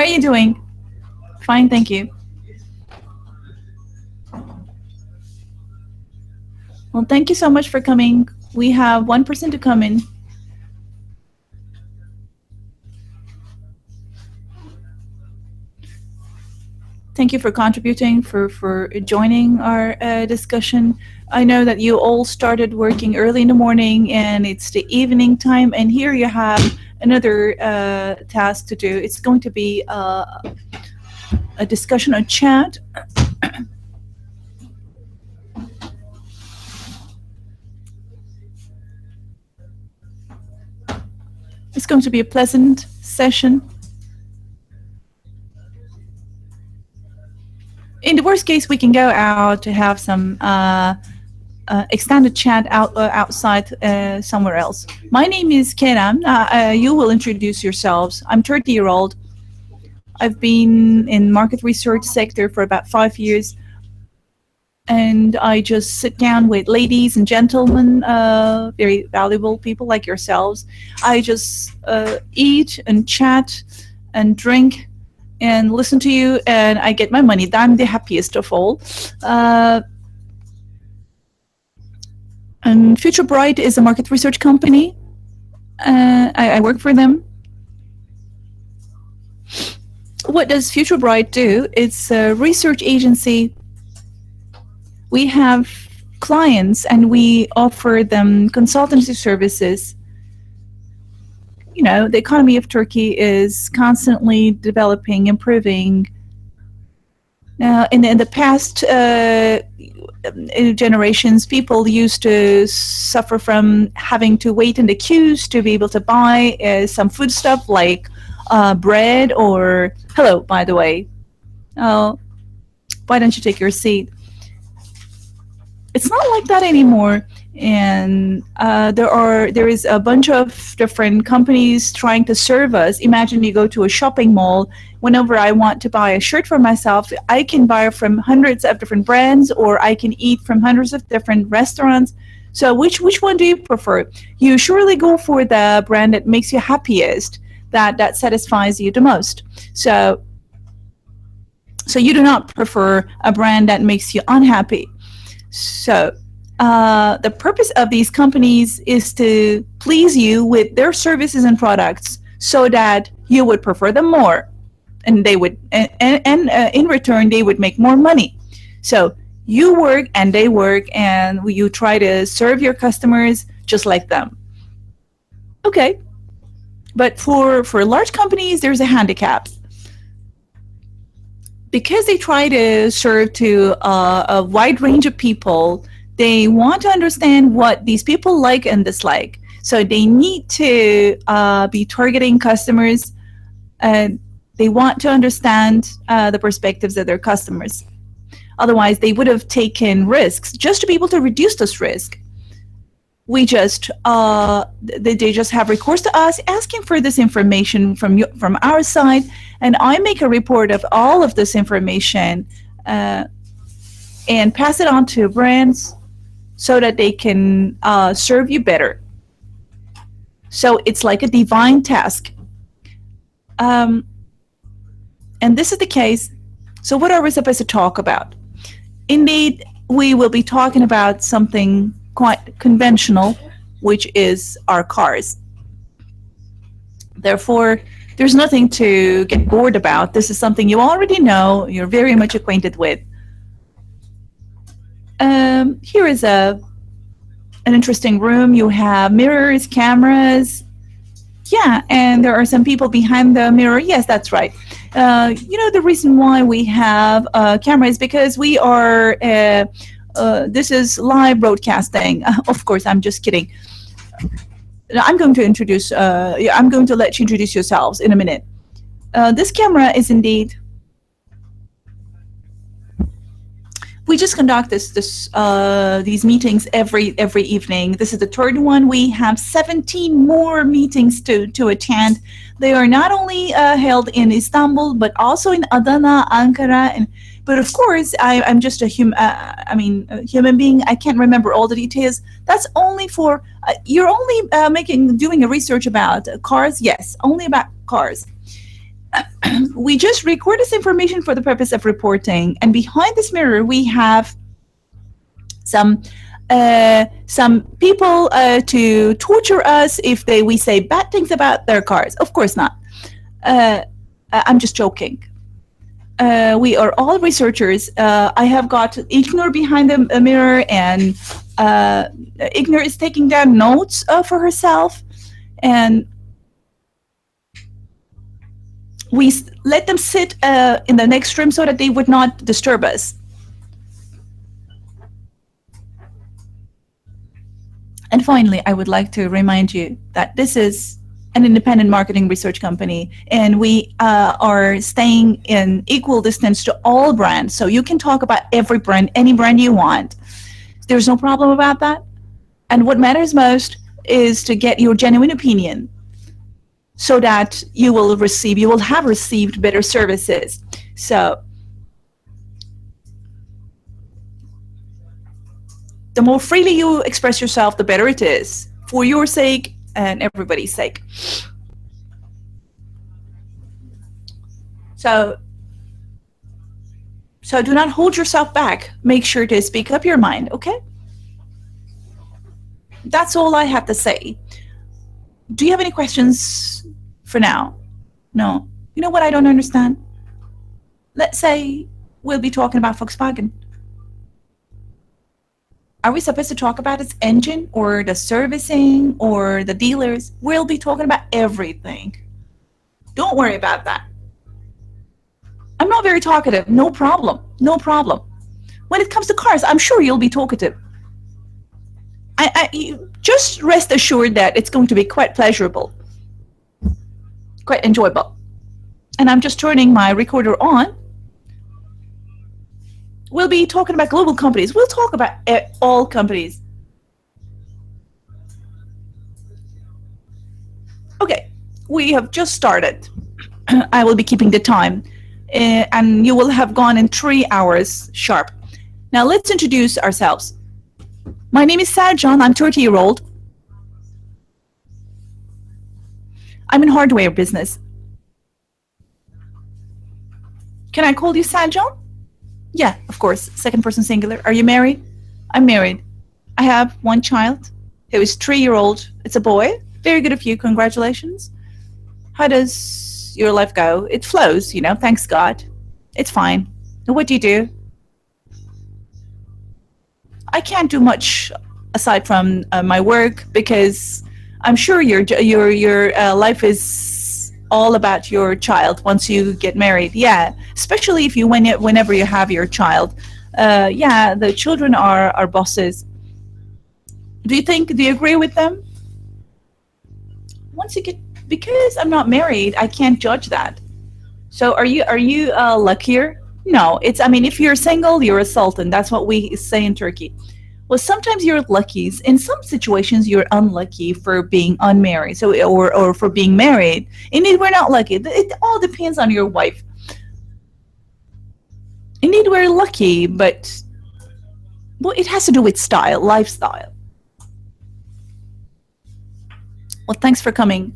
are you doing? Fine, thank you. Well, thank you so much for coming. We have one person to come in. Thank you for contributing, for joining our discussion. I know that you all started working early in the morning and it's the evening time, and here you have another task to do. It's going to be a discussion on chat. It's going to be a pleasant session. In the worst case, we can go out to have some extended chat outside somewhere else. My name is Kerem. You will introduce yourselves. I'm 30-year-old. I've been in market research sector for about 5 years, and I just sit down with ladies and gentlemen, very valuable people like yourselves. I just eat and chat and drink and listen to you, and I get my money. I'm the happiest of all. And Future Bright is a market research company. I work for them. What does Future Bright do? It's a research agency. We have clients and we offer them consultancy services. You know, the economy of Turkey is constantly developing, improving. Now, in the past generations, people used to suffer from having to wait in the queues to be able to buy some foodstuff like bread or, hello, by the way. Oh, why don't you take your seat? It's not like that anymore. And there is a bunch of different companies trying to serve us. Imagine you go to a shopping mall. Whenever I want to buy a shirt for myself, I can buy from hundreds of different brands, or I can eat from hundreds of different restaurants. So which one do you prefer? You surely go for the brand that makes you happiest, that satisfies you the most. So you do not prefer a brand that makes you unhappy. So the purpose of these companies is to please you with their services and products so that you would prefer them more, and they would, and in return they would make more money. So you work and they work, and you try to serve your customers just like them. Okay, but for large companies, there's a handicap. Because they try to serve to a wide range of people, they want to understand what these people like and dislike. So they need to be targeting customers. They want to understand the perspectives of their customers. Otherwise, they would have taken risks just to be able to reduce this risk. They just have recourse to us asking for this information from our side, and I make a report of all of this information and pass it on to brands so that they can serve you better. So it's like a divine task. And this is the case. So what are we supposed to talk about? Indeed, we will be talking about something quite conventional, which is our cars. Therefore, there's nothing to get bored about. This is something you already know, you're very much acquainted with. Here is an interesting room. You have mirrors, cameras. Yeah, and there are some people behind the mirror. Yes, that's right. You know, the reason why we have a camera is because we are, this is live broadcasting. Of course, I'm just kidding. I'm going to let you introduce yourselves in a minute. This camera is indeed, we just conduct these meetings every evening. This is the third one. We have 17 more meetings to attend. They are not only held in Istanbul, but also in Adana, Ankara, but of course, I'm just a human being. I can't remember all the details. That's only for you're only doing a research about cars. Yes, only about cars. We just record this information for the purpose of reporting, and behind this mirror we have some people to torture us if we say bad things about their cars. Of course not. I'm just joking. We are all researchers. I have got Ignor behind the mirror, and Ignor is taking down notes for herself, and we let them sit in the next room so that they would not disturb us. And finally, I would like to remind you that this is an independent marketing research company, and we are staying in equal distance to all brands. So you can talk about every brand, any brand you want. There's no problem about that. And what matters most is to get your genuine opinion so that you will have received better services. So the more freely you express yourself, the better it is, for your sake and everybody's sake. So do not hold yourself back. Make sure to speak up your mind, okay? That's all I have to say. Do you have any questions for now? No. You know what I don't understand? Let's say we'll be talking about Volkswagen. Are we supposed to talk about its engine or the servicing or the dealers? We'll be talking about everything. Don't worry about that. I'm not very talkative. No problem. No problem. When it comes to cars, I'm sure you'll be talkative. You just rest assured that it's going to be quite pleasurable, quite enjoyable. And I'm just turning my recorder on. We'll be talking about global companies. We'll talk about all companies. Okay, we have just started. I will be keeping the time, and you will have gone in 3 hours sharp. Now let's introduce ourselves. My name is Sarjan. I'm 30-year-old. I'm in hardware business. Can I call you Sarjan? Yeah, of course. Second person singular. Are you married? I'm married. I have one child who is 3-year-old. It's a boy. Very good of you. Congratulations. How does your life go? It flows, you know, thanks God. It's fine. What do you do? I can't do much aside from my work, because I'm sure your life is all about your child once you get married. Yeah, especially if whenever you have your child. Yeah, the children are our bosses. Do you agree with them? Because I'm not married, I can't judge that. So are you luckier? No, if you're single, you're a sultan. That's what we say in Turkey. Well, sometimes you're lucky. In some situations, you're unlucky for being unmarried, or for being married. Indeed, we're not lucky. It all depends on your wife. Indeed, we're lucky, but it has to do with lifestyle. Well, thanks for coming.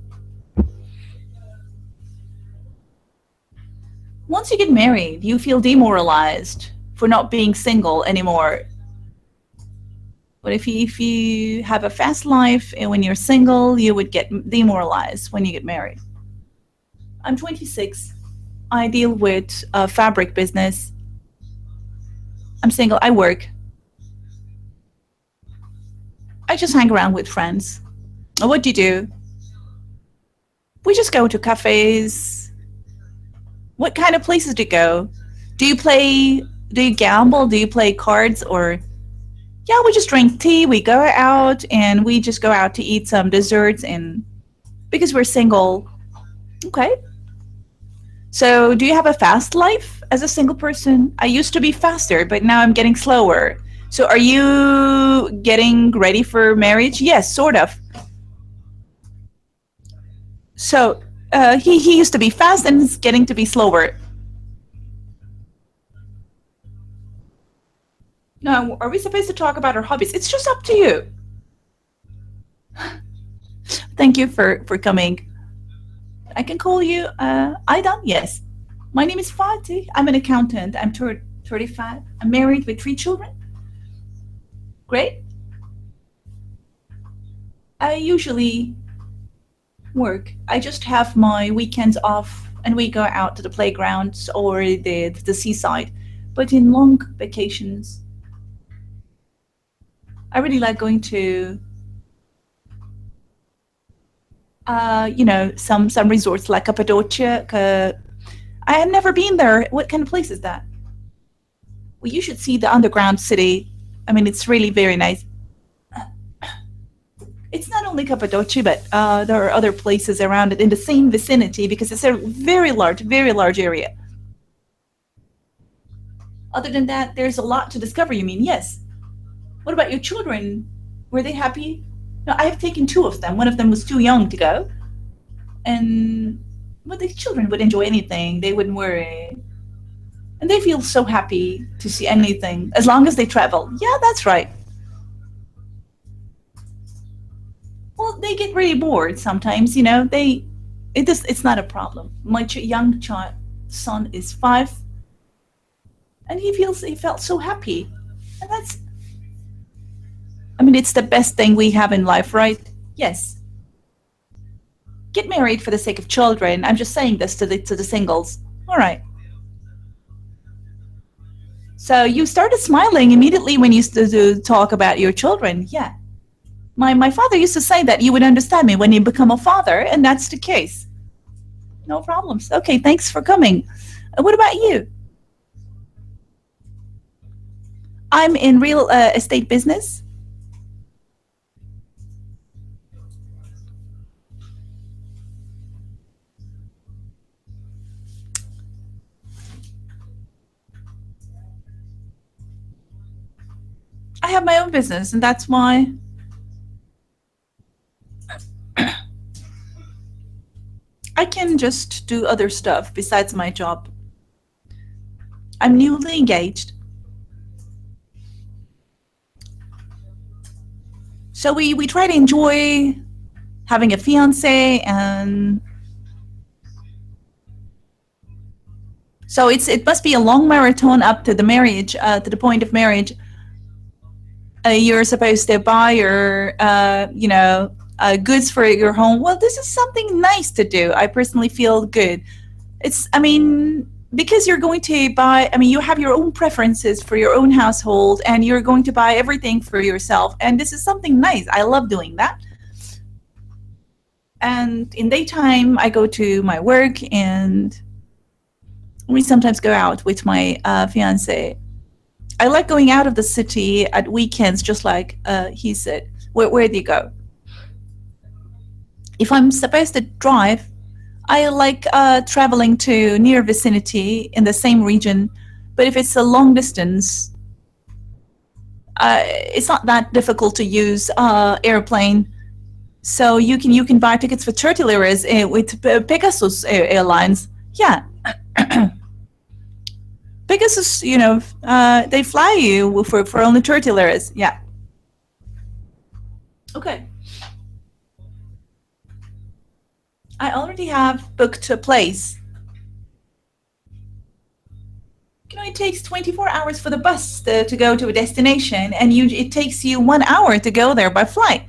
Once you get married, you feel demoralized for not being single anymore. But if you have a fast life and when you're single, you would get demoralized when you get married. I'm 26. I deal with a fabric business. I'm single. I work. I just hang around with friends. What do you do? We just go to cafes. What kind of places do you go? Do you gamble? Do you play cards? Or, yeah, we just drink tea. We go out and we just go out to eat some desserts, and because we're single. Okay. So do you have a fast life as a single person? I used to be faster, but now I'm getting slower. So are you getting ready for marriage? Yes, sort of. So he used to be fast and is getting to be slower. Now, are we supposed to talk about our hobbies? It's just up to you. Thank you for coming. I can call you Aydan. Yes. My name is Fatih. I'm an accountant. I'm 35. I'm married with 3 children. Great. I usually work. I just have my weekends off and we go out to the playgrounds or the seaside. But in long vacations, I really like going to some resorts like Cappadocia. I have never been there. What kind of place is that? Well, you should see the underground city. I mean, it's really very nice. It's not only Cappadocia, but there are other places around it in the same vicinity because it's a very large area. Other than that, there's a lot to discover, you mean? Yes. What about your children? Were they happy? No, I have taken 2 of them. One of them was too young to go. And well, the children would enjoy anything. They wouldn't worry. And they feel so happy to see anything as long as they travel. Yeah, that's right. Well, they get really bored sometimes, it's not a problem. My young son is 5 and he felt so happy. And it's the best thing we have in life, right? Yes. Get married for the sake of children. I'm just saying this to the singles. All right. So you started smiling immediately when you started to talk about your children. Yeah. My father used to say that you would understand me when you become a father, and that's the case. No problems. Okay, thanks for coming. What about you? I'm in real estate business. I have my own business, and that's why I can just do other stuff besides my job. I'm newly engaged. So we try to enjoy having a fiance, and so it must be a long marathon up to the marriage, to the point of marriage. You're supposed to buy your goods for your home. Well, this is something nice to do. I personally feel good. Because you're going to buy, you have your own preferences for your own household and you're going to buy everything for yourself. And this is something nice. I love doing that. And in daytime, I go to my work and we sometimes go out with my fiance. I like going out of the city at weekends, just like he said. Where do you go? If I'm supposed to drive, I like traveling to near vicinity in the same region. But if it's a long distance, it's not that difficult to use airplane. So you can buy tickets for 30 liras with Pegasus Airlines. Yeah. Pegasus, they fly you for only 30 liras. Yeah. Okay. I already have booked a place. It takes 24 hours for the bus to go to a destination, and it takes you 1 hour to go there by flight.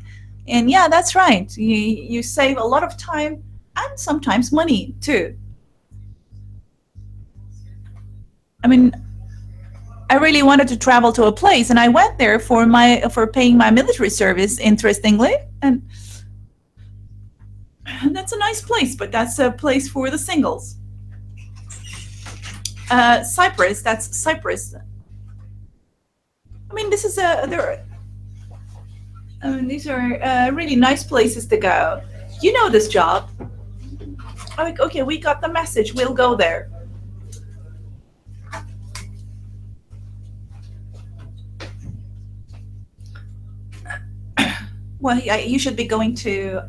And yeah, that's right. You save a lot of time and sometimes money too. I really wanted to travel to a place, and I went there for paying my military service, interestingly, and that's a nice place, but that's a place for the singles. Cyprus, that's Cyprus. These are really nice places to go. You know this job. Okay, we got the message. We'll go there. Well, yeah, you should be going to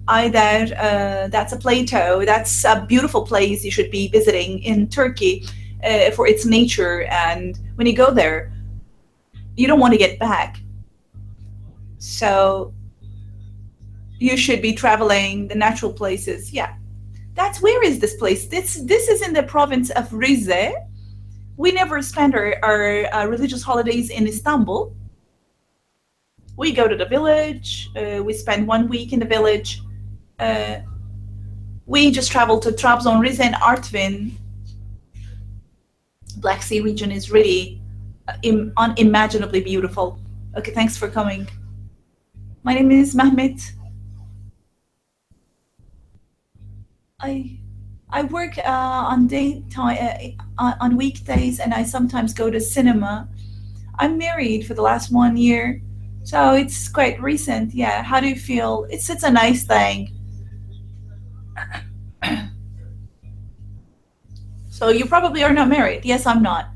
either, that's a plateau, that's a beautiful place you should be visiting in Turkey for its nature. And when you go there, you don't want to get back. So you should be traveling the natural places. Yeah. That's where is this place? This is in the province of Rize. We never spend our religious holidays in Istanbul. We go to the village. We spend 1 week in the village. Uh, we just travel to Trabzon, Rize, and Artvin. Black Sea region is really unimaginably beautiful. Okay, thanks for coming. My name is Mehmet. I work on daytime on weekdays, and I sometimes go to cinema. I'm married for the last 1 year, so it's quite recent. Yeah. How do you feel? It's a nice thing. So you probably are not married. Yes, I'm not.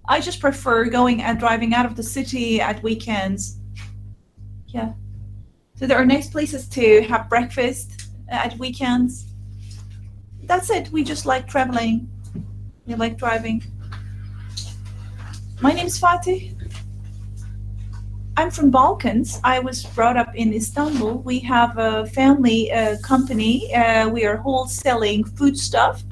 I just prefer going and driving out of the city at weekends. Yeah. So there are nice places to have breakfast at weekends. That's it. We just like traveling. We like driving. My name's Fatih. I'm from Balkans. I was brought up in Istanbul. We have a family company. We are wholesaling foodstuff.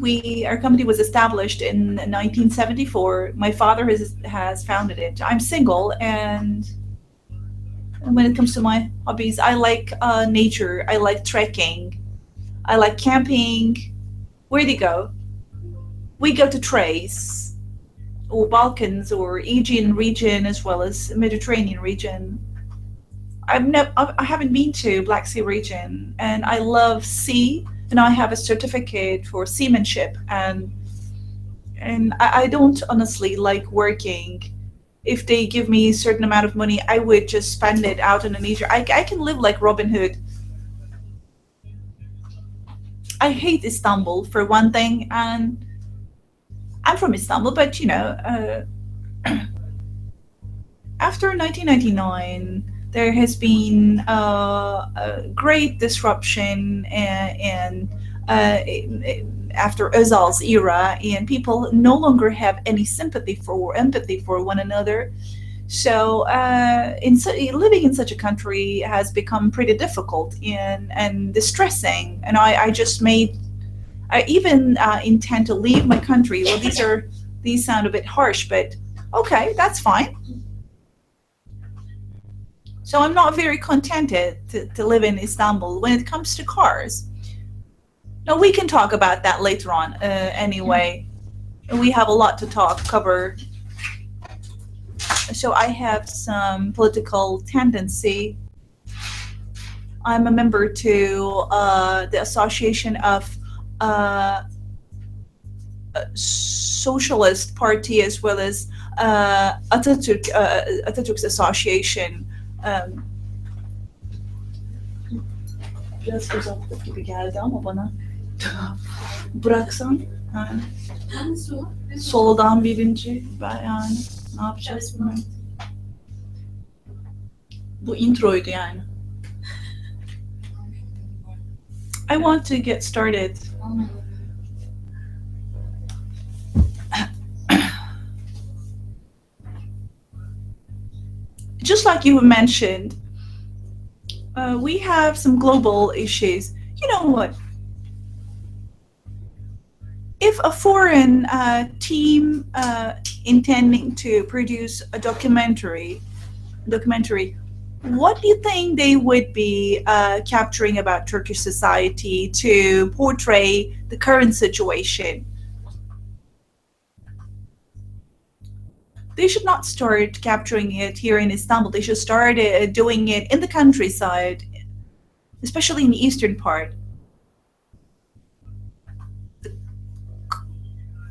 Our company was established in 1974. My father has founded it. I'm single, and when it comes to my hobbies, I like nature. I like trekking. I like camping. Where do you go? We go to Thrace, or Balkans, or Aegean region, as well as Mediterranean region. I haven't been to Black Sea region, and I love sea, and I have a certificate for seamanship, and I don't honestly like working. If they give me a certain amount of money, I would just spend it out in nature. I can live like Robin Hood. I hate Istanbul for one thing, and I'm from Istanbul, but after 1999, there has been a great disruption, and after Özal's era, and people no longer have any sympathy or empathy for one another. So living in such a country has become pretty difficult and distressing. And I even intend to leave my country. Well, these sound a bit harsh, but okay, that's fine. So I'm not very contented to live in Istanbul when it comes to cars. No, we can talk about that later on. Anyway, we have a lot to cover. So I have some political tendency. I'm a member to the Association of Socialist Party, as well as Atatürk's Association. Biraz uzaklık gibi geldi ama bana. Bıraksan. Yani. Soldan birinci. Ben yani ne yapacağız bilmiyorum. Bu introydu yani. I want to get started. Just like you mentioned, we have some global issues. You know what? If a foreign team intending to produce a documentary, what do you think they would be capturing about Turkish society to portray the current situation? They should not start capturing it here in Istanbul. They should start doing it in the countryside, especially in the eastern part. The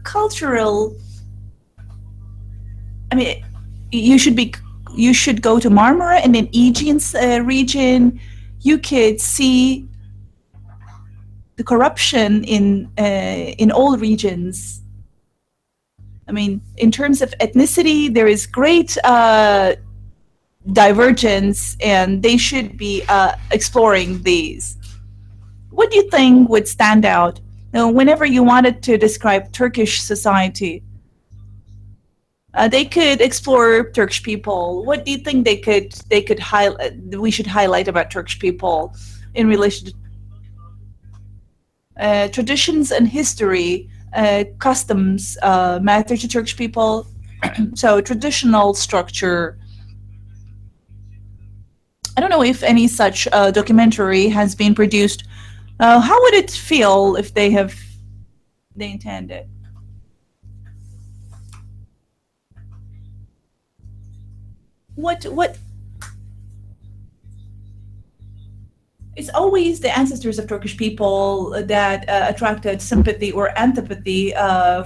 cultural, I mean, you should go to Marmara and then Aegean region. You could see the corruption in all regions. I mean, in terms of ethnicity, there is great divergence, and they should be exploring these. What do you think would stand out? Whenever you wanted to describe Turkish society, They could explore Turkish people. What do you think they could highlight? We should highlight about Turkish people in relation to traditions and history, customs matter to Turkish people. So traditional structure. I don't know if any such documentary has been produced. How would it feel if they intend it? What it's always the ancestors of Turkish people that attracted sympathy or antipathy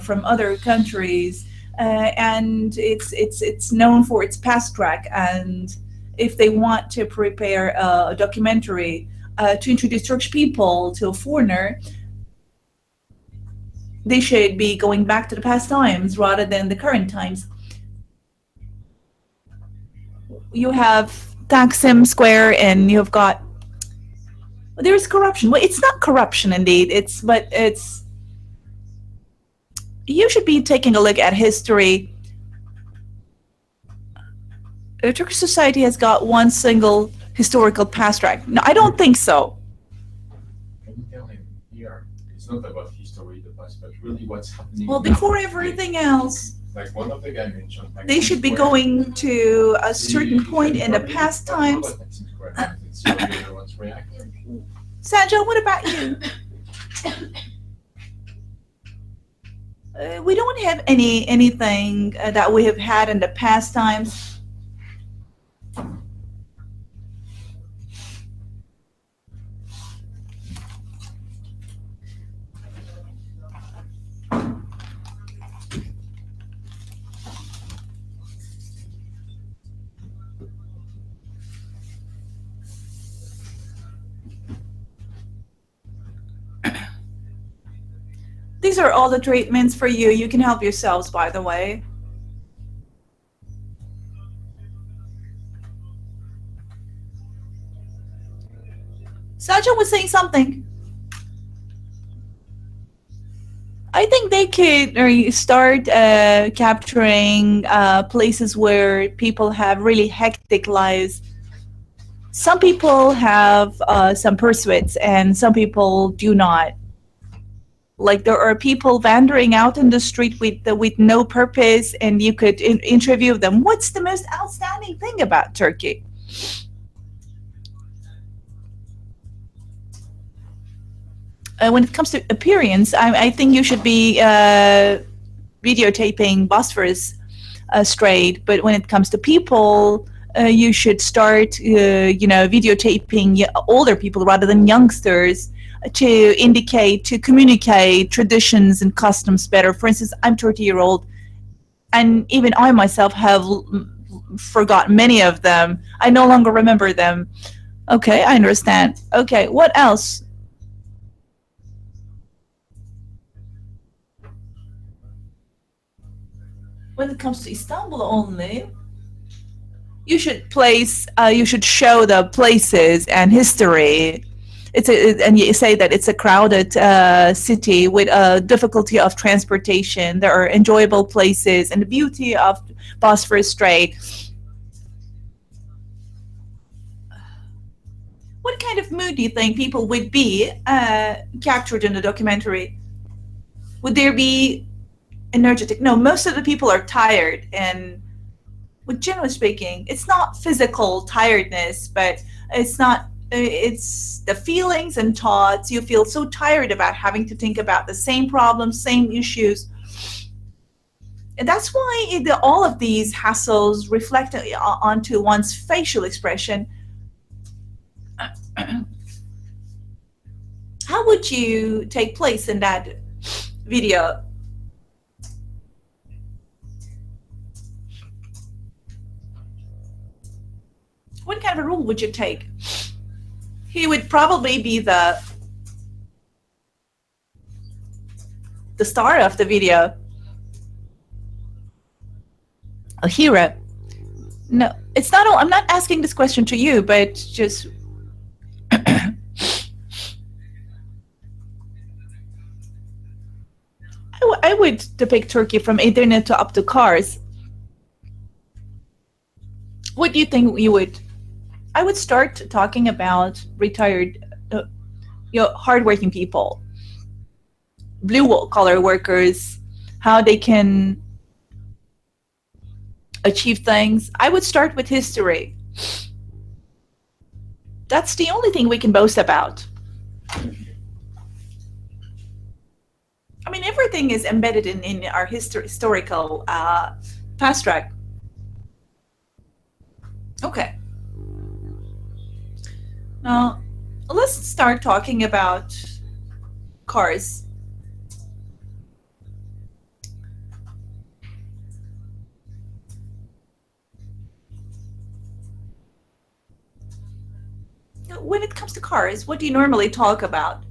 from other countries, and it's known for its past track. And if they want to prepare a documentary to introduce Turkish people to a foreigner, they should be going back to the past times rather than the current times. You have Taksim Square, and you've got there's corruption. Well, it's not corruption indeed. It's you should be taking a look at history. Turkish society has got one single historical past track. No, I don't think so. Can you tell him here? It's not about history, the past, but really what's happening. Well, before everything else, like one of the guys mentioned, they should be going to a certain point in the past times. Sanjo, what about you? We don't have anything that we have had in the past times. These are all the treatments for you. You can help yourselves, by the way. Saja was saying something. I think they could start capturing places where people have really hectic lives. Some people have some pursuits and some people do not. Like there are people wandering out in the street with no purpose, and you could interview them. What's the most outstanding thing about Turkey? When it comes to appearance, I think you should be videotaping Bosphorus Strait. But when it comes to people, you should start, videotaping older people rather than youngsters, to indicate, to communicate traditions and customs better. For instance, I'm 30-year-old, and even I myself have forgotten many of them. I no longer remember them. Okay, I understand. Okay, what else? When it comes to Istanbul only, you should show the places and history. And you say that it's a crowded city with a difficulty of transportation. There are enjoyable places and the beauty of Bosphorus Strait. What kind of mood do you think people would be captured in the documentary? Would there be energetic? No, most of the people are tired, and generally speaking, it's not physical tiredness, but it's the feelings and thoughts. You feel so tired about having to think about the same problems, same issues. And that's why all of these hassles reflect onto one's facial expression. How would you take place in that video? What kind of a role would you take? He would probably be the star of the video. A hero. No, it's not. I'm not asking this question to you, but just I would depict Turkey from internet to up to cars. What do you think you would? I would start talking about retired, hardworking people, blue collar workers, how they can achieve things. I would start with history. That's the only thing we can boast about. I mean, everything is embedded in our historical fast track. Okay. Now, let's start talking about cars. When it comes to cars, what do you normally talk about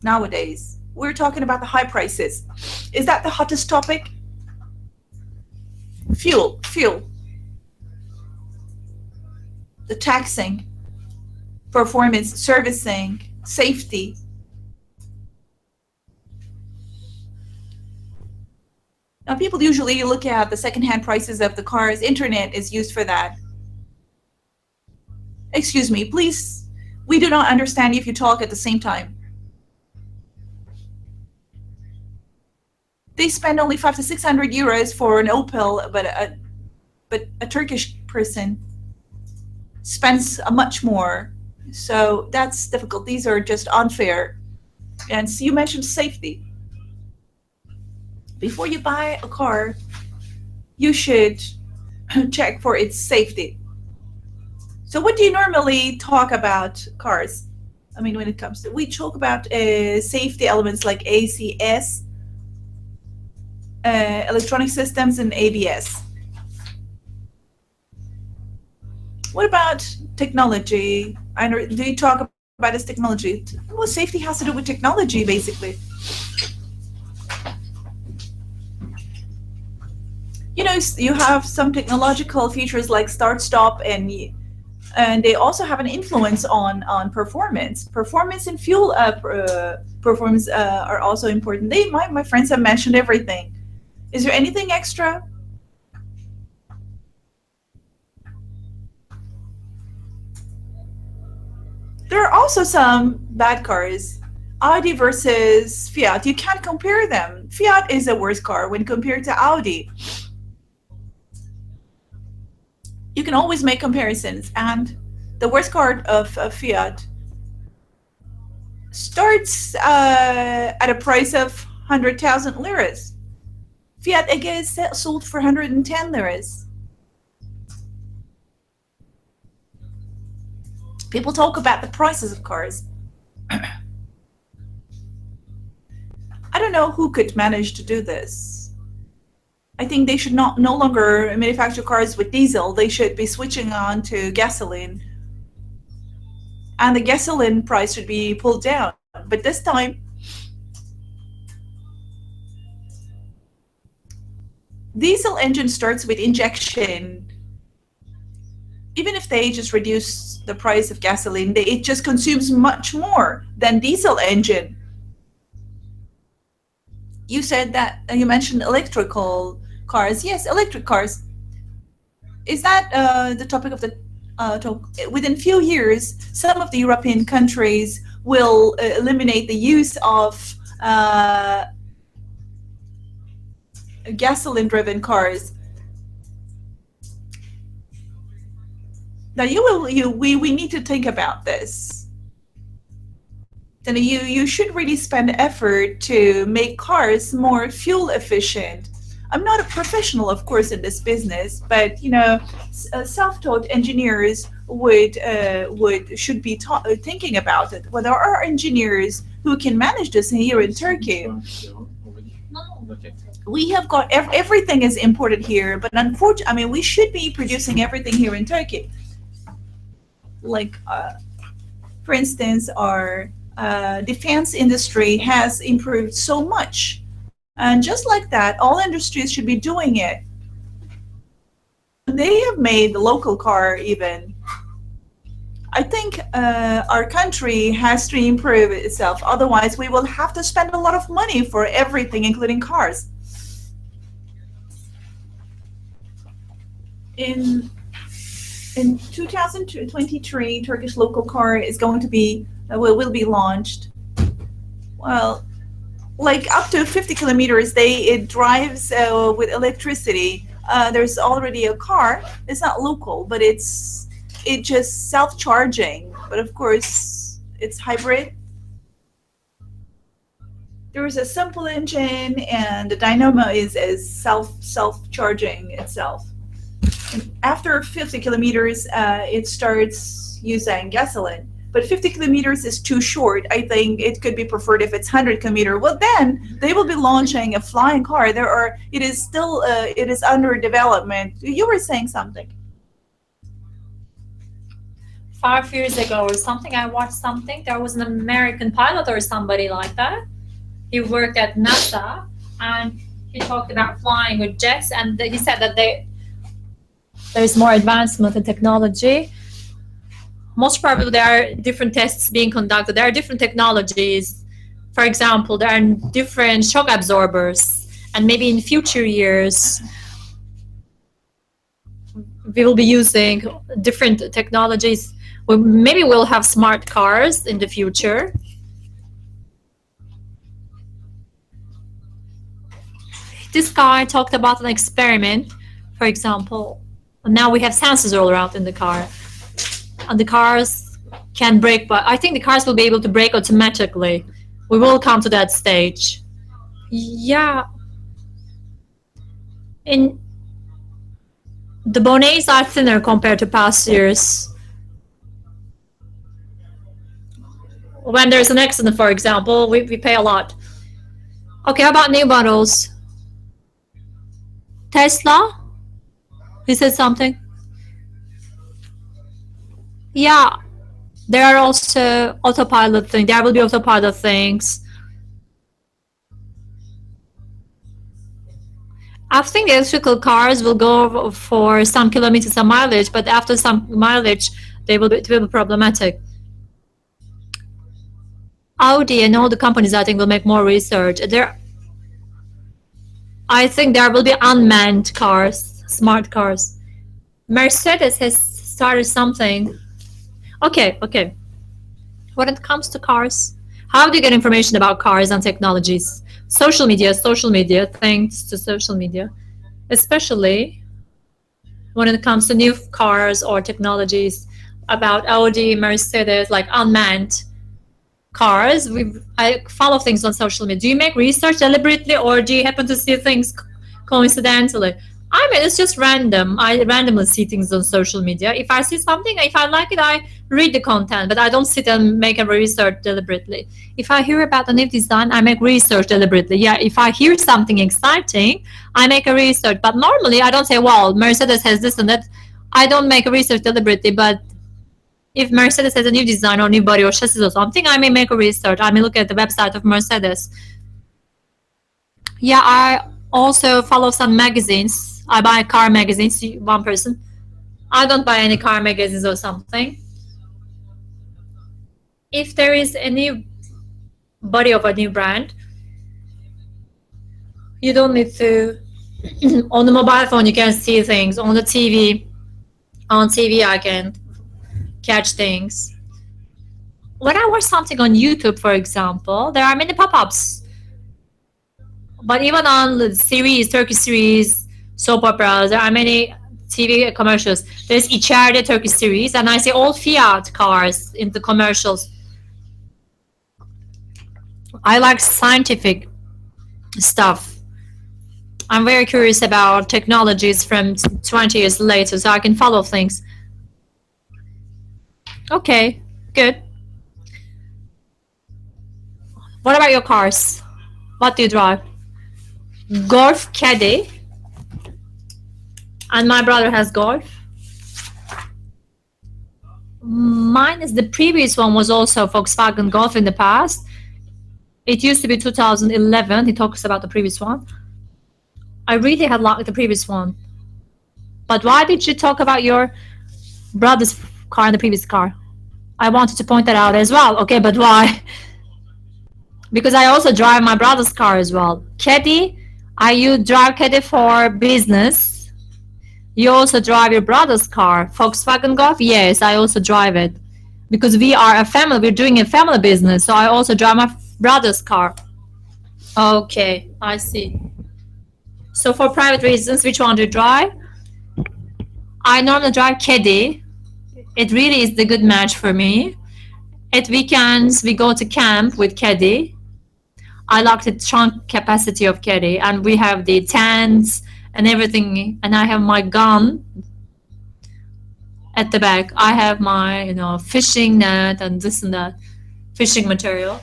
nowadays? We're talking about the high prices. Is that the hottest topic? Fuel. The taxing, performance, servicing, safety. Now, people usually look at the secondhand prices of the cars. Internet is used for that. Excuse me, please. We do not understand if you talk at the same time. They spend only 500 to 600 euros for an Opel, but a Turkish person spends much more. So that's difficult. These are just unfair. And so you mentioned safety. Before you buy a car, you should check for its safety. So what do you normally talk about cars? I mean, when it comes to, we talk about safety elements like ACS, electronic systems, and ABS. What about technology? Do you talk about this technology? Well, safety has to do with technology, basically. You know, you have some technological features like start-stop, and they also have an influence on performance. Performance and fuel performance are also important. My friends have mentioned everything. Is there anything extra? There are also some bad cars. Audi versus Fiat. You can't compare them. Fiat is a worse car when compared to Audi. You can always make comparisons, and the worst car of Fiat starts at a price of 100,000 liras. Fiat Egea is sold for 110 liras. People talk about the prices of cars. I don't know who could manage to do this. I think they should no longer manufacture cars with diesel. They should be switching on to gasoline. And the gasoline price should be pulled down. But this time, diesel engine starts with injection. Even if they just reduce the price of gasoline, it just consumes much more than diesel engine. You said that, you mentioned electrical cars. Yes, electric cars. Is that the topic of the talk? Within few years, some of the European countries will eliminate the use of gasoline-driven cars. Now, we need to think about this. Then you should really spend effort to make cars more fuel efficient. I'm not a professional, of course, in this business, but self-taught engineers should be thinking about it. Well, there are engineers who can manage this here in Turkey. We have got everything is imported here, but unfortunately, I mean, we should be producing everything here in Turkey. Like, for instance, our defense industry has improved so much. And just like that, all industries should be doing it. They have made the local car even. I think our country has to improve itself. Otherwise, we will have to spend a lot of money for everything, including cars. In 2023, Turkish local car is going to be will be launched. Well, like up to 50 kilometers, it drives with electricity. There's already a car. It's not local, but it just self-charging. But of course, it's hybrid. There is a simple engine, and the dynamo is self-charging itself. And after 50 kilometers, it starts using gasoline. But 50 kilometers is too short. I think it could be preferred if it's 100 kilometer. Well, then they will be launching a flying car. It is still, it is under development. You were saying something. 5 years ago or something, I watched something. There was an American pilot or somebody like that. He worked at NASA, and he talked about flying with jets, and he said that there's more advancement in technology. Most probably there are different tests being conducted. There are different technologies. For example, there are different shock absorbers, and maybe in future years we will be using different technologies. Maybe we'll have smart cars in the future. This guy talked about an experiment. For example, now we have sensors all around in the car, and the cars can brake, but I think the cars will be able to brake automatically. We will come to that stage. Yeah. In the bonnets are thinner compared to past years. When there's an accident, for example, we pay a lot. Okay, how about new models? Tesla? He said something. Yeah, there are also autopilot things. There will be autopilot things. I think electrical cars will go for some kilometers, some mileage, but after some mileage, it will be problematic. Audi and all the companies, I think, will make more research. I think there will be unmanned cars, smart cars. Mercedes has started something. Okay. When it comes to cars, how do you get information about cars and technologies? Social media, thanks to social media. Especially when it comes to new cars or technologies about Audi, Mercedes, like unmanned cars. I follow things on social media. Do you make research deliberately, or do you happen to see things coincidentally? I mean, it's just random. I randomly see things on social media. If I see something, if I like it, I read the content, but I don't sit and make a research deliberately. If I hear about a new design, I make research deliberately. Yeah, if I hear something exciting, I make a research. But normally, I don't say, well, Mercedes has this and that. I don't make a research deliberately, but if Mercedes has a new design or new body or chassis or something, I may make a research. I may look at the website of Mercedes. Yeah, I also follow some magazines. I buy car magazines, one person. I don't buy any car magazines or something. If there is a new body of a new brand, you don't need to, on the mobile phone you can see things, on the TV, I can catch things. When I watch something on YouTube, for example, there are many pop-ups. But even on the series, Turkish series, soap operas, there are many TV commercials. There's İçeride Turkish series, and I see all Fiat cars in the commercials. I like scientific stuff. I'm very curious about technologies from 20 years later, so I can follow things. Okay, good. What about your cars? What do you drive? Golf Caddy. And my brother has Golf. Mine is the previous one was also Volkswagen Golf in the past. It used to be 2011. He talks about the previous one. I really had liked the previous one. But why did you talk about your brother's car and the previous car? I wanted to point that out as well. Okay, but why? Because I also drive my brother's car as well. Caddy, I drive Caddy for business. You also drive your brother's car, Volkswagen Golf? Yes, I also drive it. Because we are a family, we're doing a family business, so I also drive my brother's car. Okay, I see. So for private reasons, which one do you drive? I normally drive Caddy. It really is the good match for me. At weekends, we go to camp with Caddy. I like the trunk capacity of Caddy, and we have the tents and everything, and I have my gun at the back. I have my, fishing net and this and that, fishing material.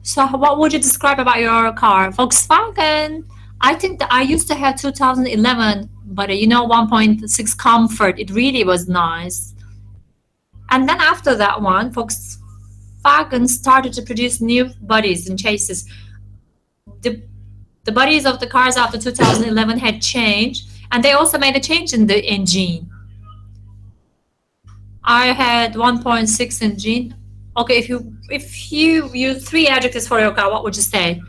So what would you describe about your car? Volkswagen, I think that I used to have 2011, but 1.6 Comfort. It really was nice. And then after that one, Volkswagen started to produce new bodies and chassis. The bodies of the cars after 2011 had changed, and they also made a change in the engine. I had 1.6 engine. Okay, if you use 3 adjectives for your car, what would you say?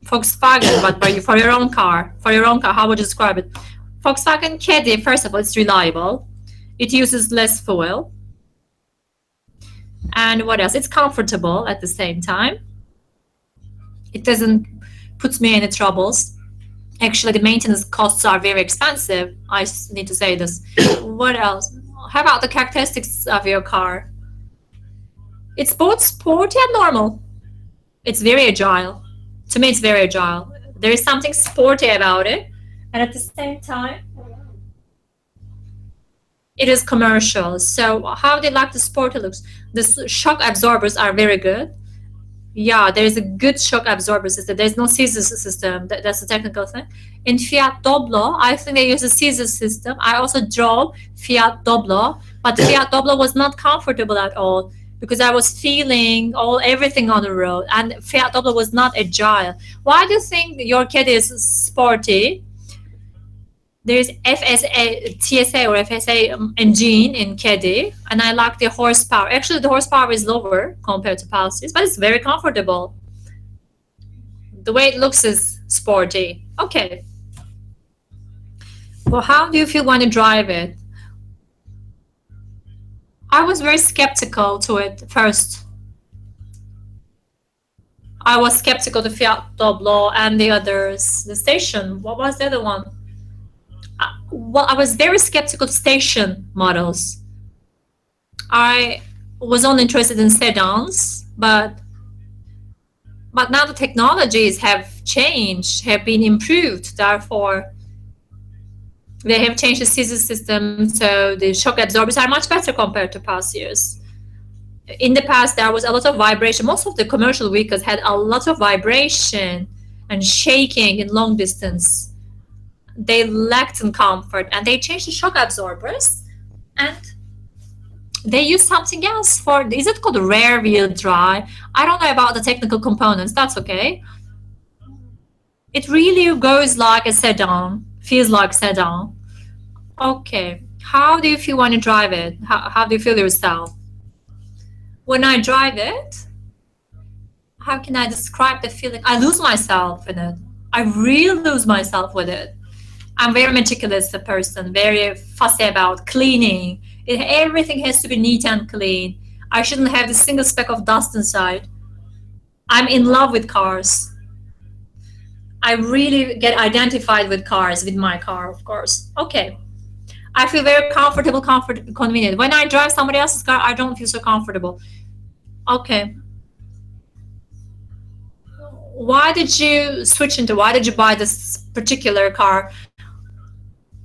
Volkswagen, but for your own car. For your own car, how would you describe it? Volkswagen Caddy, first of all, it's reliable. It uses less fuel. And what else? It's comfortable at the same time. It doesn't put me in any troubles. Actually, the maintenance costs are very expensive. I need to say this. What else? How about the characteristics of your car? It's both sporty and normal. It's very agile. To me, it's very agile. There is something sporty about it. And at the same time, it is commercial. So how do you like the sporty looks? The shock absorbers are very good. Yeah, there's a good shock absorber system. There's no scissor system. That's the technical thing. In Fiat Doblo, I think they use a scissor system. I also drove Fiat Doblo, but the Fiat Doblo was not comfortable at all because I was feeling everything on the road, and Fiat Doblo was not agile. Why do you think your kid is sporty? There's TSA or FSA engine in Caddy, and I like the horsepower. Actually, the horsepower is lower compared to Pulses, but it's very comfortable. The way it looks is sporty. Okay. Well, how do you feel when you drive it? I was very skeptical to it first. I was skeptical to Fiat Doblo and the others. The station, what was the other one? Well, I was very skeptical of station models. I was only interested in sedans, but now the technologies have changed, have been improved. Therefore, they have changed the scissor system, so the shock absorbers are much better compared to past years. In the past, there was a lot of vibration. Most of the commercial vehicles had a lot of vibration and shaking in long distance. They lacked in comfort, and they changed the shock absorbers, and they use something else is it called rear wheel drive? I don't know about the technical components. That's okay. It really goes like a sedan, feels like sedan. Okay, how do you feel when you drive it? How do you feel yourself? When I drive it, how can I describe the feeling? I lose myself in it. I really lose myself with it. I'm very meticulous a person, very fussy about cleaning. Everything has to be neat and clean. I shouldn't have a single speck of dust inside. I'm in love with cars. I really get identified with cars, with my car, of course. Okay. I feel very comfortable, convenient. When I drive somebody else's car, I don't feel so comfortable. Okay. Why did you buy this particular car?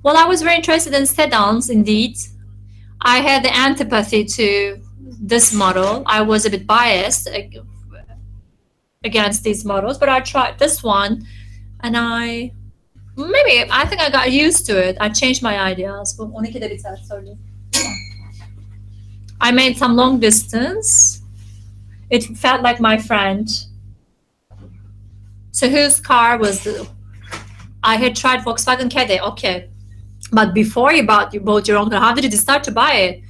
Well, I was very interested in sedans, indeed. I had the antipathy to this model. I was a bit biased against these models, but I tried this one, and I think I got used to it. I changed my ideas. I made some long distance. It felt like my friend. So whose car was I had tried Volkswagen Caddy. Okay. But before you bought your own car, how did you decide to buy it?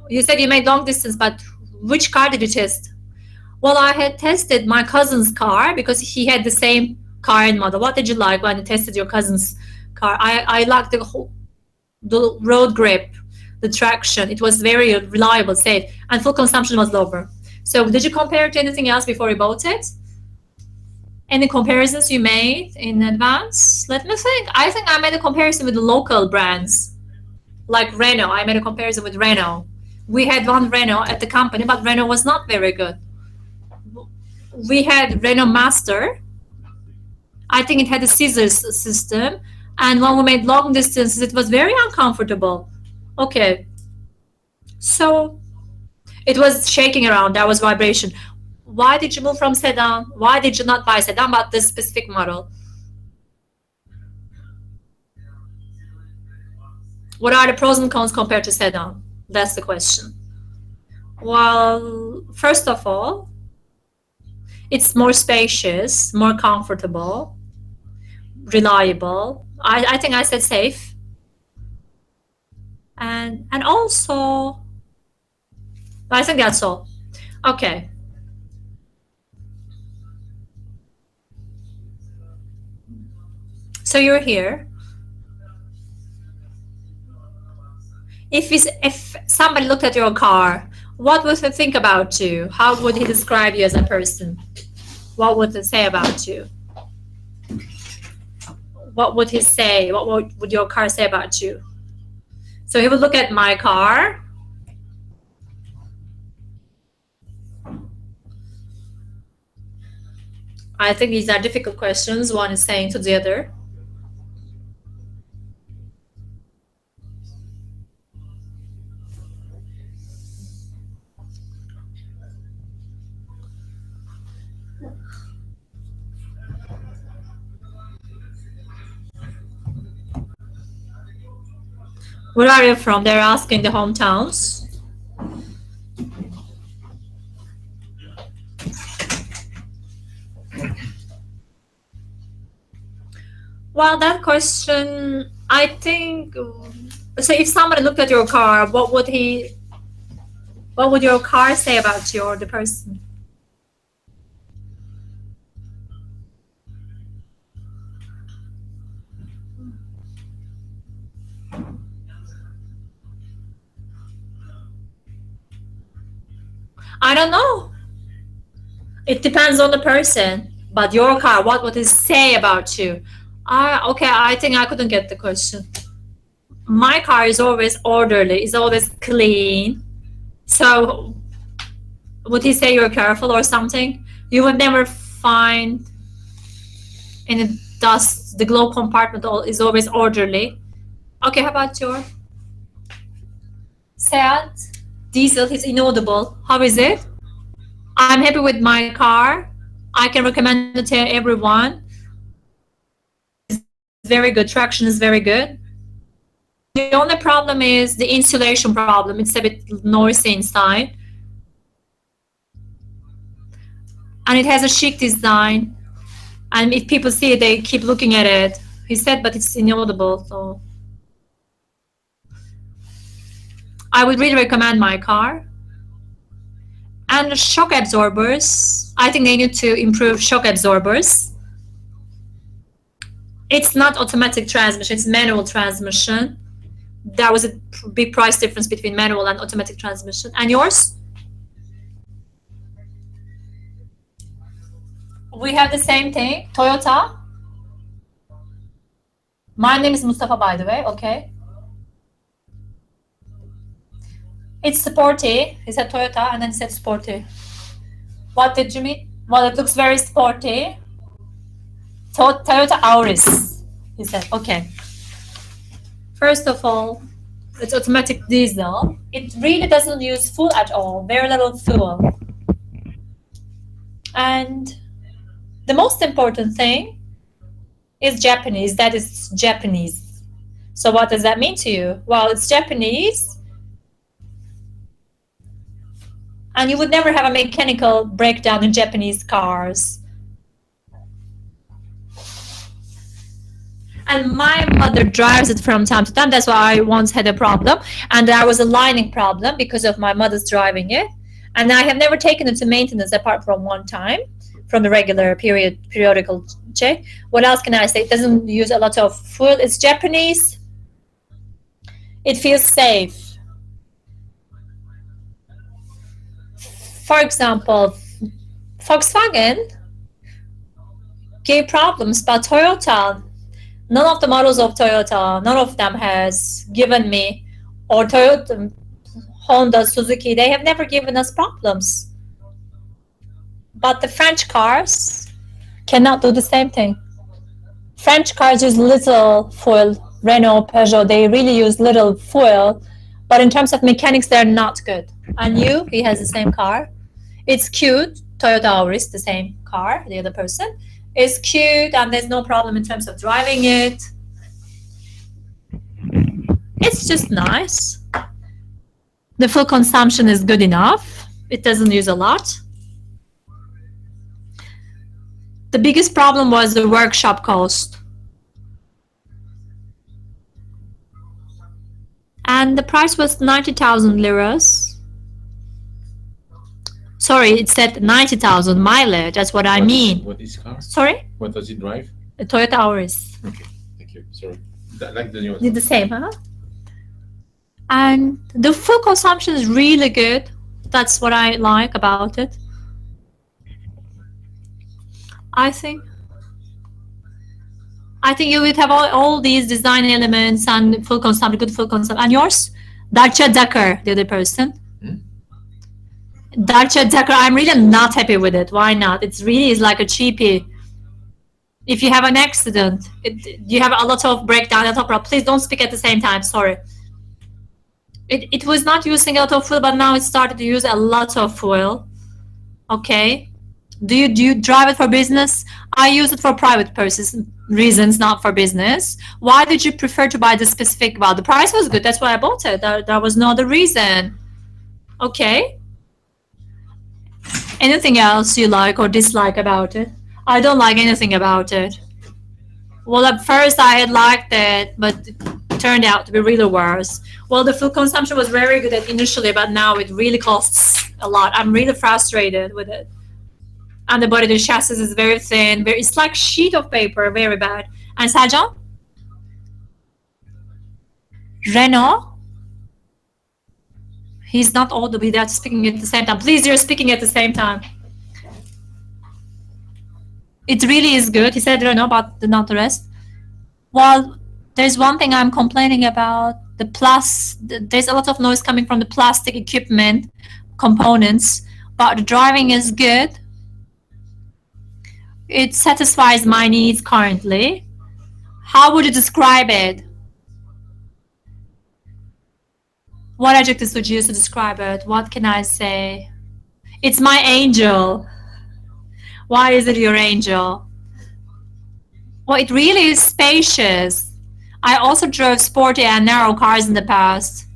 You said you made long distance, but which car did you test? Well, I had tested my cousin's car because he had the same car and model. What did you like when you tested your cousin's car? I liked the road grip, the traction. It was very reliable, safe, and fuel consumption was lower. So did you compare it to anything else before you bought it? Any comparisons you made in advance? Let me think. I think I made a comparison with the local brands, like Renault. I made a comparison with Renault. We had one Renault at the company, but Renault was not very good. We had Renault Master. I think it had a scissors system. And when we made long distances, it was very uncomfortable. Okay. So it was shaking around. There was vibration. Why did you move from sedan? Why did you not buy sedan but this specific model? What are the pros and cons compared to sedan? That's the question. Well, first of all, it's more spacious, more comfortable, reliable. I think I said safe. And also, I think that's all. Okay. So you're here. If somebody looked at your car, what would he think about you? How would he describe you as a person? What would he say about you? What would he say? What would your car say about you? So he would look at my car. I think these are difficult questions. One is saying to the other. Where are you from? They're asking the hometowns. Well, that question, I think, so if somebody looked at your car, what would your car say about you or the person? I don't know. It depends on the person. But your car, what would it say about you? Okay, I think I couldn't get the question. My car is always orderly, is always clean. So would he say you're careful or something? You would never find any dust. The glove compartment is always orderly. Okay, how about your Seat diesel? Is inaudible. How is it? I'm happy with my car. I can recommend it to everyone. It's very good. Traction is very good. The only problem is the insulation problem. It's a bit noisy inside. And it has a chic design. And if people see it, they keep looking at it. He said, but it's inaudible. So I would really recommend my car. And the shock absorbers, I think they need to improve shock absorbers. It's not automatic transmission, it's manual transmission. There was a big price difference between manual and automatic transmission. And yours? We have the same thing, Toyota. My name is Mustafa, by the way, okay. It's sporty. He said Toyota and then he said sporty. What did you mean? Well, it looks very sporty. Toyota Auris, he said. Okay. First of all, it's automatic diesel. It really doesn't use fuel at all. Very little fuel. And the most important thing is Japanese. That is Japanese. So what does that mean to you? Well, it's Japanese. And you would never have a mechanical breakdown in Japanese cars. And my mother drives it from time to time. That's why I once had a problem. And there was a lining problem because of my mother's driving it. And I have never taken it to maintenance apart from one time. from the regular periodical check. What else can I say? It doesn't use a lot of fuel. It's Japanese. It feels safe. For example, Volkswagen gave problems, but Toyota, none of the models of Toyota, none of them has given me, or Toyota, Honda, Suzuki, they have never given us problems. But the French cars cannot do the same thing. French cars use little fuel. Renault, Peugeot, they really use little fuel. But in terms of mechanics, they're not good. And he has the same car. It's cute. Toyota Auris, the same car, the other person. It's cute and there's no problem in terms of driving it. It's just nice. The fuel consumption is good enough. It doesn't use a lot. The biggest problem was the workshop cost. And the price was 90,000 liras. Sorry, it said 90,000 mileage. That's what I mean. What is car? Sorry? What does it drive? The Toyota Auris. Okay, thank you. Sorry. Like the new one. Did the same, huh? And the fuel consumption is really good. That's what I like about it. I think you would have all these design elements and fuel consumption, good fuel consumption. And yours? Dacia Dakar, the other person. Dacia Dakar, I'm really not happy with it. Why not? It's really is like a cheapie. If you have an accident, you have a lot of breakdown, a lot of problem. Please don't speak at the same time, sorry. It was not using a lot of fuel, but now it started to use a lot of fuel. Okay. Do you drive it for business? I use it for private reasons, not for business. Why did you prefer to buy the specific? Well, the price was good. That's why I bought it. There was no other reason. Okay. Anything else you like or dislike about it? I don't like anything about it. Well, at first I had liked it, but it turned out to be really worse. Well, the fuel consumption was very good initially, but now it really costs a lot. I'm really frustrated with it. And the body, the chassis is very thin. It's like sheet of paper, very bad. And Sajan? Renault? He's not audible. That's speaking at the same time. Please, you're speaking at the same time. It really is good. He said Renault, but not the rest. Well, there's one thing I'm complaining about. There's a lot of noise coming from the plastic equipment components, but the driving is good. It satisfies my needs currently. How would you describe it? What adjectives would you use to describe it? What can I say? It's my angel. Why is it your angel? Well, it really is spacious. I also drove sporty and narrow cars in the past.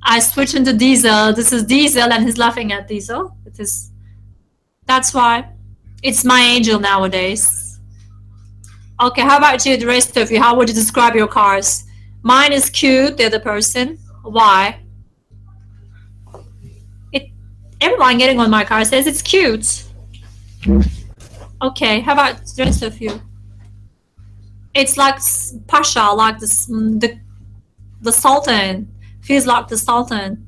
I switched into diesel. This is diesel, and he's laughing at diesel. That's why. It's my angel nowadays. Okay, how about you, the rest of you? How would you describe your cars? Mine is cute, the other person. Why? Everyone getting on my car says it's cute. Okay, how about the rest of you? It's like Pasha, like the Sultan. Feels like the Sultan.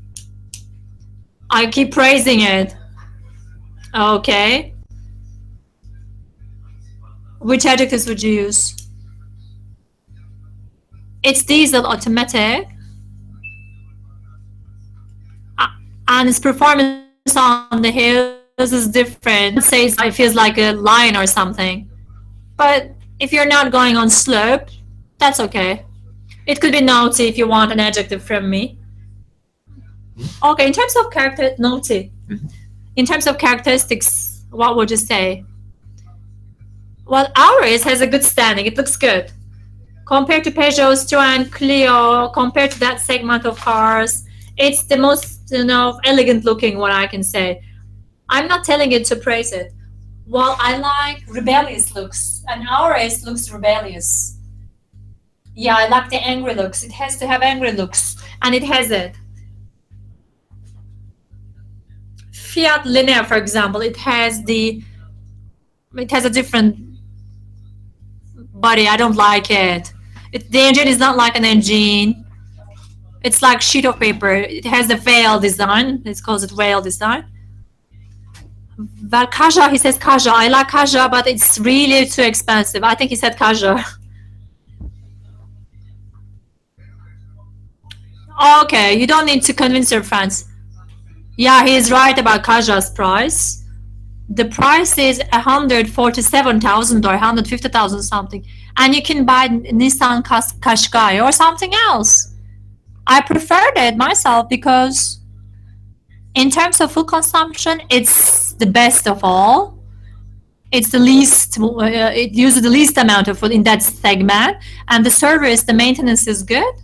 I keep praising it. Okay. Which adjectives would you use? It's diesel automatic. And its performance on the hills is different. It says it feels like a lion or something. But if you're not going on slope, that's okay. It could be naughty if you want an adjective from me. Okay, in terms of naughty. In terms of characteristics, what would you say? Well, ours has a good standing. It looks good. Compared to Peugeot, Citroën, Clio, compared to that segment of cars, it's the most, elegant looking one I can say. I'm not telling you to praise it. Well, I like rebellious looks, and ours looks rebellious. Yeah, I like the angry looks. It has to have angry looks, and it has it. Fiat Linea, for example, it has the It has a different body. I don't like it. The engine is not like an engine. It's like sheet of paper. It has the whale design. It calls it whale design. Well, Kaja, he says Kaja. I like Kaja, but it's really too expensive. I think he said Kaja. Okay, you don't need to convince your friends. Yeah, he's right about Kaja's price. The price is 147,000 or 150,000 something. And you can buy Nissan Qashqai or something else. I preferred it myself because in terms of fuel consumption, it's the best of all. It's the least, it uses the least amount of fuel in that segment. And the service, the maintenance is good.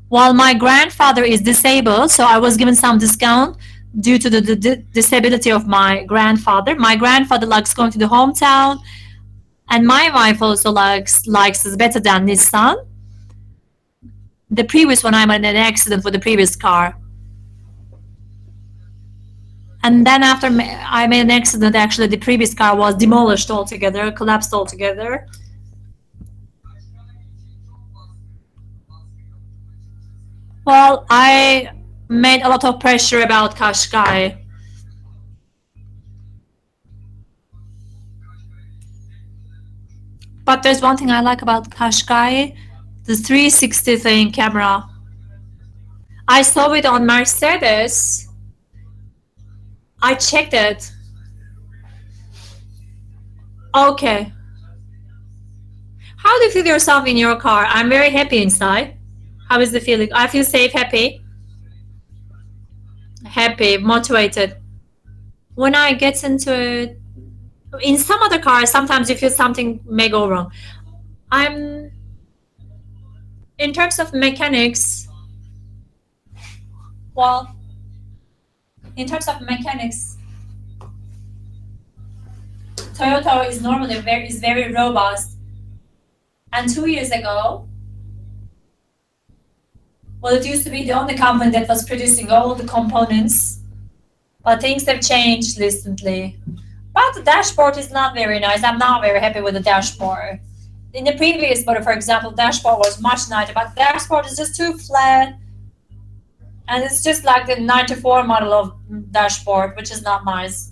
While my grandfather is disabled, so I was given some discount due to the disability of my grandfather. My grandfather likes going to the hometown, and my wife also likes it better than Nissan. The previous one, I made an accident with the previous car. And then after I made an accident, actually the previous car was demolished altogether, collapsed altogether. Well, I made a lot of pressure about Qashqai. But there's one thing I like about Qashqai, the 360 thing camera. I saw it on Mercedes. I checked it. Okay. How do you feel yourself in your car? I'm very happy inside. How is the feeling? I feel safe, happy. Happy, motivated. When I get into it, in some other cars, sometimes you feel something may go wrong. In terms of mechanics, well, in terms of mechanics, Toyota is normally very robust. And 2 years ago, well, it used to be the only company that was producing all the components, but things have changed recently. But the dashboard is not very nice. I'm not very happy with the dashboard. In the previous model, for example, dashboard was much nicer, but the dashboard is just too flat. And it's just like the 94 model of dashboard, which is not nice.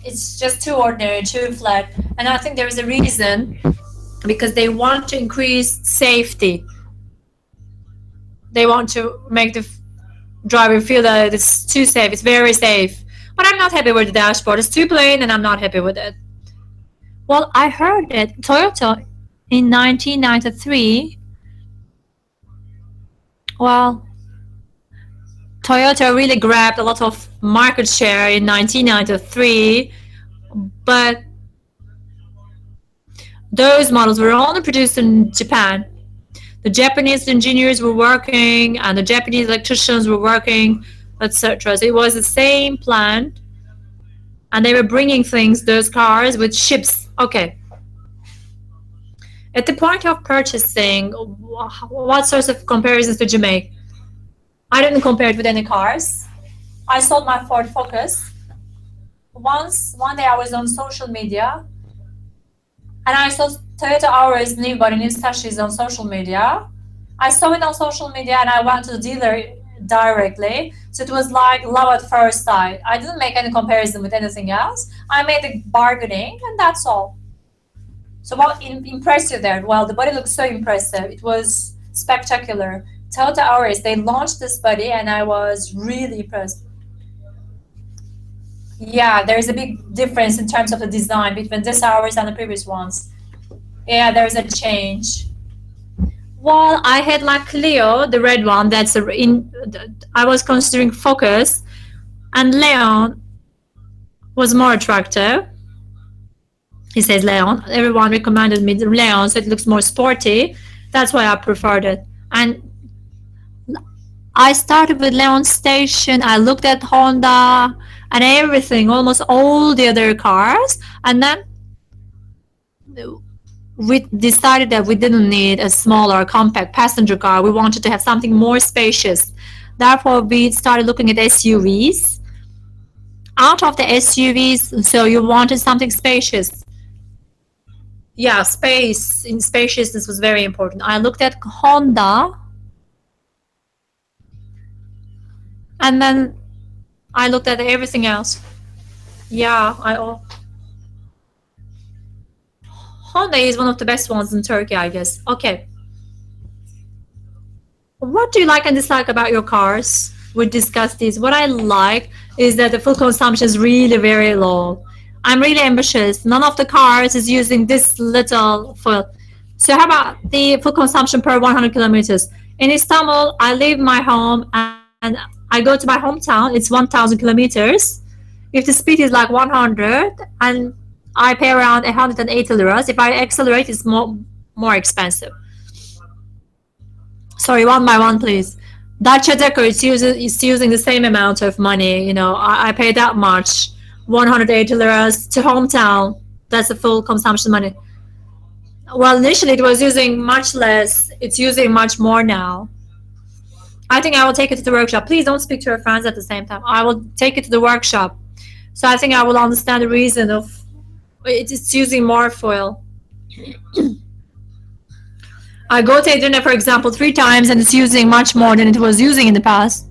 It's just too ordinary, too flat. And I think there is a reason, because they want to increase safety. They want to make the driver feel that it's too safe. It's very safe. But I'm not happy with the dashboard. It's too plain and I'm not happy with it. Well, I heard that Toyota in 1993, well, Toyota really grabbed a lot of market share in 1993, but those models were only produced in Japan. The Japanese engineers were working and the Japanese electricians were working, etc. So it was the same plant, and they were bringing those cars with ships. Okay. At the point of purchasing, what sorts of comparisons did you make? I didn't compare it with any cars. I sold my Ford Focus. One day I was on social media, and I saw Toyota Auris new body, new sachets on social media. I saw it on social media and I went to the dealer directly. So it was like love at first sight. I didn't make any comparison with anything else. I made a bargaining and that's all. So what impressed you there? Well, the body looks so impressive. It was spectacular. Toyota Auris, they launched this body and I was really impressed. Yeah, there's a big difference in terms of the design between this Auris and the previous ones. Yeah, there's a change. Well, I had like Clio, the red one. I was considering Focus, and Leon was more attractive. He says Leon. Everyone recommended me the Leon, so it looks more sporty. That's why I preferred it. And I started with Leon Station. I looked at Honda and everything, almost all the other cars, and then we decided that we didn't need a smaller, compact passenger car. We wanted to have something more spacious. Therefore, we started looking at SUVs. Out of the SUVs, so you wanted something spacious. Yeah, space in spaciousness was very important. I looked at Honda, and then I looked at everything else. Yeah, Honda is one of the best ones in Turkey, I guess. Okay. What do you like and dislike about your cars? We discussed this. What I like is that the fuel consumption is really very low. I'm really ambitious. None of the cars is using this little fuel. So how about the fuel consumption per 100 kilometers? In Istanbul, I leave my home and I go to my hometown. It's 1,000 kilometers. If the speed is like 100 and I pay around 180 liras, if I accelerate, it's more expensive. Sorry, one by one, please. Dacia Deco is using the same amount of money. You know, I pay that much, 180 liras to hometown. That's the full consumption money. Well, initially it was using much less. It's using much more now. I think I will take it to the workshop. Please don't speak to your friends at the same time. I will take it to the workshop. So I think I will understand the reason of it's using more fuel. I go to dinner, for example, 3 times and it's using much more than it was using in the past.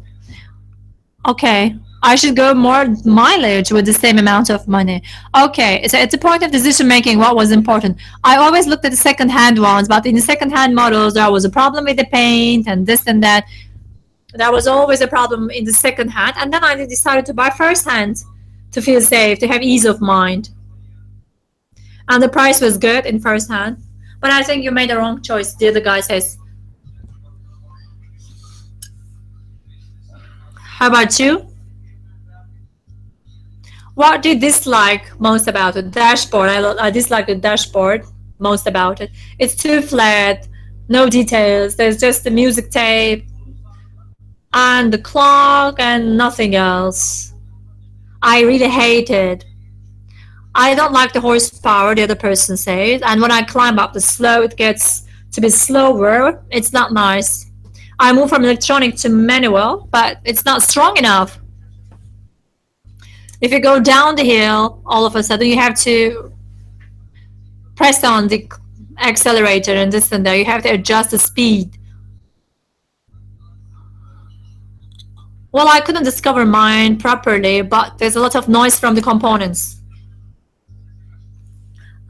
Okay, I should go more mileage with the same amount of money. Okay, so at the point of decision making, what was important? I always looked at the second-hand ones, but in the second-hand models, there was a problem with the paint and this and that. There was always a problem in the second-hand, and then I decided to buy first-hand to feel safe, to have ease of mind. And the price was good in first-hand. But I think you made the wrong choice, the other guy says. How about you? What do you dislike most about the dashboard? I dislike the dashboard most about it. It's too flat, no details. There's just the music tape and the clock and nothing else. I really hate it. I don't like the horsepower, the other person says, and when I climb up the slope, it gets to be slower. It's not nice. I move from electronic to manual, but it's not strong enough. If you go down the hill, all of a sudden you have to press on the accelerator and this and that. You have to adjust the speed. Well, I couldn't discover mine properly, but there's a lot of noise from the components.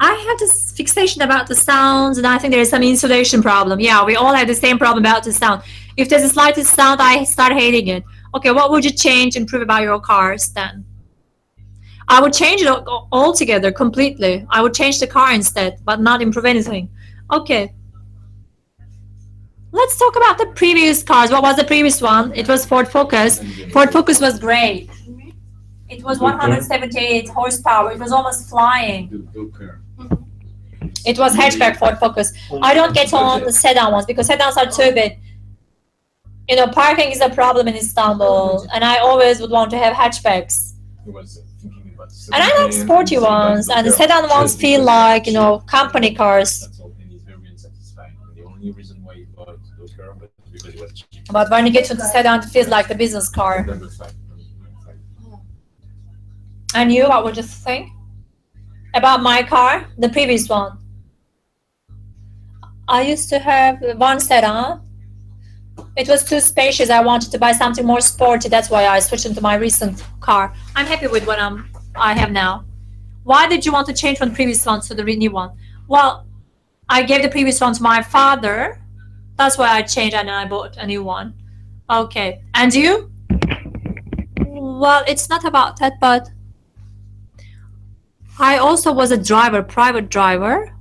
I have this fixation about the sounds, and I think there's some insulation problem. Yeah, we all have the same problem about the sound. If there's the slightest sound, I start hating it. Okay, what would you change, improve about your cars then? I would change it altogether, completely. I would change the car instead, but not improve anything. Okay. Let's talk about the previous cars. What was the previous one? It was Ford Focus. Ford Focus was great. It was 178 horsepower. It was almost flying. It was hatchback Ford Focus. I don't get on the sedan ones because sedans are too big. You know, parking is a problem in Istanbul, and I always would want to have hatchbacks. And I like sporty ones, and the sedan ones feel like, you know, company cars. But when you get to the sedan, it feels like the business car. And you, what would you think about my car, the previous one? I used to have one sedan. It was too spacious. I wanted to buy something more sporty. That's why I switched into my recent car. I'm happy with what I have now. Why did you want to change from the previous one to the new one? Well, I gave the previous one to my father. That's why I changed and I bought a new one. Okay. And you? Well, it's not about that, but I also was a driver, private driver.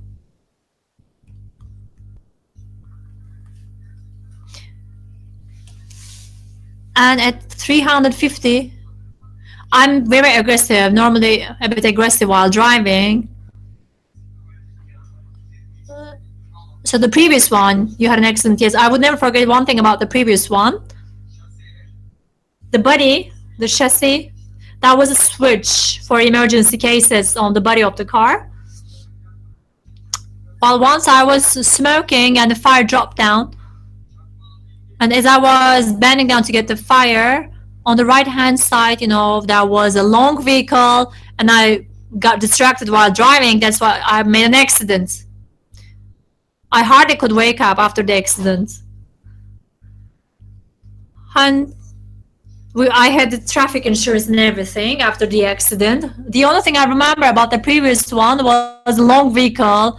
And at 350, I'm very aggressive, normally a bit aggressive while driving. So the previous one, you had an excellent case. I would never forget one thing about the previous one. The body, the chassis, that was a switch for emergency cases on the body of the car. Well, once I was smoking and the fire dropped down. And as I was bending down to get the fire, on the right hand side, there was a long vehicle, and I got distracted while driving. That's why I made an accident. I hardly could wake up after the accident. And I had the traffic insurance and everything after the accident. The only thing I remember about the previous one was a long vehicle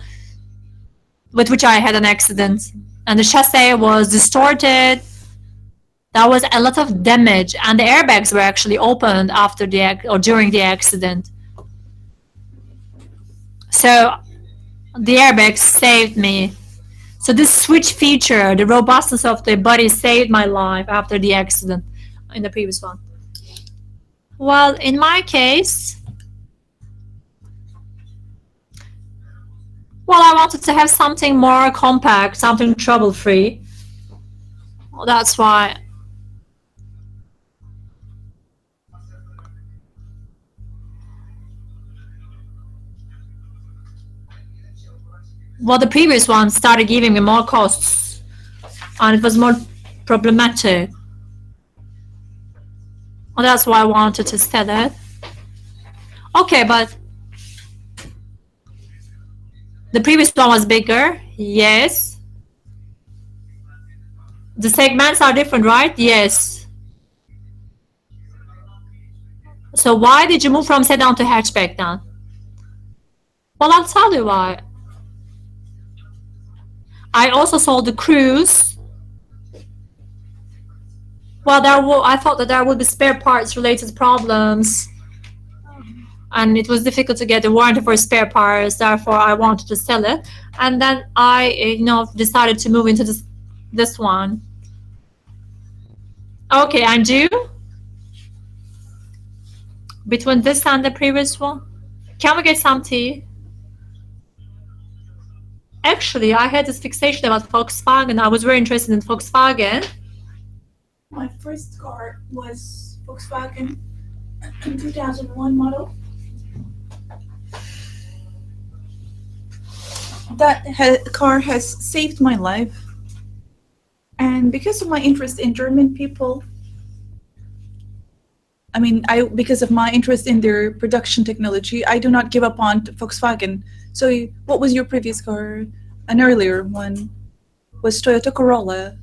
with which I had an accident. And the chassis was distorted. There was a lot of damage, and the airbags were actually opened after during the accident. So the airbags saved me. So this switch feature, the robustness of the body, saved my life after the accident in the previous one. Well, in my case, I wanted to have something more compact, something trouble-free. Well, that's why. Well, the previous one started giving me more costs, and it was more problematic. Well, that's why I wanted to sell it. Okay, but the previous one was bigger, yes. The segments are different, right? Yes. So why did you move from sedan to hatchback then? Well, I'll tell you why. I also sold the Cruise. Well, I thought that there would be spare parts related problems, and it was difficult to get a warranty for spare parts. Therefore, I wanted to sell it, and then I, decided to move into this one. Okay, and you? Between this and the previous one, can we get some tea? Actually, I had this fixation about Volkswagen. I was very interested in Volkswagen. My first car was Volkswagen 2001 model. That car has saved my life. And because of my interest in German people, because of my interest in their production technology, I do not give up on Volkswagen. So what was your previous car? An earlier one was Toyota Corolla.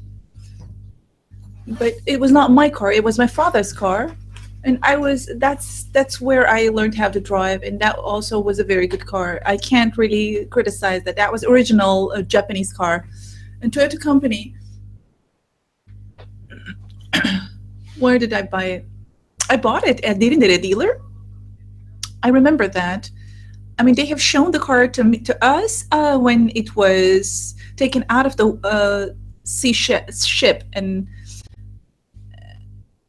But it was not my car, it was my father's car. And that's where I learned how to drive, and that also was a very good car. I can't really criticize that. That was original Japanese car. And Toyota Company, where did I buy it? I bought it at a dealer. I remember that. They have shown the car to us when it was taken out of the ship, and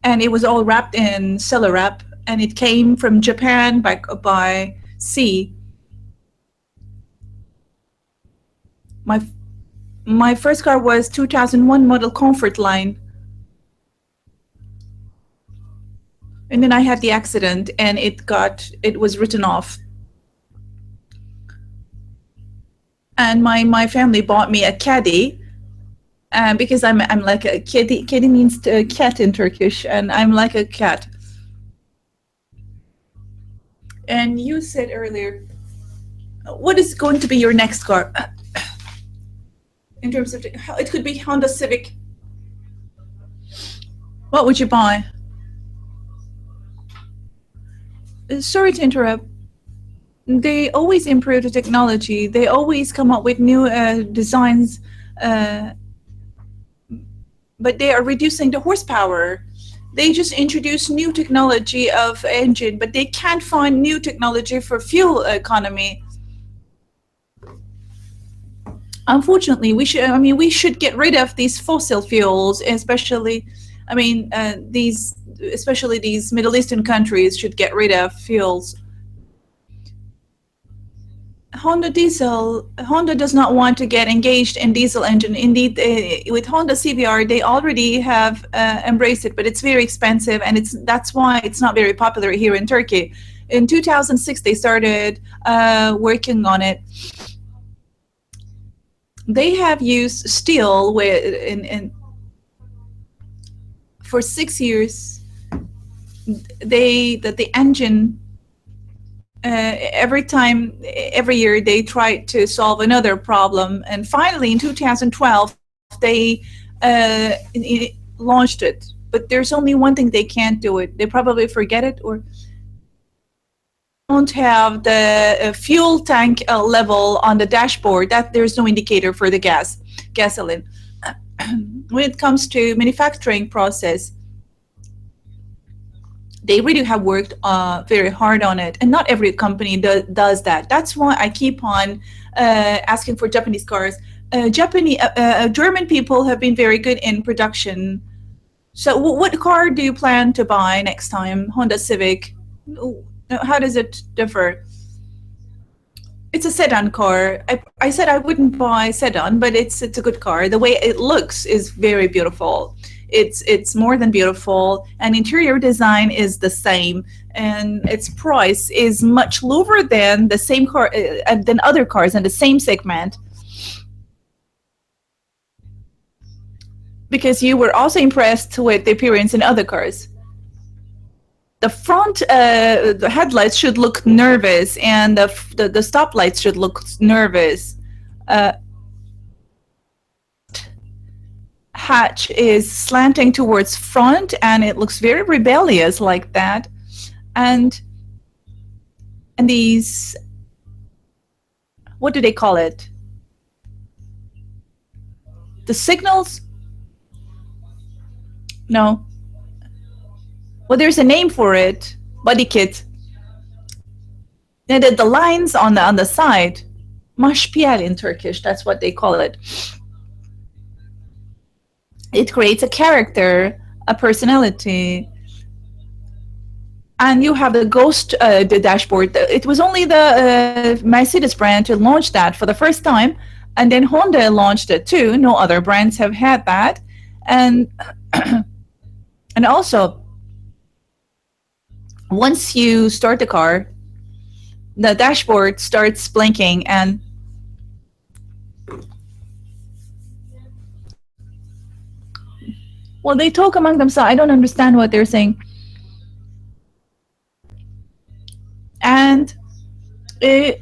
it was all wrapped in cellar wrap, and it came from Japan by sea. My first car was 2001 model Comfort Line. And then I had the accident, and it was written off. And my family bought me a caddy, because I'm like a caddy. Caddy means cat in Turkish, and I'm like a cat. And you said earlier, what is going to be your next car? In terms of, it could be Honda Civic. What would you buy? Sorry to interrupt. They always improve the technology. They always come up with new designs, but they are reducing the horsepower. They just introduce new technology of engine, but they can't find new technology for fuel economy. Unfortunately, we should get rid of these fossil fuels, especially these Middle Eastern countries should get rid of fuels. Honda does not want to get engaged in diesel engine. Indeed, with Honda CBR, they already have embraced it, but it's very expensive, and that's why it's not very popular here in Turkey. In 2006, they started working on it. They have used steel for 6 years, the engine, every year they try to solve another problem, and finally in 2012 they launched it. But there's only one thing they can't do it. They probably forget it, or don't have the fuel tank level on the dashboard. That there's no indicator for the gasoline. When it comes to manufacturing process, they really have worked very hard on it, and not every company does that. That's why I keep on asking for Japanese cars. German people have been very good in production. So what car do you plan to buy next time? Honda Civic? How does it differ? It's a sedan car. I said I wouldn't buy sedan, but it's a good car. The way it looks is very beautiful. It's more than beautiful, and interior design is the same, and its price is much lower than the same car than other cars in the same segment. Because you were also impressed with the appearance in other cars. The front the headlights should look nervous, and the stoplights should look nervous. Hatch is slanting towards front, and it looks very rebellious like that. And these, what do they call it? The signals? No. Well, there's a name for it. Body kit. And the lines on the side, mashpiel in Turkish, that's what they call it. It creates a character, a personality. And you have the ghost the dashboard. It was only the Mercedes brand to launch that for the first time, and then Honda launched it too. No other brands have had that. And and also, once you start the car, the dashboard starts blinking, and well, they talk among themselves. I don't understand what they're saying. And they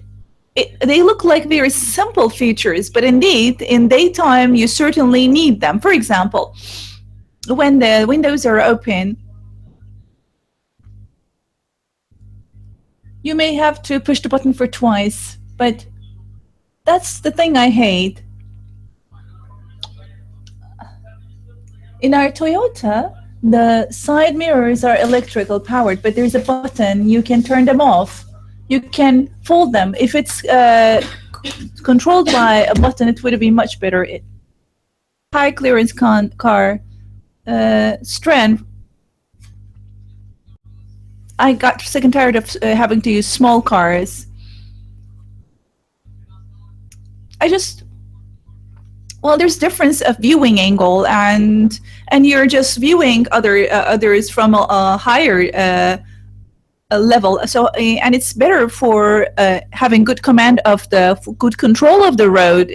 look like very simple features, but indeed, in daytime, you certainly need them. For example, when the windows are open, you may have to push the button for twice, but that's the thing I hate. In our Toyota, the side mirrors are electrical powered, but there's a button, you can turn them off. You can fold them. If it's controlled by a button, it would be much better. High clearance car strength. I got sick and tired of having to use small cars. Well, there's difference of viewing angle, and you're just viewing others from a higher level. So and it's better for having good command of good control of the road.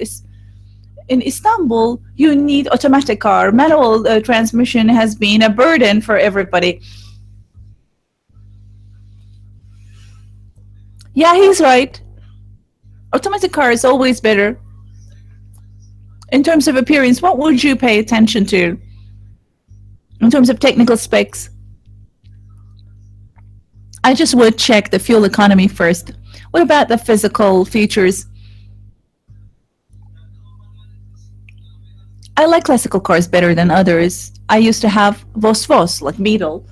In Istanbul, you need automatic car. Manual transmission has been a burden for everybody. Yeah, he's right. Automatic car is always better. In terms of appearance, what would you pay attention to? In terms of technical specs? I just would check the fuel economy first. What about the physical features? I like classical cars better than others. I used to have Vos, like Beetle,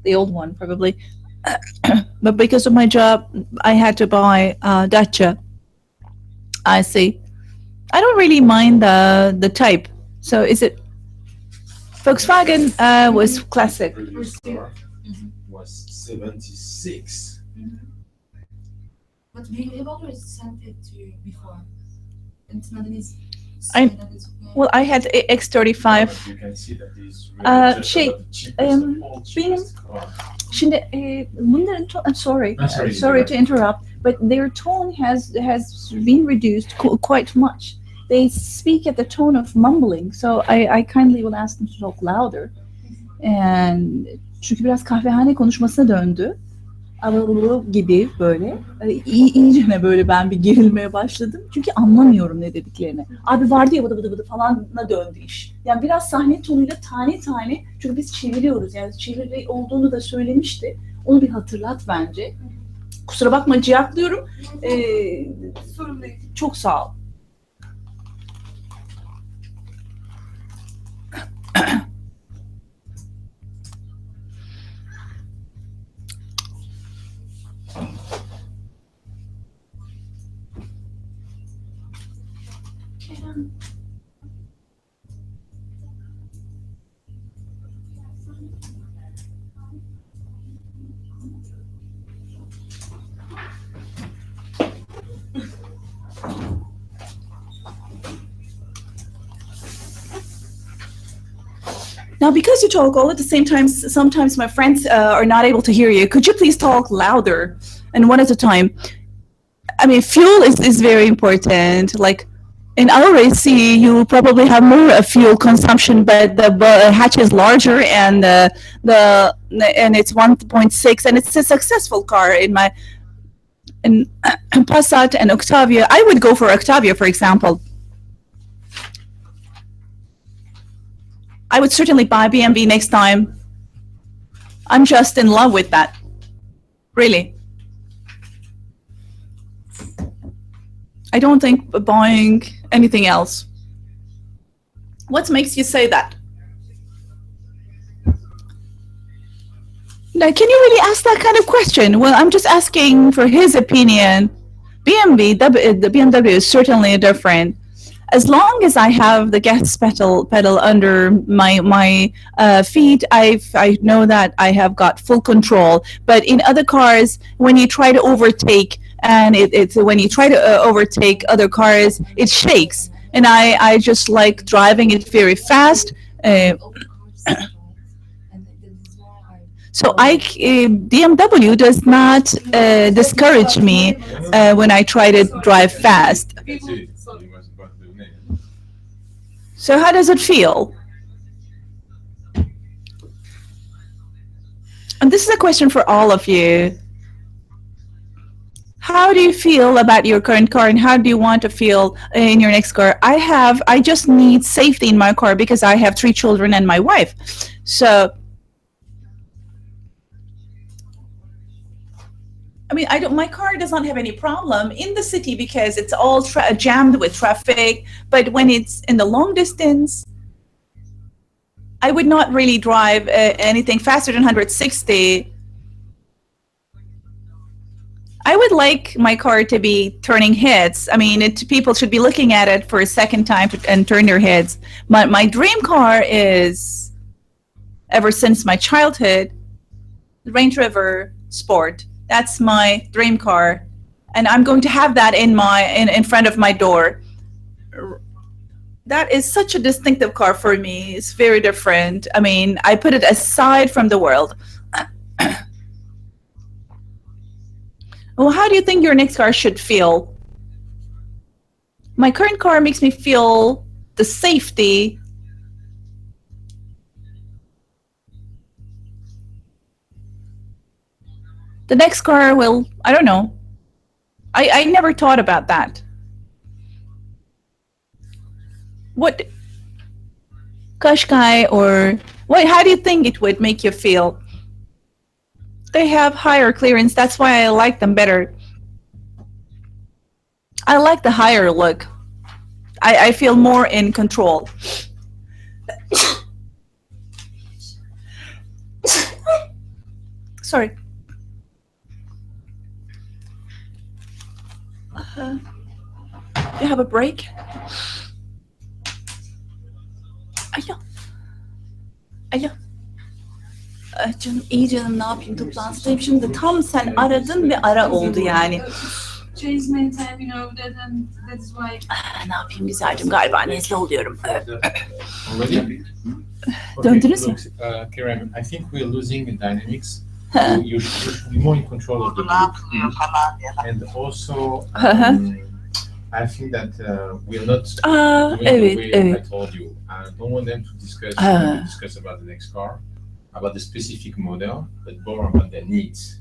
the old one probably. But because of my job, I had to buy Dacia. I see. I don't really mind the type. So is it Volkswagen was classic. Previous car was 76. But we always sent it to you before. It's not an easy. Well, I had X35. You can see that these really just şey, about the cheapest of all cheapest car. Şimdi bunların I'm sorry. Sorry to interrupt, but their tone has been reduced quite much. They speak at the tone of mumbling, so I kindly will ask them to talk louder. And Çünkü biraz kahvehane konuşmasına döndü. Gibi böyle. İyicene böyle ben bir gerilmeye başladım. Çünkü anlamıyorum ne dediklerini. Abi vardı ya bıdı bıdı bıdı falanla döndü iş. Yani biraz sahne tonuyla tane tane, çünkü biz çeviriyoruz. Yani çeviri olduğunu da söylemişti. Onu bir hatırlat bence. Kusura bakma ciyaklıyorum. Sorun değil. Çok sağ ol. Now, because you talk all at the same time, sometimes my friends are not able to hear you. Could you please talk louder and one at a time? I mean, fuel is very important. Like in our AC, you probably have more fuel consumption, but the hatch is larger and and it's 1.6, and it's a successful car in Passat and Octavia. I would go for Octavia, for example. I would certainly buy BMW next time. I'm just in love with that. Really. I don't think buying anything else. What makes you say that? Now, can you really ask that kind of question? Well, I'm just asking for his opinion. The BMW is certainly different. As long as I have the gas pedal under my feet, I know that I have got full control. But in other cars, when you try to overtake, and when you try to overtake other cars, it shakes. And I just like driving it very fast. So BMW does not discourage me when I try to drive fast. So how does it feel? And this is a question for all of you. How do you feel about your current car, and how do you want to feel in your next car? I just need safety in my car because I have 3 children and my wife. So, I mean, my car does not have any problem in the city because it's all jammed with traffic. But when it's in the long distance, I would not really drive anything faster than 160. I would like my car to be turning heads. I mean, people should be looking at it for a second time and turn their heads. My dream car is, ever since my childhood, the Range Rover Sport. That's my dream car, and I'm going to have that in front of my door. That is such a distinctive car for me. It's very different. I mean, I put it aside from the world. Well, how do you think your next car should feel? My current car makes me feel the safety. The next car will, I don't know. I never thought about that. What, Qashqai or what? How do you think it would make you feel? They have higher clearance. That's why I like them better. I like the higher look. I feel more in control. Sorry. You have a break? Alo. Alo. Canım iyi canım, ne yapayım, toplantıdayım. Şimdi tam sen aradın ve ara oldu yani. Chase many time, you know, that is why. Ne yapayım güzelcim, galiba nezle oluyorum. Already? Döndünüz mü? Kerem, I think we're losing the dynamics. You should be more in control of the group. And also, I think that we're not doing the way I told you. I don't want them to discuss about the next car. about the specific model, but more about their needs,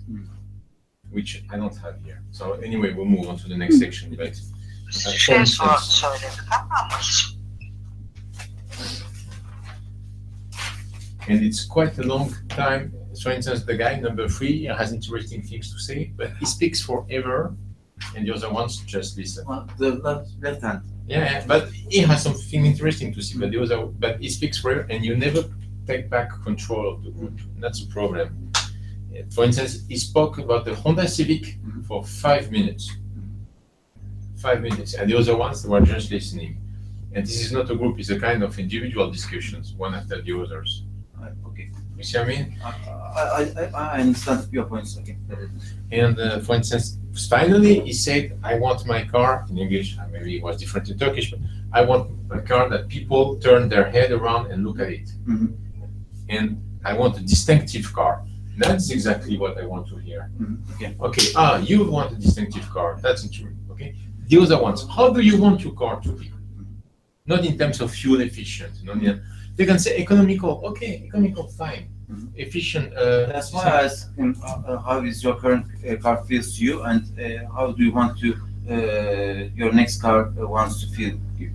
which I don't have here. So anyway, we'll move on to the next section. But for instance, and it's quite a long time. For instance, the guy number 3 has interesting things to say, but he speaks forever, and the other ones just listen. Well, the left hand. Yeah, but he has something interesting to say. But he speaks forever, and you never take back control of the group. That's a problem. For instance, he spoke about the Honda Civic for 5 minutes. 5 minutes, and the other ones were just listening. And this is not a group; it's a kind of individual discussions, one after the others. Okay. You see what I mean? I understand your points. Okay. And for instance, finally he said, I want my car, in English, maybe it was different in Turkish, but I want a car that people turn their head around and look at it. And I want a distinctive car. That's exactly what I want to hear. Okay. Okay, you want a distinctive car. That's interesting. Okay. The other ones, how do you want your car to be? Not in terms of fuel efficient. They can say economical. Okay, economical, fine. Efficient. That's why I asked him how is your current car feels to you, and how do you want to your next car wants to feel you.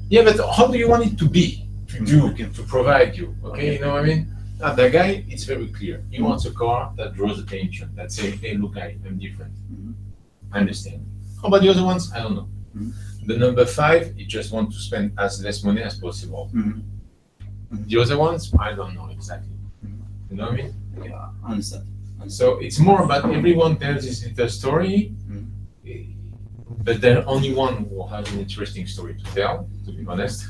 Yeah, but how do you want it to be, to do, Okay. to provide you? Okay, you know what I mean? Now, the guy, it's very clear. He wants a car that draws attention, that says, hey, look, I'm different. I understand. How about the other ones? I don't know. The number 5, he just wants to spend as less money as possible. The other ones, I don't know exactly. You know what I mean? Yeah, I understand. So it's more about everyone tells his little story, but there's only one who has an interesting story to tell, to be honest.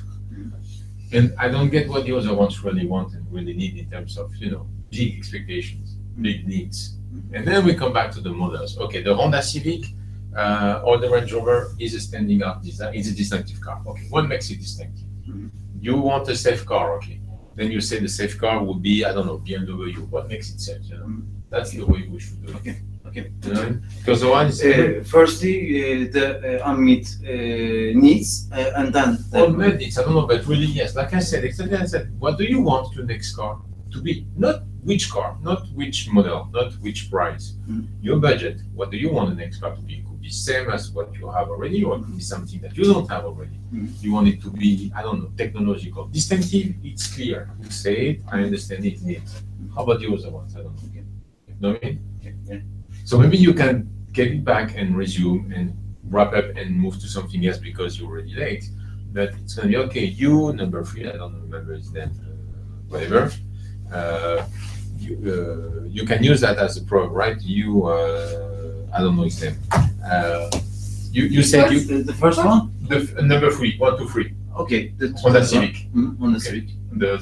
And I don't get what the other ones really want and really need in terms of, big expectations, big needs. And then we come back to the models. Okay, the Honda Civic or the Range Rover is a standing out design, it's a distinctive car. Okay, what makes it distinctive? You want a safe car, okay. Then you say the safe car would be, I don't know, BMW. What makes it safe, That's the way we should do it. Okay. You know? Because the one is Firstly, the unmet needs, and then unmet needs. I don't know, but really, yes. Like I said, exactly. I said, what do you want your next car to be? Not which car, not which model, not which price. Your budget. What do you want the next car to be? It could be same as what you have already, or it could be something that you don't have already. You want it to be, I don't know, technological, distinctive. It's clear. You say it. I understand it. Needs. How about the other ones? I don't know. You know what I mean? Yeah. So maybe you can get it back and resume and wrap up and move to something else because you're already late. But it's gonna be okay. You number 3, I don't remember his name, whatever. You can use that as a probe, right? I don't know his name. You said the first one. the number 3, 1, 2, 3. Okay, the Honda Civic. Honda Civic. The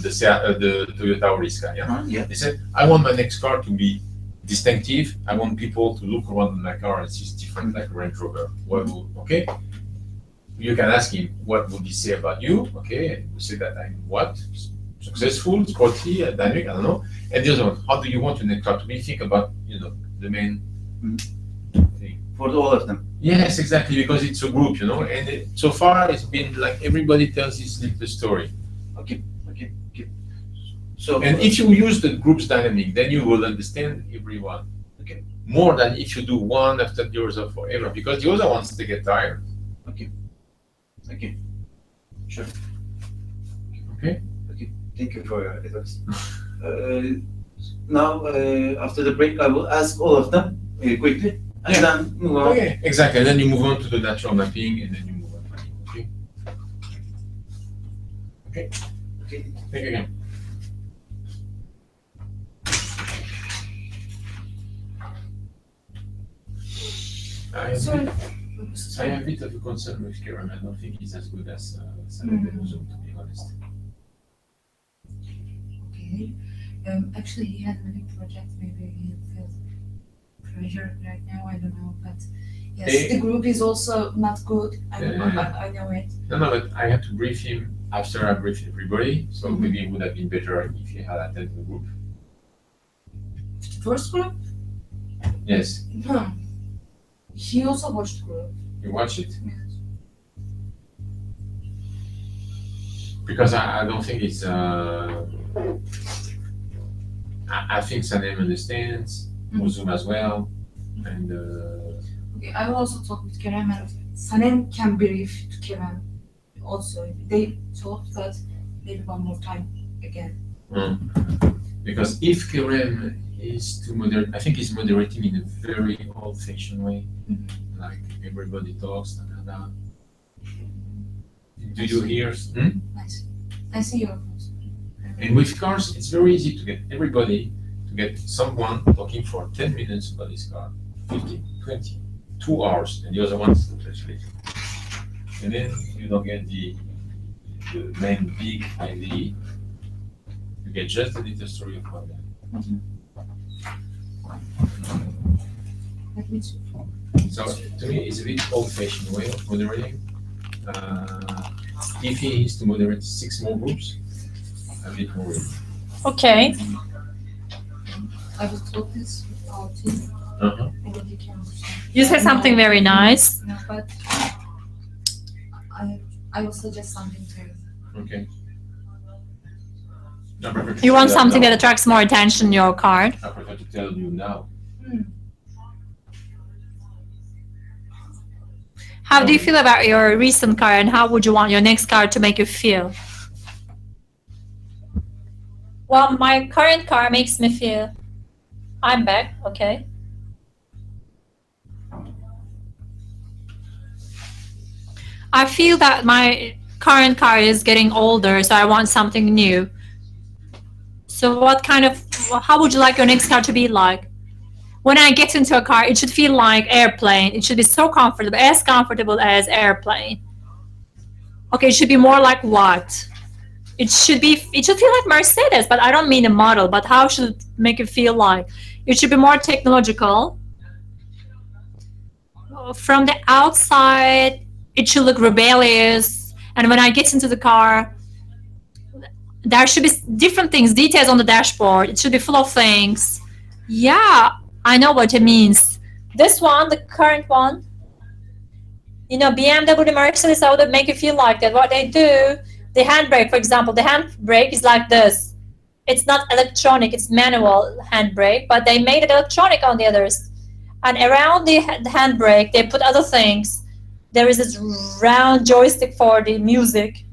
Toyota Oriska. Yeah. Yeah. They said I want my next car to be distinctive. I want people to look around my car and see it's different, like Range Rover. Okay? You can ask him, what would he say about you? Okay, and we say that I'm what? Successful, sporty, dynamic, I don't know. And the other one, how do you want your next car to be? Think about, the main thing. For all of them. Yes, exactly, because it's a group, and so far it's been like everybody tells his little story. Okay. So And if you use the group's dynamic, then you will understand everyone. Okay. More than if you do one after the other forever, because the other ones, they get tired. Okay. Sure. Okay. Thank you for your advice. Now, after the break, I will ask all of them quickly, and then move on. Okay, exactly. And then you move on to the natural mapping, and then you move on. Okay. Thank you again. Sorry. I have a bit of a concern with Karen. I don't think he's as good as Zoom, to be honest. Okay. Actually, he had many projects. Maybe he feels pressure right now. I don't know, but yes, the group is also not good. I know it. No, but I had to brief him after I briefed everybody, so maybe it would have been better if he had attended the group. First group? Yes. No. He also watched group. You watch it? Yes. Because I don't think it's I think Sanem understands, Uzum as well, and Okay, I will also talk with Kerem and Sanem can brief to Kerem also. They talked that maybe one more time again. because if Kerem is to moderate, I think he's moderating in a very old-fashioned way, like everybody talks. Da, da, da. Do you hear? Nice. I see your voice. And with cars, it's very easy to get everybody to get someone talking for 10 minutes about his car, 15, 20, 2 hours, and the other one's translating. And then you don't get the main big idea. You get just a little story of one guy. Let me see. So to me, it's a bit old-fashioned way of moderating. If he is to moderate 6 more groups, a bit more. Okay. I will talk this with our team and then you can understand. You said something very nice. No, but I will suggest something to you. Okay. I prefer to You want tell something now. that attracts more attention in your card. I prefer to tell you now. How do you feel about your recent car and how would you want your next car to make you feel? Well, my current car makes me feel I'm back, okay. I feel that my current car is getting older, so I want something new. So how would you like your next car to be like? When I get into a car, it should feel like airplane. It should be so comfortable, as comfortable as airplane. Okay, it should be more like what? It should feel like Mercedes, but I don't mean a model, but how should it make it feel like? It should be more technological. From the outside, it should look rebellious. And when I get into the car, there should be different things, details on the dashboard. It should be full of things. Yeah, I know what it means. This one, the current one, BMW, Mercedes, I would make you feel like that. What they do, the handbrake, for example, the handbrake is like this. It's not electronic, it's manual handbrake, but they made it electronic on the others. And around the handbrake, they put other things. There is this round joystick for the music.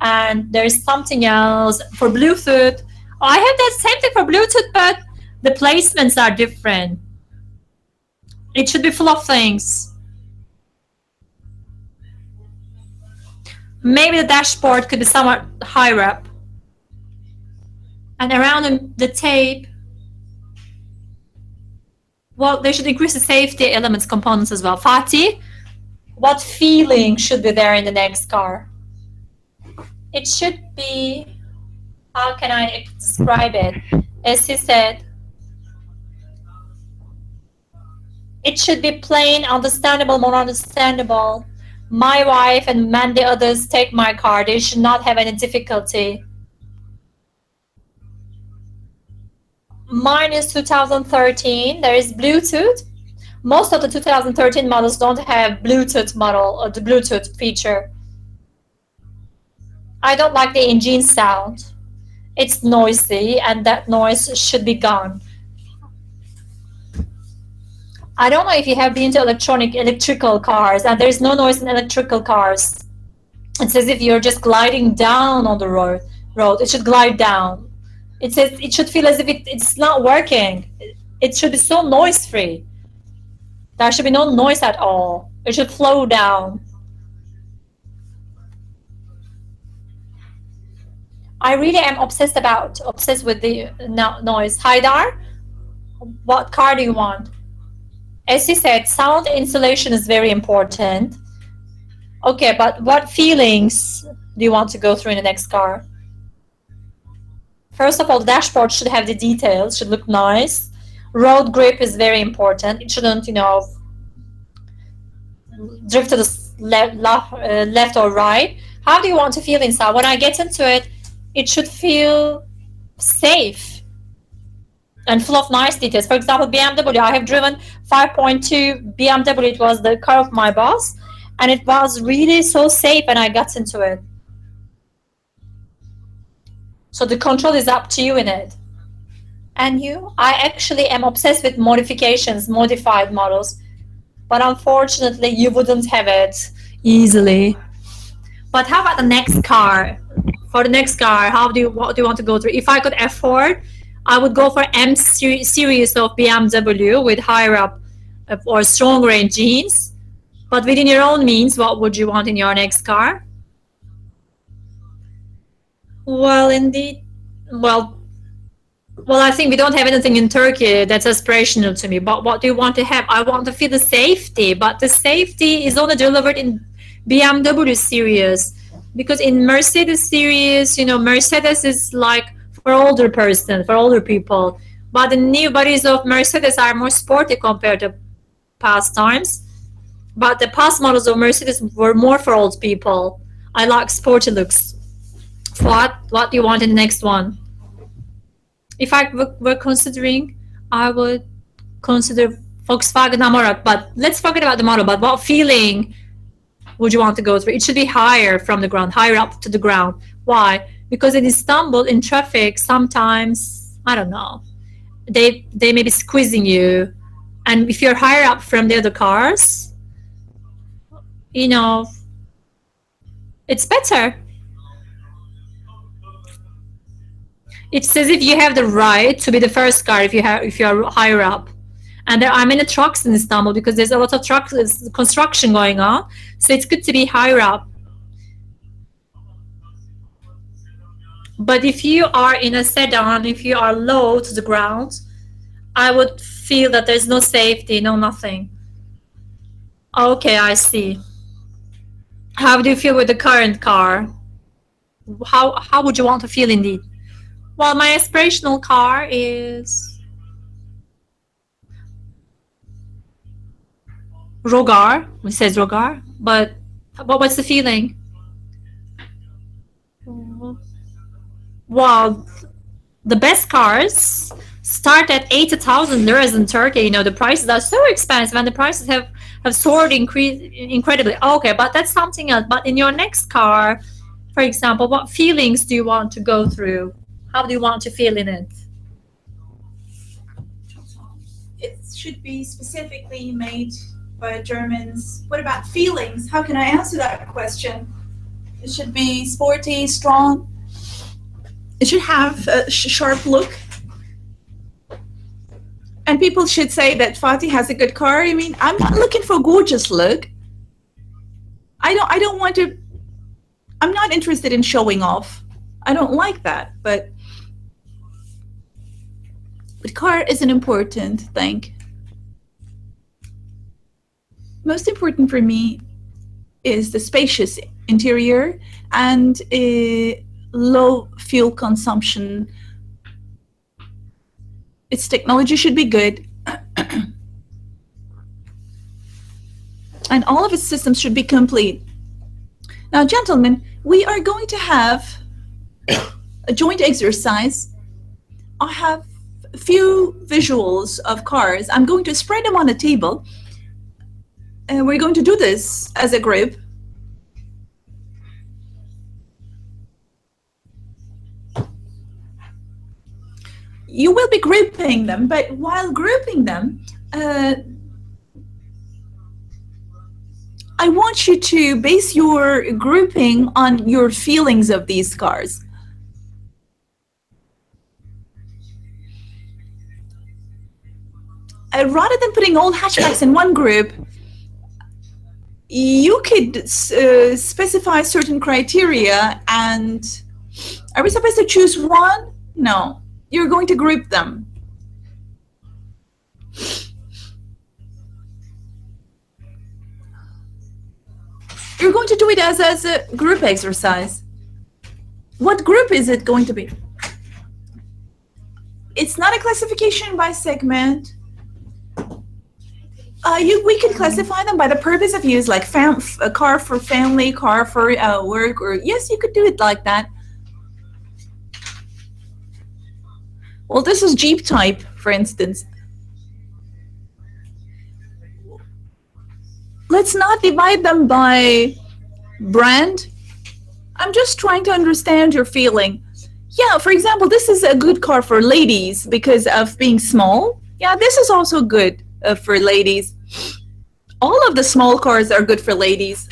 And there's something else for Bluetooth. I have that same thing for Bluetooth, but the placements are different. It should be full of things. Maybe the dashboard could be somewhat higher up. And around the tape, well, they should increase the safety elements components as well. Fatih, what feeling should be there in the next car? It should be, how can I describe it? As he said, it should be plain, understandable, more understandable. My wife and many others take my car. They should not have any difficulty. Mine is 2013. There is Bluetooth. Most of the 2013 models don't have Bluetooth model or the Bluetooth feature. I don't like the engine sound. It's noisy and that noise should be gone. I don't know if you have been to electrical cars, and there's no noise in electrical cars. It's as if you're just gliding down on the road. It should glide down. It should feel as if it's not working. It should be so noise-free. There should be no noise at all. It should flow down. I really am obsessed with the noise. Haidar, what car do you want? As he said, sound insulation is very important. Okay, but what feelings do you want to go through in the next car? First of all, the dashboard should have the details, should look nice. Road grip is very important. It shouldn't, drift to the left or right. How do you want to feel inside? When I get into it, it should feel safe and full of nice details. For example, BMW, I have driven 5.2 BMW. It was the car of my boss, and it was really so safe when I got into it. So the control is up to you in it. And you? I actually am obsessed with modifications, modified models. But unfortunately, you wouldn't have it easily. But how about the next car? For the next car, what do you want to go through? If I could afford, I would go for series of BMW with higher up or stronger engines. But within your own means, what would you want in your next car? Well, indeed. Well, I think we don't have anything in Turkey that's aspirational to me. But what do you want to have? I want to feel the safety, but the safety is only delivered in BMW series. Because in Mercedes series, Mercedes is like for older people. But the new bodies of Mercedes are more sporty compared to past times. But the past models of Mercedes were more for old people. I like sporty looks. What do you want in the next one? If I were considering, I would consider Volkswagen Amarok. But let's forget about the model. But what feeling would you want to go through? It should be higher from the ground, higher up to the ground. Why? Because in Istanbul, in traffic, sometimes, I don't know, they may be squeezing you. And if you're higher up from the other cars, it's better. It's as if you have the right to be the first car if you are higher up. And there are many trucks in Istanbul because there's a lot of construction going on. So it's good to be higher up. But if you are in a sedan, if you are low to the ground, I would feel that there's no safety, no nothing. Okay, I see. How do you feel with the current car? How would you want to feel indeed? Well, my aspirational car is Rogar. It says Rogar, but what's the feeling? Well, the best cars start at 80,000 liras in Turkey. The prices are so expensive, and the prices have soared incredibly. Okay, but that's something else. But in your next car, for example, what feelings do you want to go through? How do you want to feel in it? It should be specifically made by Germans. What about feelings? How can I answer that question? It should be sporty, strong. It should have a sharp look. And people should say that Fatih has a good car. I mean, I'm not looking for a gorgeous look. I don't want to. I'm not interested in showing off. I don't like that, but car is an important thing. Most important for me is the spacious interior and a low fuel consumption. Its technology should be good. And all of its systems should be complete. Now, gentlemen, we are going to have a joint exercise. I have a few visuals of cars. I'm going to spread them on the table. And we're going to do this as a group. You will be grouping them, but while grouping them, I want you to base your grouping on your feelings of these cars. Rather than putting all hatchbacks in one group, you could specify certain criteria. And are we supposed to choose one? No, you're going to group them. You're going to do it as a group exercise. What group is it going to be? It's not a classification by segment. We could classify them by the purpose of use, like a car for family, car for work, or yes, you could do it like that. Well, this is Jeep type, for instance. Let's not divide them by brand. I'm just trying to understand your feeling. Yeah, for example, this is a good car for ladies because of being small. Yeah, this is also good for ladies. All of the small cars are good for ladies.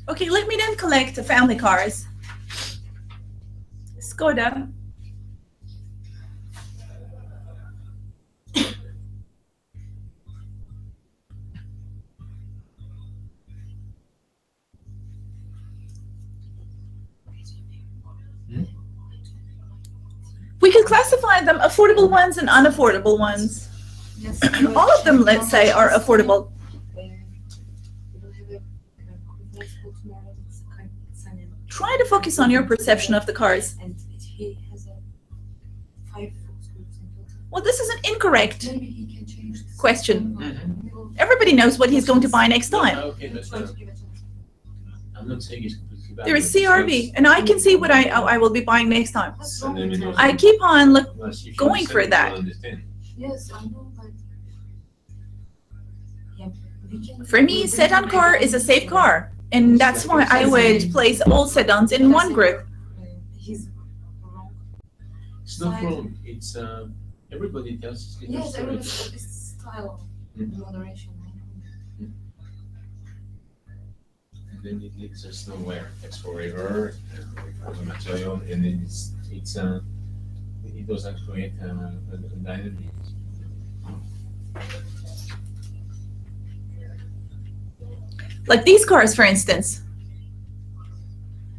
Okay, let me then collect the family cars. Skoda. We could classify them affordable ones and unaffordable ones. Yes. All of them, let's say, are affordable. Try to focus on your perception of the cars. And he has a 5 Volkswagens in total. Well, this is an incorrect Maybe he can change this. question. Mhm. Everybody knows what he's going to buy next time. Okay, but I'm not saying it's completely bad. There is CRV, and I can see what I will be buying next time. What's And wrong then with it that? was- I keep on going for I that. understand. Yes, I know, but. Yeah, we can. For me, sedan car is a safe car, and that's why I would place all sedans in one group. He's wrong. It's not wrong. It's everybody tells it's Yes, story. everyone's got this style Mhm. of moderation. I know. And then it leads us nowhere. It's forever, for the material, and then it doesn't create a dynamic. Like these cars, for instance.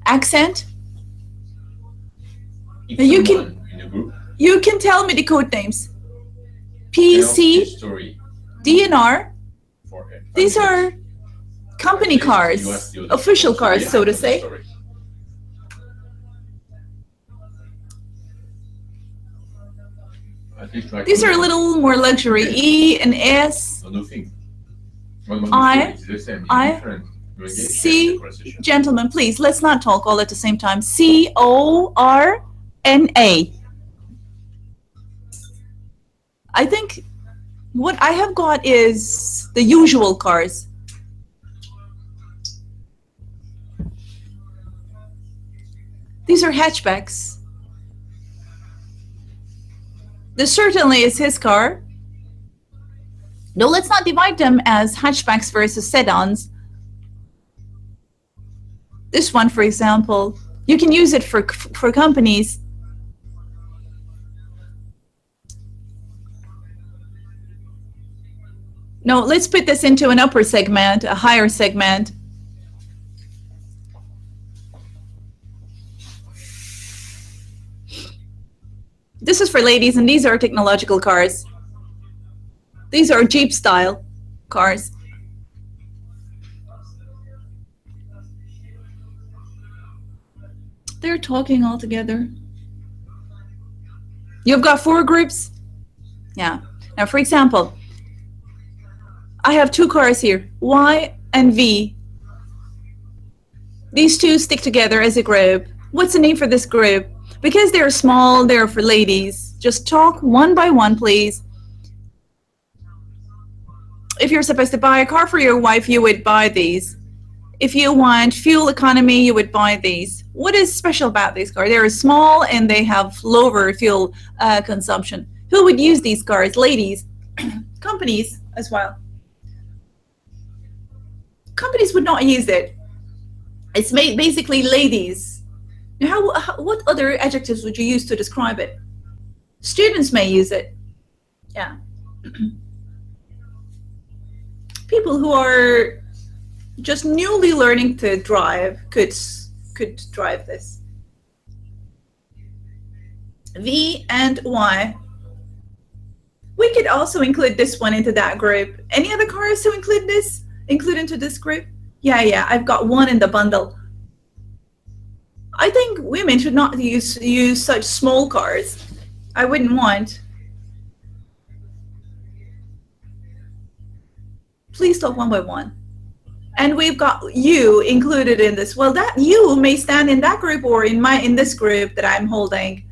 Accent. If You someone in a group You can tell me the code names. tells the PC, story DNR. for a These family, are company you ask cars, the other official people, cars, yeah, so to the say. story. At least try These to- are a little more luxury. E and S. No, nothing. One I- it's the same, it's I- different. You engage C- in the conversation. Gentlemen, please, let's not talk all at the same time. CORNA. I think what I have got is the usual cars. These are hatchbacks. This certainly is his car. No, let's not divide them as hatchbacks versus sedans. This one, for example, you can use it for companies. No, let's put this into an upper segment, a higher segment. This is for ladies, and these are technological cars. These are Jeep style cars. They're talking all together. You've got 4 groups? Yeah. Now, for example, I have 2 cars here, Y and V. These 2 stick together as a group. What's the name for this group? Because they're small, they're for ladies. Just talk one by one, please. If you're supposed to buy a car for your wife, you would buy these. If you want fuel economy, you would buy these. What is special about these cars? They're small and they have lower fuel consumption. Who would use these cars? Ladies. Companies as well. Companies would not use it. It's basically ladies. Now, what other adjectives would you use to describe it? Students may use it. Yeah. People who are just newly learning to drive could drive this. V and Y. We could also include this one into that group. Any other cars to include into this group? Yeah, I've got one in the bundle. I think women should not use such small cars. I wouldn't want. Please talk one by one. And we've got you included in this. Well, that you may stand in that group or in this group that I'm holding.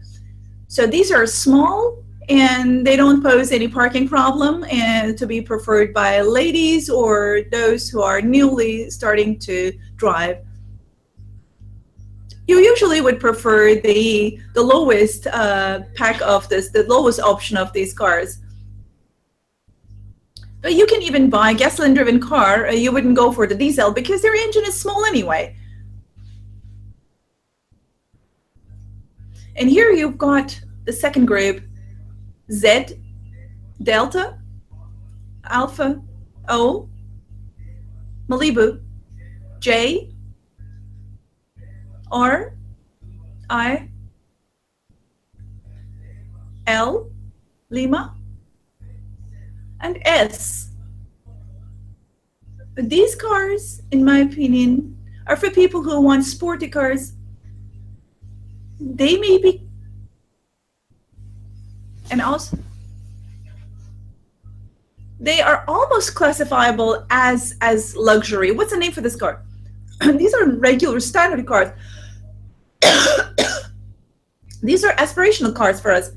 So these are small and they don't pose any parking problem, and to be preferred by ladies or those who are newly starting to drive. You usually would prefer the lowest pack of this, the lowest option of these cars. But you can even buy a gasoline-driven car. You wouldn't go for the diesel because their engine is small anyway. And here you've got the second group, Z, Delta, Alpha, O, Malibu, J, R, I, L, Lima, and S. These cars, in my opinion, are for people who want sporty cars. They may be, and also, they are almost classifiable as luxury. What's the name for this car? These are regular standard cars. These are aspirational cars for us.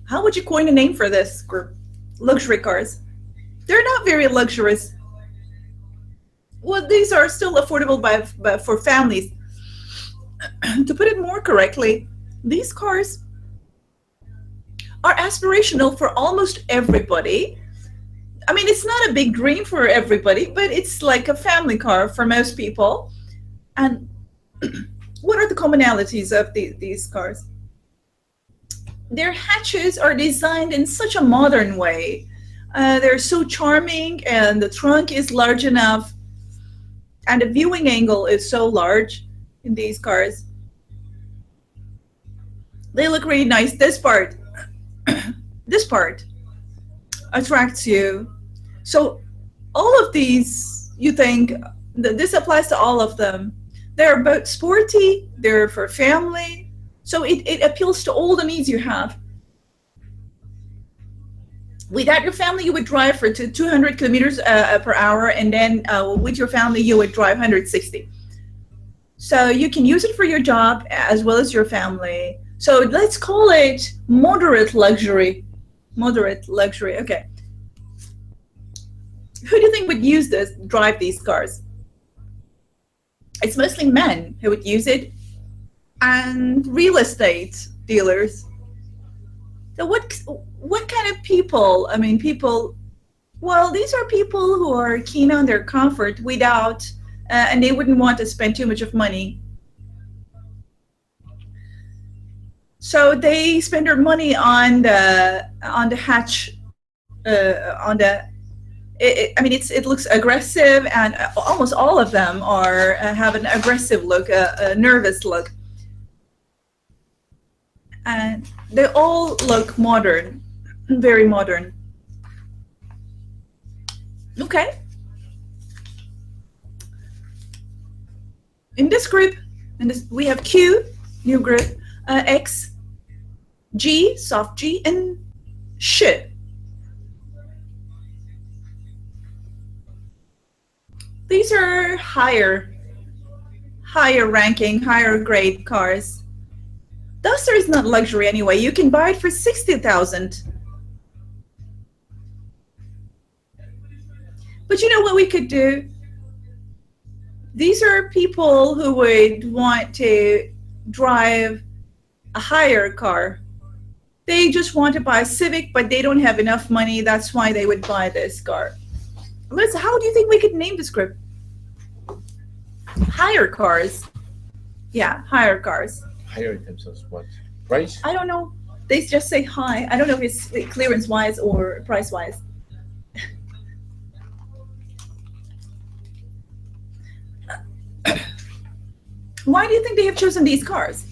How would you coin a name for this group? Luxury cars. They're not very luxurious. Well, these are still affordable for families. To put it more correctly, these cars are aspirational for almost everybody. I mean, it's not a big dream for everybody, but it's like a family car for most people. And what are the commonalities of these cars? Their hatches are designed in such a modern way. They're so charming, and the trunk is large enough, and the viewing angle is so large in these cars. They look really nice. This part attracts you. So all of these, you think that this applies to all of them. They're both sporty, they're for family, so it appeals to all the needs you have. Without your family, you would drive for 200 kilometers per hour, and then with your family, you would drive 160. So you can use it for your job as well as your family. So let's call it moderate luxury. Moderate luxury, okay. Who do you think would use this, drive these cars? It's mostly men who would use it, and real estate dealers. So what kind of people? I mean, people, well, these are people who are keen on their comfort without, and they wouldn't want to spend too much of money. So they spend their money on the hatch, I mean, it looks aggressive, and almost all of them are have an aggressive look, a nervous look, and they all look modern, very modern. Okay. In this group, we have Q, new group, X, G, soft G, and Sh. These are higher ranking, higher grade cars. Duster is not luxury anyway. You can buy it for 60,000. But you know what we could do? These are people who would want to drive a higher car. They just want to buy a Civic, but they don't have enough money. That's why they would buy this car. How do you think we could name this group? Higher cars. Yeah, higher cars. Higher in terms of what? Price? I don't know. They just say high. I don't know if it's clearance-wise or price-wise. Why do you think they have chosen these cars?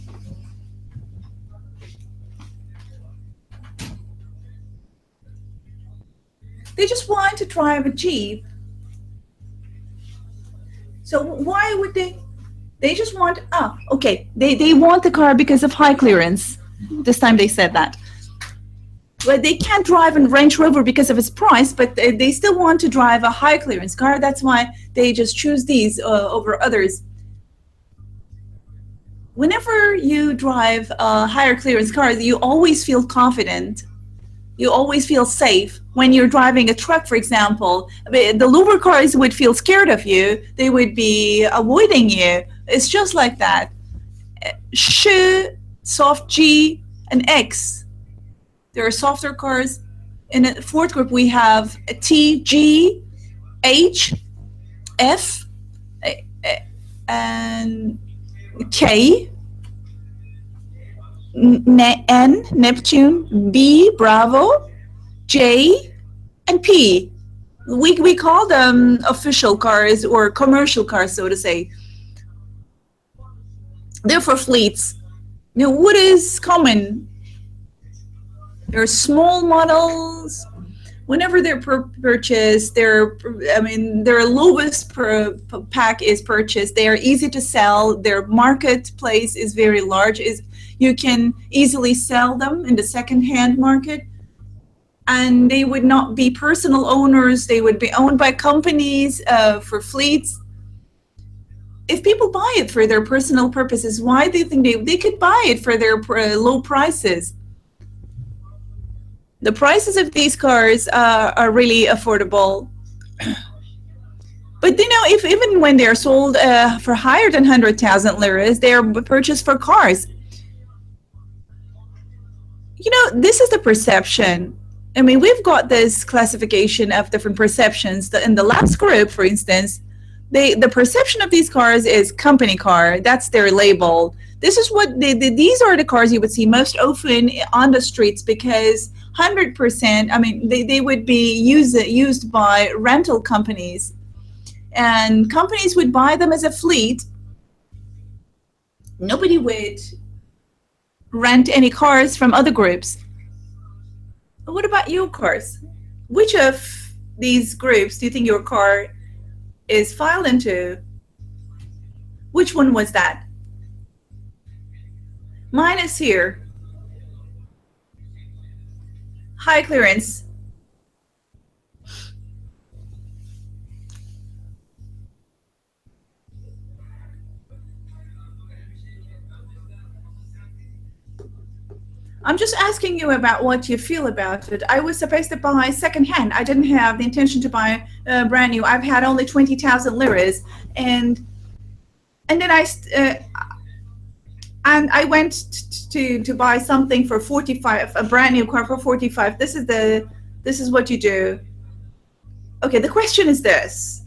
They just want to drive a Jeep. So why would they? They just want, okay. They want the car because of high clearance. This time they said that. But they can't drive a Range Rover because of its price, but they still want to drive a high clearance car. That's why they just choose these over others. whenever you drive higher clearance cars, you always feel confident. You always feel safe. When you're driving a truck, for example, the lower cars would feel scared of you. They would be avoiding you. It's just like that. Sh, soft G, and X. There are softer cars. In the fourth group, we have T, G, H, F, and K, N, Neptune, B, Bravo, J, and P. We call them official cars or commercial cars, so to say. They're for fleets. Now, what is common? There are small models. Whenever they're purchased, their lowest per pack is purchased. They are easy to sell. Their marketplace is very large. You can easily sell them in the second-hand market, and they would not be personal owners. They would be owned by companies for fleets. If people buy it for their personal purposes, why do you think they could buy it for their low prices? The prices of these cars are really affordable. But if even when they're sold for higher than 100,000 liras, they are purchased for cars. This is the perception. I mean, we've got this classification of different perceptions. In the last group, for instance, the perception of these cars is company car. That's their label. This is what these are the cars you would see most often on the streets, because 100%, they would be used by rental companies, and companies would buy them as a fleet. Nobody would rent any cars from other groups. But what about your cars? Which of these groups do you think your car is filed into? Which one was that? Mine is here. High clearance. I'm just asking you about what you feel about it. I was supposed to buy secondhand. I didn't have the intention to buy brand new. I've had only 20,000 liras, and then I went to buy something for 45, a brand new car for 45. This is what you do. Okay, the question is this: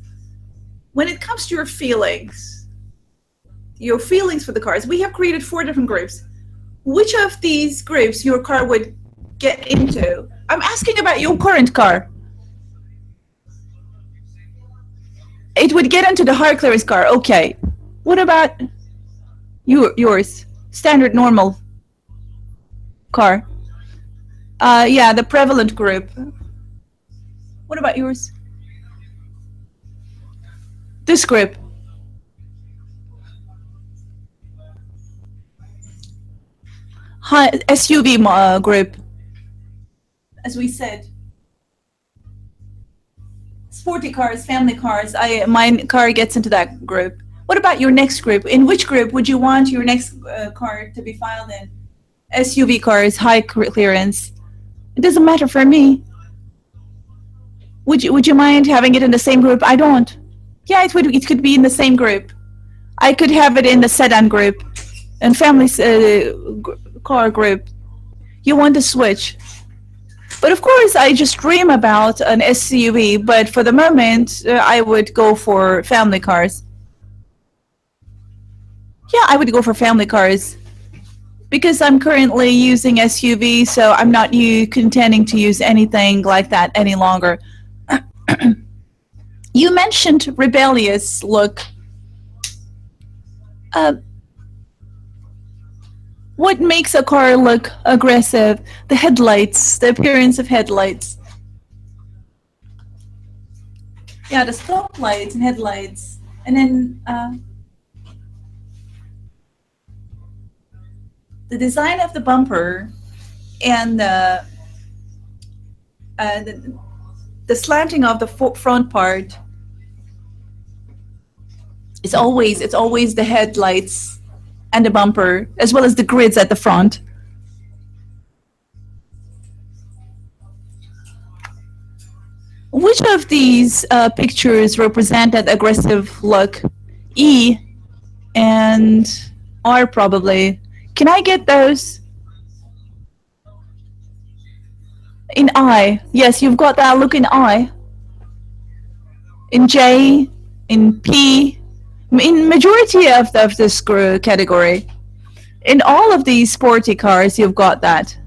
when it comes to your feelings for the cars, we have created 4 different groups. Which of these groups your car would get into? I'm asking about your current car. It would get into the high clearance car. Okay. What about yours? Standard normal car. Yeah, the prevalent group. What about yours? This group. High SUV group. As we said. Sporty cars, family cars. My car gets into that group. What about your next group? In which group would you want your next car to be filed in? SUV cars, high clearance. It doesn't matter for me. Would you mind having it in the same group? I don't. Yeah, it could be in the same group. I could have it in the sedan group and family car group. You want to switch. But of course, I just dream about an SUV, but for the moment, I would go for family cars. Yeah, I would go for family cars because I'm currently using SUV, so I'm not intending to use anything like that any longer. You mentioned rebellious look. What makes a car look aggressive? The headlights, the appearance of headlights. Yeah, the stop lights and headlights. And then the design of the bumper and the slanting of the front part. It's always the headlights. and the bumper, as well as the grids at the front. Which of these pictures represent that aggressive look? E and R probably. Can I get those? In I. Yes, you've got that look in I. In J, in P, in majority of this category. In all of these sporty cars, you've got that.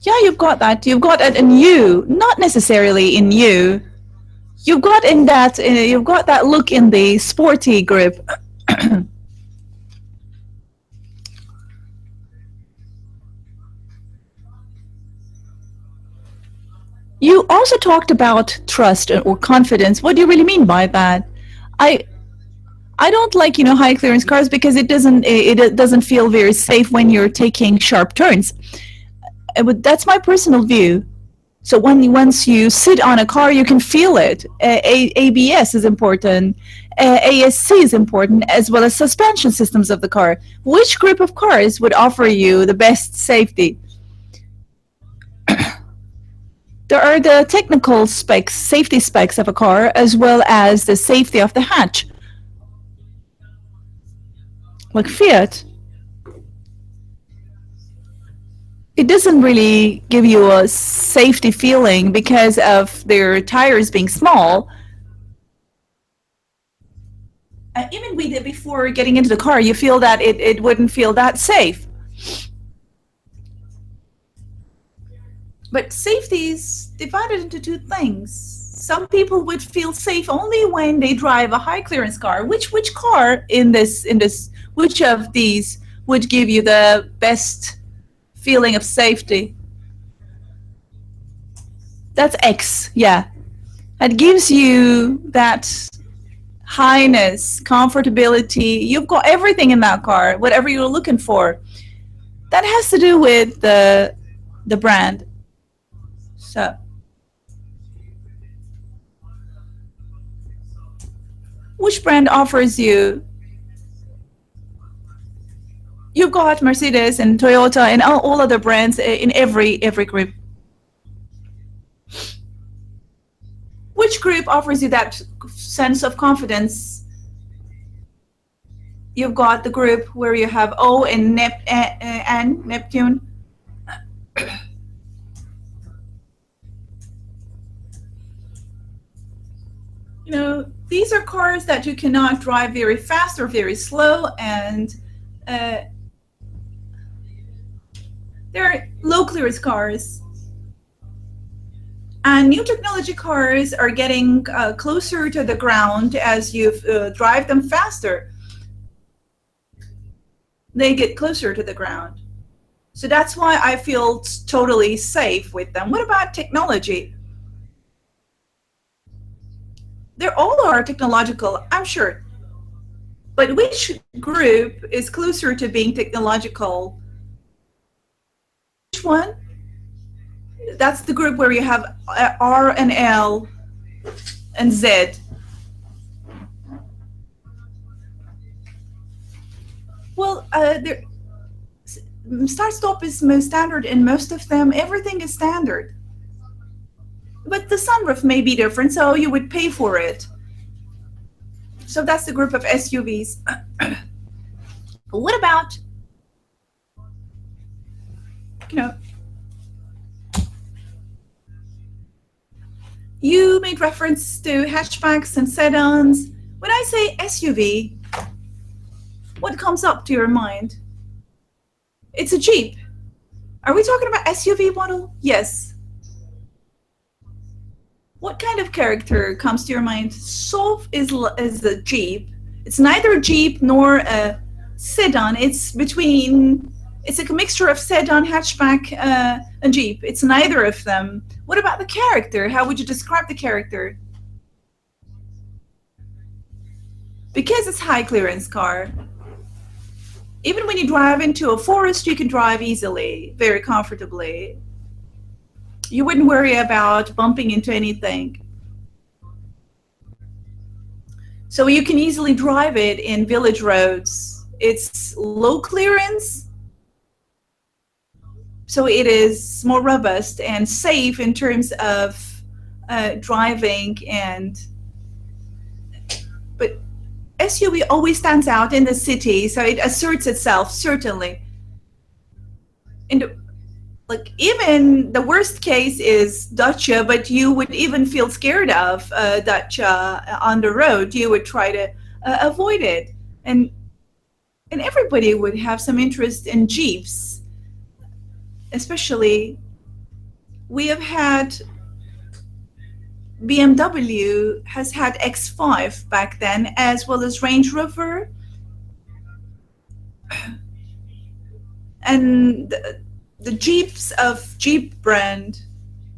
Yeah, you've got that. You've got it in you, not necessarily in you. You've got in that. You've got that look in the sporty group. You also talked about trust or confidence. What do you really mean by that? I don't like, high clearance cars because it doesn't feel very safe when you're taking sharp turns. That's my personal view. So once you sit on a car, you can feel it. ABS is important. ASC is important, as well as suspension systems of the car. Which group of cars would offer you the best safety? There are the technical specs, safety specs of a car, as well as the safety of the hatch. Like Fiat, it doesn't really give you a safety feeling because of their tires being small. Even before getting into the car, you feel that it wouldn't feel that safe. But safety is divided into two things. Some people would feel safe only when they drive a high clearance car. Which car in this which of these would give you the best feeling of safety? That's X, yeah. It gives you that highness, comfortability. You've got everything in that car, whatever you're looking for. That has to do with the brand. So, which brand offers you? You've got Mercedes and Toyota and all other brands in every group. Which group offers you that sense of confidence? You've got the group where you have O and Neptune. These are cars that you cannot drive very fast or very slow, and they're low clearance cars. And new technology cars are getting closer to the ground as you drive them faster. They get closer to the ground. So that's why I feel totally safe with them. What about technology? They all are technological, I'm sure. But which group is closer to being technological? Which one? That's the group where you have R and L and Z. Well, start-stop is most standard in most of them. Everything is standard. But the sunroof may be different, so you would pay for it. So that's the group of SUVs. What about, you made reference to hatchbacks and sedans. When I say SUV, what comes up to your mind? It's a Jeep. Are we talking about SUV model? Yes. What kind of character comes to your mind? So is the Jeep. It's neither a Jeep nor a sedan. It's a mixture of sedan, hatchback, and Jeep. It's neither of them. What about the character? How would you describe the character? Because it's high clearance car. Even when you drive into a forest, you can drive easily, very comfortably. You wouldn't worry about bumping into anything. So you can easily drive it in village roads. It's low clearance, so it is more robust and safe in terms of driving. But SUV always stands out in the city, so it asserts itself, certainly. And like, even the worst case is Dacia, but you would even feel scared of Dacia on the road. You would try to avoid it. And everybody would have some interest in Jeeps. Especially, we have had BMW has had X5 back then, as well as Range Rover. And the Jeeps of Jeep brand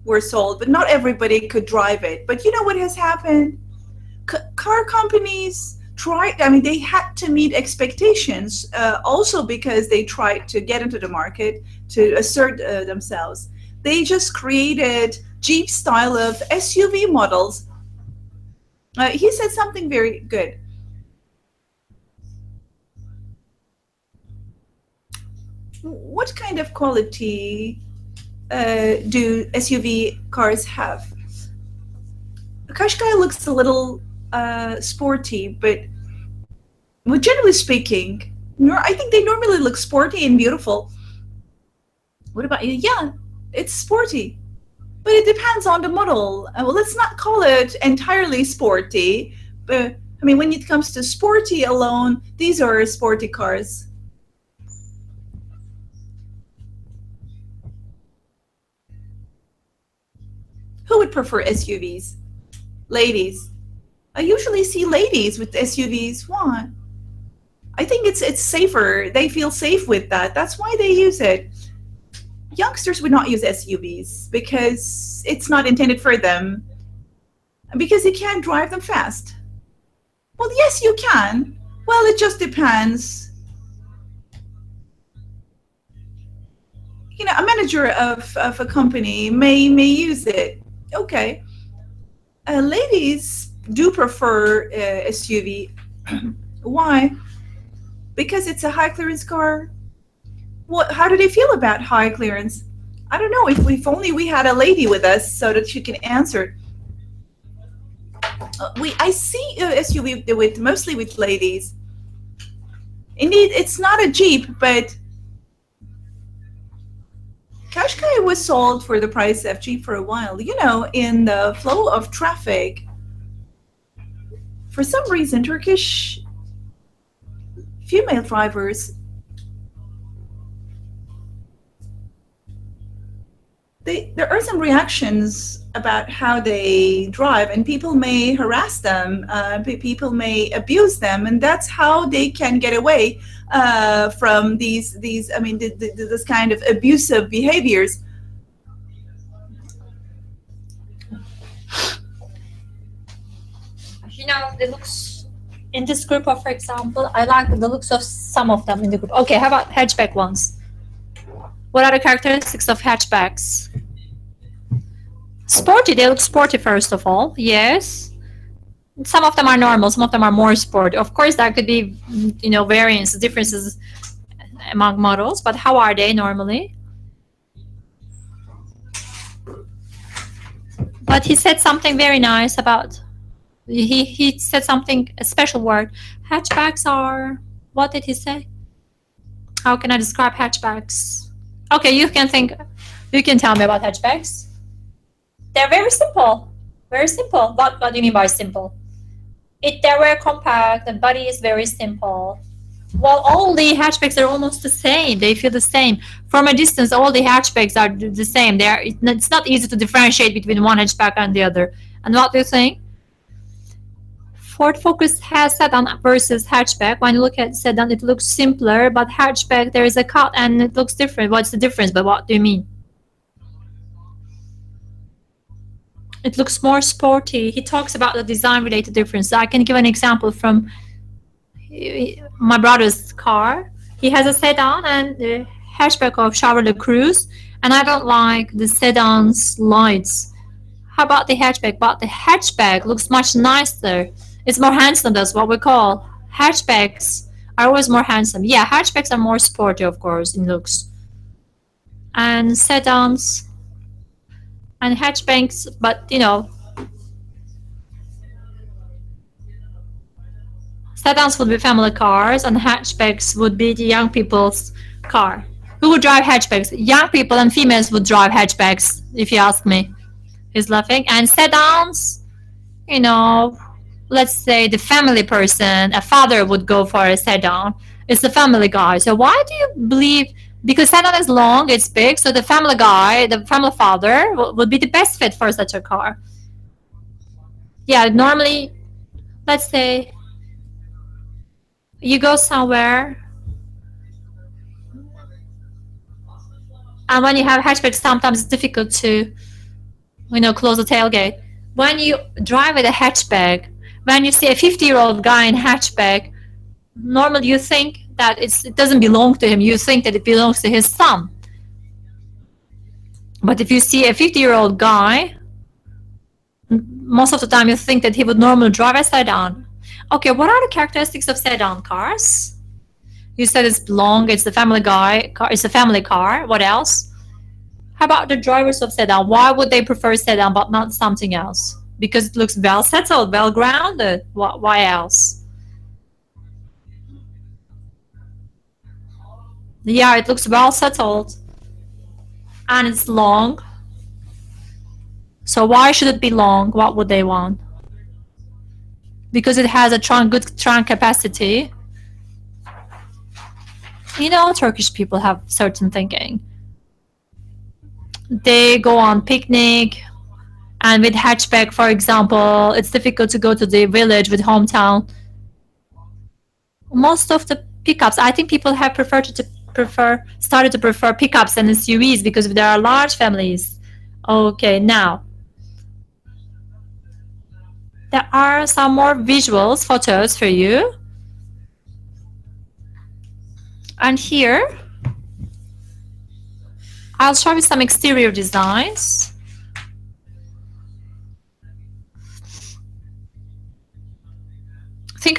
were sold, but not everybody could drive it. But you know what has happened? Car companies tried, I mean, they had to meet expectations, also because they tried to get into the market to assert themselves. They just created Jeep style of SUV models. He said something very good. What kind of quality do SUV cars have? Qashqai looks a little sporty, but well, generally speaking, I think they normally look sporty and beautiful. What about you? Yeah, it's sporty, but it depends on the model. Well, let's not call it entirely sporty, but I mean, when it comes to sporty alone, these are sporty cars. Who would prefer SUVs? Ladies. I usually see ladies with SUVs. Why? I think it's safer. They feel safe with that. That's why they use it. Youngsters would not use SUVs because it's not intended for them. Because you can't drive them fast. Well, yes, you can. Well, it just depends. You know, a manager of a company may use it. Okay. Ladies do prefer SUV. Why? Because it's a high clearance car. How do they feel about high clearance? I don't know. If only we had a lady with us so that she can answer. I see SUV mostly with ladies. Indeed, it's not a Jeep, but Qashqai was sold for the price of Jeep for a while. You know, in the flow of traffic, for some reason, Turkish female drivers, there are some reactions about how they drive, and people may harass them, people may abuse them, and that's how they can get away from these I mean, this kind of abusive behaviors. You know, the looks in this group of, for example, I like the looks of some of them in the group. Okay, how about hatchback ones? What are the characteristics of hatchbacks? Sporty, they look sporty first of all, yes. Some of them are normal, some of them are more sporty. Of course, there could be, you know, variances, differences among models, but how are they normally? But he said something very nice about, he said something, a special word. Hatchbacks are, what did he say? How can I describe hatchbacks? Okay, you can tell me about hatchbacks. They're very simple, very simple. What do you mean by simple? They're very compact, the body is very simple. Well, all the hatchbacks are almost the same. They feel the same. From a distance, all the hatchbacks are the same. It's not easy to differentiate between one hatchback and the other. And what do you think? Ford Focus has sedan versus hatchback. When you look at sedan, it looks simpler, but hatchback, there is a cut and it looks different. What's the difference? But what do you mean? It looks more sporty. He talks about the design-related difference. I can give an example from my brother's car. He has a sedan and the hatchback of Chevrolet Cruze, and I don't like the sedan's lights. How about the hatchback? But the hatchback looks much nicer. It's more handsome. That's what we call hatchbacks. Are always more handsome. Yeah, hatchbacks are more sporty, of course, in looks. And sedans and hatchbacks, but you know, sedans would be family cars, and hatchbacks would be the young people's car. Who would drive hatchbacks? Young people and females would drive hatchbacks, if you ask me. He's laughing. And sedans, you know, let's say the family person, a father would go for a sedan. It's the family guy. So why do you believe? Because sedan is long, it's big, so the family guy, the family father, would be the best fit for such a car. Yeah, normally, let's say you go somewhere, and when you have hatchback, sometimes it's difficult to, you know, close the tailgate. When you drive with a hatchback, when you see a 50-year-old guy in hatchback, normally you think that it doesn't belong to him. You think that it belongs to his son. But if you see a 50-year-old guy, most of the time you think that he would normally drive a sedan. Okay, what are the characteristics of sedan cars? You said it's long, it's the family guy car, it's a family car. What else? How about the drivers of sedan? Why would they prefer sedan but not something else? Because it looks well settled, well grounded. Why else? Yeah, it looks well settled. And it's long. So why should it be long? What would they want? Because it has a good trunk capacity. You know, Turkish people have certain thinking. They go on picnic, and with hatchback, for example, it's difficult to go to the village with hometown. Most of the pickups, I think people have started to prefer pickups and SUVs because there are large families. Okay, now there are some more visuals, photos for you. And here, I'll show you some exterior designs. You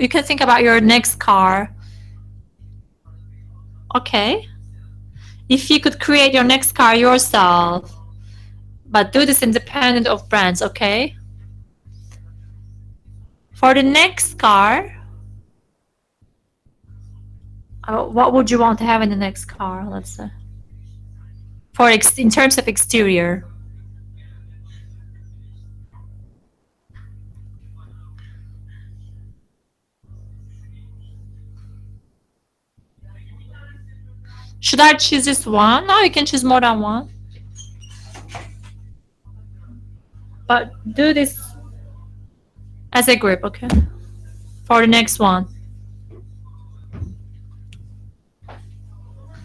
can think about your next car. Okay. If you could create your next car yourself, but do this independent of brands, okay? For the next car, what would you want to have in the next car, let's say? In terms of exterior. Should I choose just one? No, you can choose more than one. But do this as a group, okay? For the next one.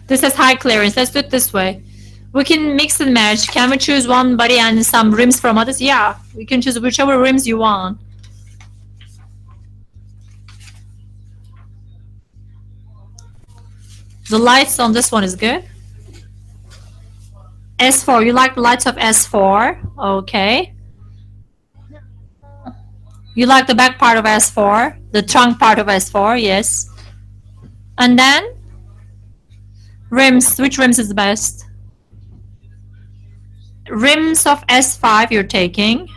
This is high clearance. Let's do it this way. We can mix and match. Can we choose one body and some rims from others? Yeah, we can choose whichever rims you want. The lights on this one is good. S4, you like the lights of S4? Okay. You like the back part of S4? The trunk part of S4, yes. And then? Rims, which rims is the best? Rims of S5 you're taking.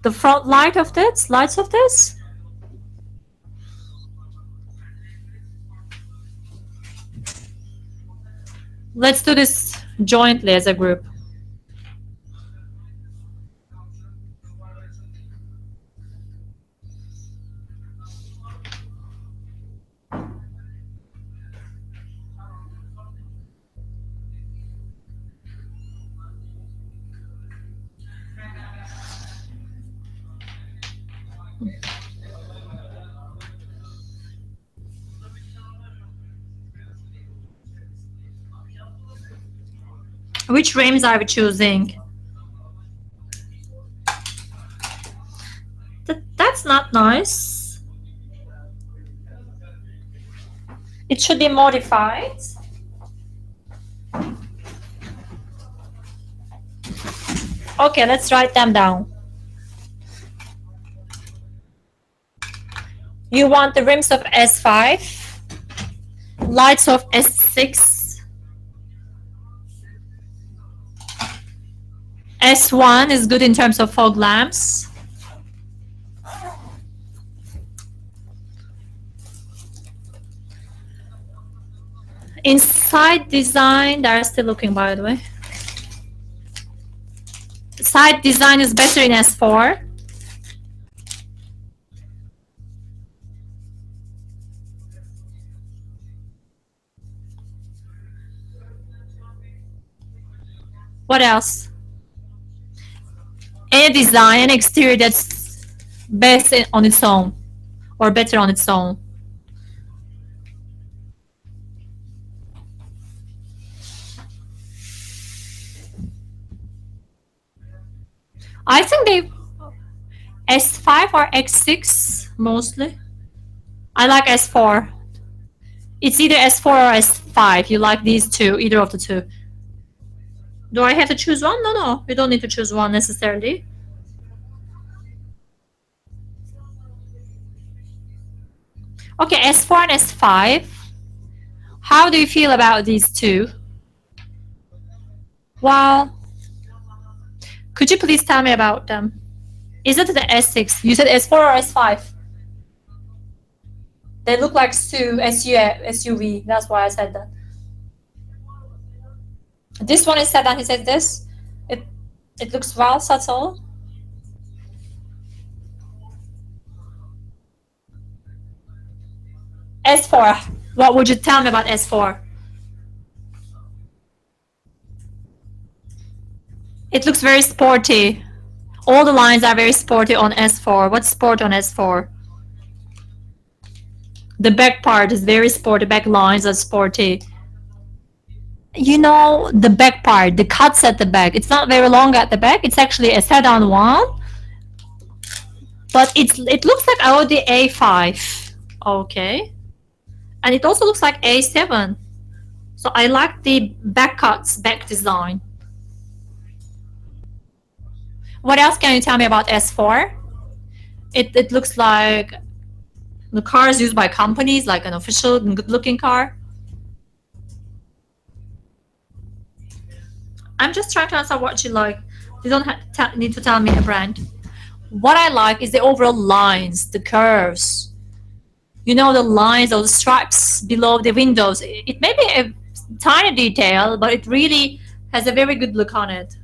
The front lights of this? Let's do this jointly as a group. Which rims are we choosing? That's not nice. It should be modified. Okay, let's write them down. You want the rims of S5, lights of S6. S1 is good in terms of fog lamps. Inside design, they're still looking, by the way. Side design is better in S4. What else? Any design, any exterior that's best on its own or better on its own. I think they S5 or X6 mostly. I like S4. It's either S4 or S5. You like these two, either of the two. Do I have to choose one? No, you don't need to choose one necessarily. Okay, S4 and S5. How do you feel about these two? Well, could you please tell me about them? Is it the S6? You said S4 or S5? They look like SUV. That's why I said that. This one is sedan. He said this. It looks well subtle. S4. What would you tell me about S4? It looks very sporty. All the lines are very sporty on S4. What's sport on S4? The back part is very sporty. Back lines are sporty. You know, the back part, the cuts at the back. It's not very long at the back. It's actually a sedan one. But it looks like Audi A5. Okay. And it also looks like A7. So I like the back cuts, back design. What else can you tell me about S4? It looks like the cars used by companies, like an official and good-looking car. I'm just trying to answer what you like. You don't need to tell me a brand. What I like is the overall lines, the curves. You know, the lines or the stripes below the windows. It may be a tiny detail, but it really has a very good look on it.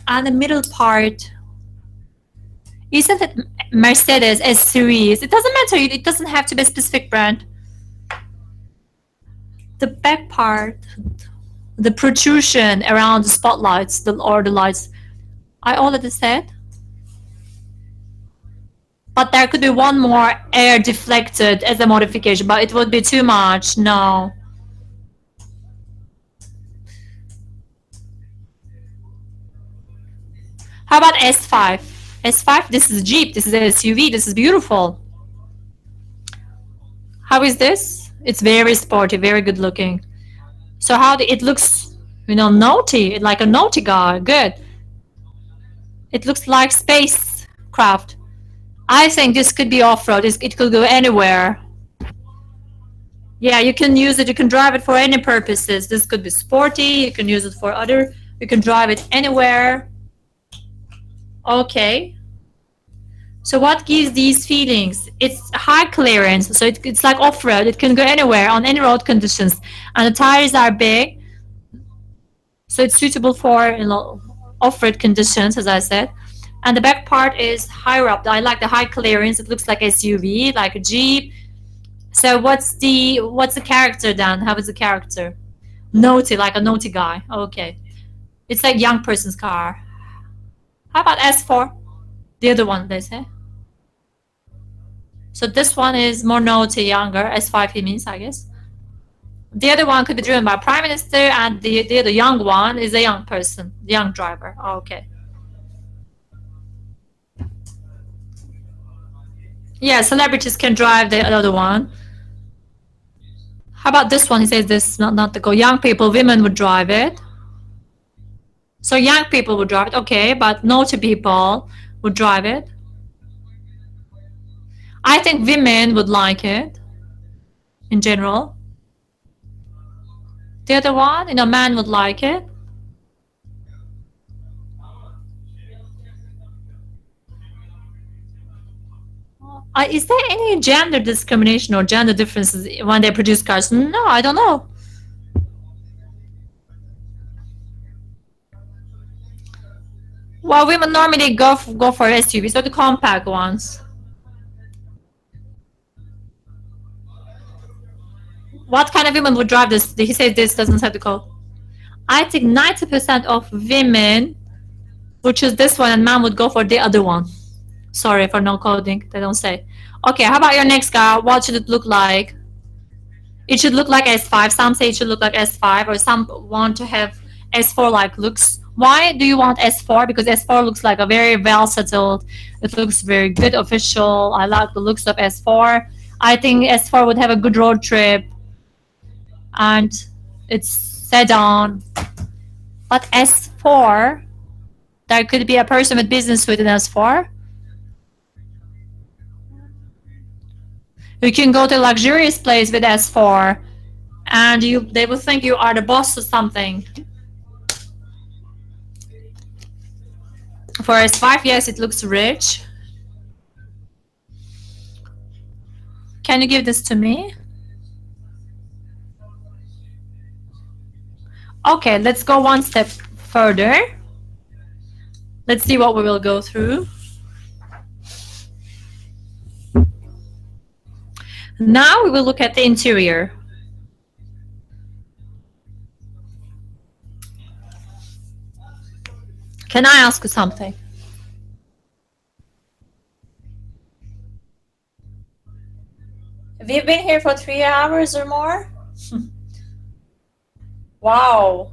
And the middle part, isn't it Mercedes S-Series? It doesn't matter. It doesn't have to be a specific brand. The back part, the protrusion around the spotlights or the lights, I already said. But there could be one more air deflected as a modification, but it would be too much. No. How about S5? S5, this is Jeep, this is a SUV, this is beautiful. How is this? It's very sporty, very good looking. So how it looks, you know, naughty, like a naughty guy, good. It looks like spacecraft. I think this could be off-road, it could go anywhere. Yeah, you can use it, you can drive it for any purposes. This could be sporty, you can use it for other, you can drive it anywhere. Okay. So what gives these feelings? It's high clearance, so it's like off-road. It can go anywhere on any road conditions, and the tires are big, so it's suitable for, you know, off-road conditions, as I said. And the back part is higher up. I like the high clearance. It looks like SUV, like a Jeep. So what's the character then? How is the character? Naughty, like a naughty guy. Okay, it's like young person's car. How about S4? The other one, they say. So this one is more naughty, younger. S5 he means, I guess. The other one could be driven by Prime Minister, and the other young one is a young person, the young driver. Okay. Yeah, celebrities can drive the other one. How about this one? He says this, not to go. Young people, women would drive it. So young people would drive it, okay, but naughty people would drive it. I think women would like it in general. The other one, man would like it. Is there any gender discrimination or gender differences when they produce cars? No, I don't know. Well, women normally go for SUVs, so the compact ones. What kind of women would drive this? He said this doesn't have the code. I think 90% of women would choose this one and man would go for the other one. Sorry for no coding, they don't say. Okay, how about your next car? What should it look like? It should look like S5. Some say it should look like S5, or some want to have S4 like looks. Why do you want S4? Because S4 looks like a very well settled. It looks very good, official. I like the looks of S4. I think S4 would have a good road trip, and it's sedan. But S4, there could be a person with business with an S4. You can go to a luxurious place with S4, and they will think you are the boss or something. For S5, yes, it looks rich. Can you give this to me? Okay, let's go one step further. Let's see what we will go through. Now we will look at the interior. Can I ask you something? Have you been here for 3 hours or more? Wow.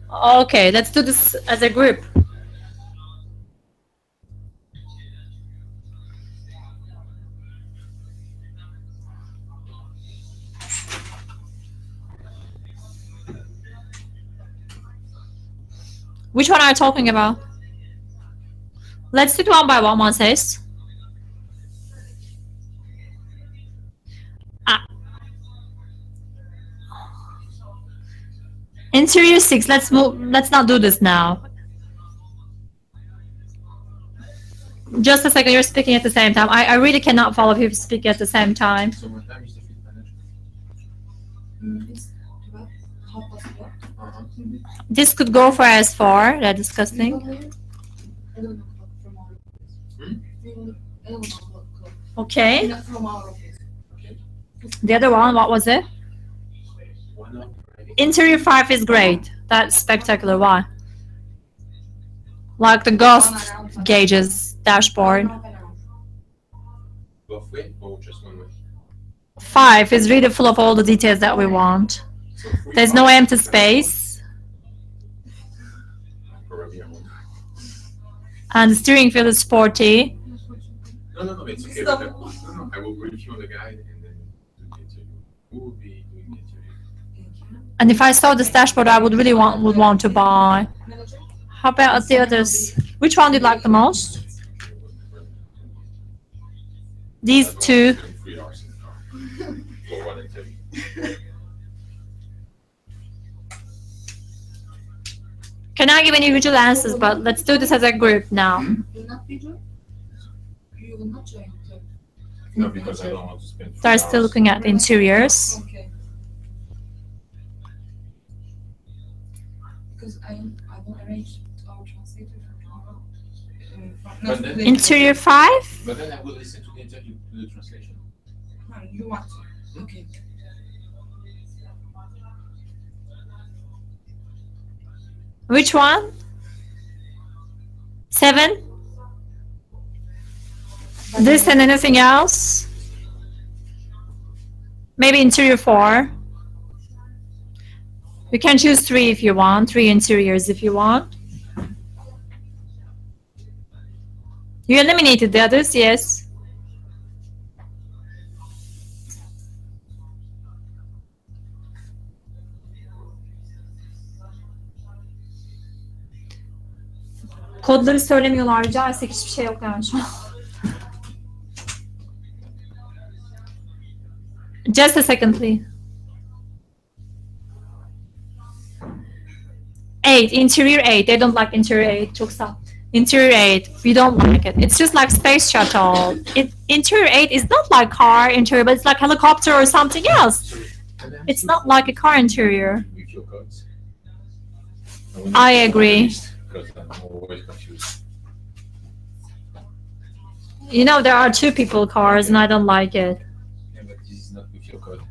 Okay, let's do this as a group. Which one are you talking about? Let's do it one by one says. Interior 6, let's not do this now. Just a second, you're speaking at the same time. I really cannot follow if you speak at the same time. So what time is the fit manager? It's about 1:30. This could go for S4, that's disgusting. 11 o'clock from our office. 11 o'clock. Okay. Not from our office. Okay. The other one, what was it? Interior 5 is great. That's spectacular. Why? Like the ghost gauges, dashboard. Both way or just one way? 5 is really full of all the details that we want. So There's no empty space. Probably I won't. And the steering wheel is sporty. No, it's okay. But I will brief you on the guide and then do the interview. Who will be doing the interview? And if I saw this dashboard, I would really want to buy. How about the others? Which one do you like the most? These two. 3 hours in the car for one interview. Can I give individual answers? But let's do this as a group now. Will not be joined? You will not join. No, because I don't want to spend 3 They're hours. still looking at the interiors. Okay. Because I will arrange our translator for tomorrow. But then- Interior 5? But then I will listen to the interview, to the translation. You want to? Okay. Which one? 7? This and anything else? Maybe interior 4. You can choose 3 if you want, 3 interiors if you want. You eliminated the others, yes. Kodları söylemiyorlar. Rica etsek hiçbir şey yok yani şu an. Just a second, please. 8, interior 8. They don't like interior 8. Çok sağ. Interior 8, we don't like it. It's just like space shuttle. Interior 8 is not like car interior, but it's like helicopter or something else. It's not like a car interior. With your codes. I agree. Because I'm always confused. You know, there are two people cars and I don't like it. Yeah, but this is not with your code.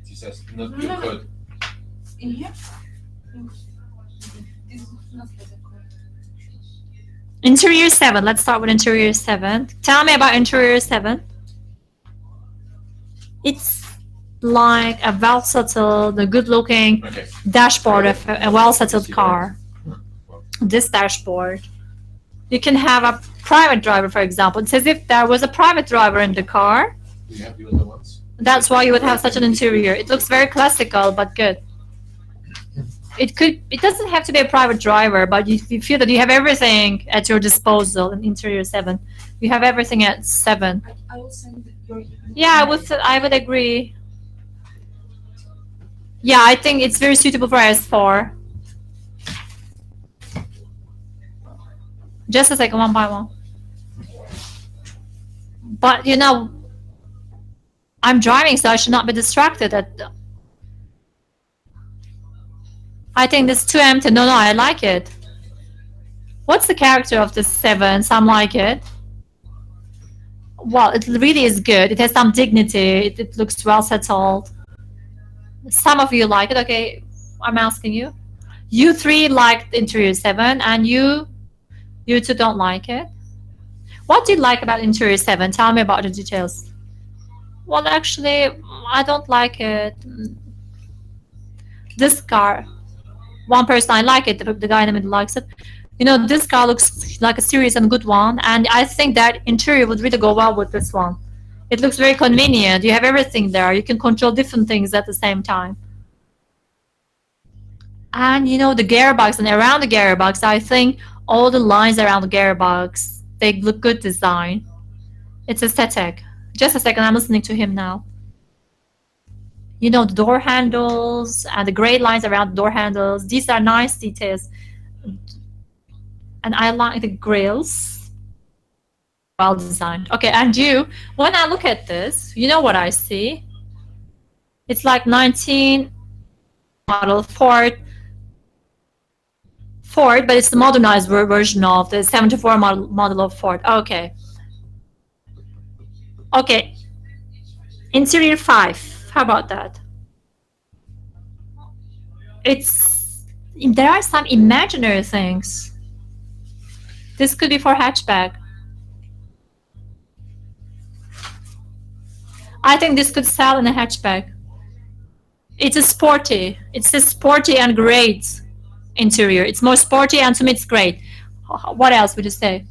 This is not your code. In here? This is not the code. Interior 7. Let's start with interior 7. Tell me about interior 7. It's like a well-settled, a good-looking Okay. dashboard of a well-settled car. This dashboard. You can have a private driver, for example. It's as if there was a private driver in the car. Do you have the other ones? That's why you would have such an interior. It looks very classical, but good. It doesn't have to be a private driver, but you feel that you have everything at your disposal in interior 7. You have everything at 7. I will send your. Yeah, I would agree. Yeah, I think it's very suitable for S4. Just a second, one by one. But you know, I'm driving, so I should not be distracted. I think this is too empty. No, I like it. What's the character of this 7? Some like it. Well, it really is good. It has some dignity. It looks well settled. Some of you like it. Okay, I'm asking you. You 3 liked interior 7, and you 2 don't like it. What do you like about interior 7? Tell me about the details. Well, actually, I don't like it. This car. One person I like it, the guy in the middle likes it. You know, this car looks like a serious and good one, and I think that interior would really go well with this one. It looks very convenient. You have everything there. You can control different things at the same time. And you know, the gearbox and around the gearbox, I think all the lines around the gearbox, they look good design. It's aesthetic. Just a second, I'm listening to him now. You know, the door handles and the gray lines around the door handles. These are nice details. And I like the grills. Well designed. Okay, and you, when I look at this, you know what I see? It's like 19 model Ford, but it's the modernized version of the 74 model of Ford. Okay. Okay. Interior 5. How about that? There are some imaginary things. This could be for hatchback. I think this could sell in a hatchback. It's a sporty. It's a sporty and great interior. It's more sporty and to me it's great. What else would you say?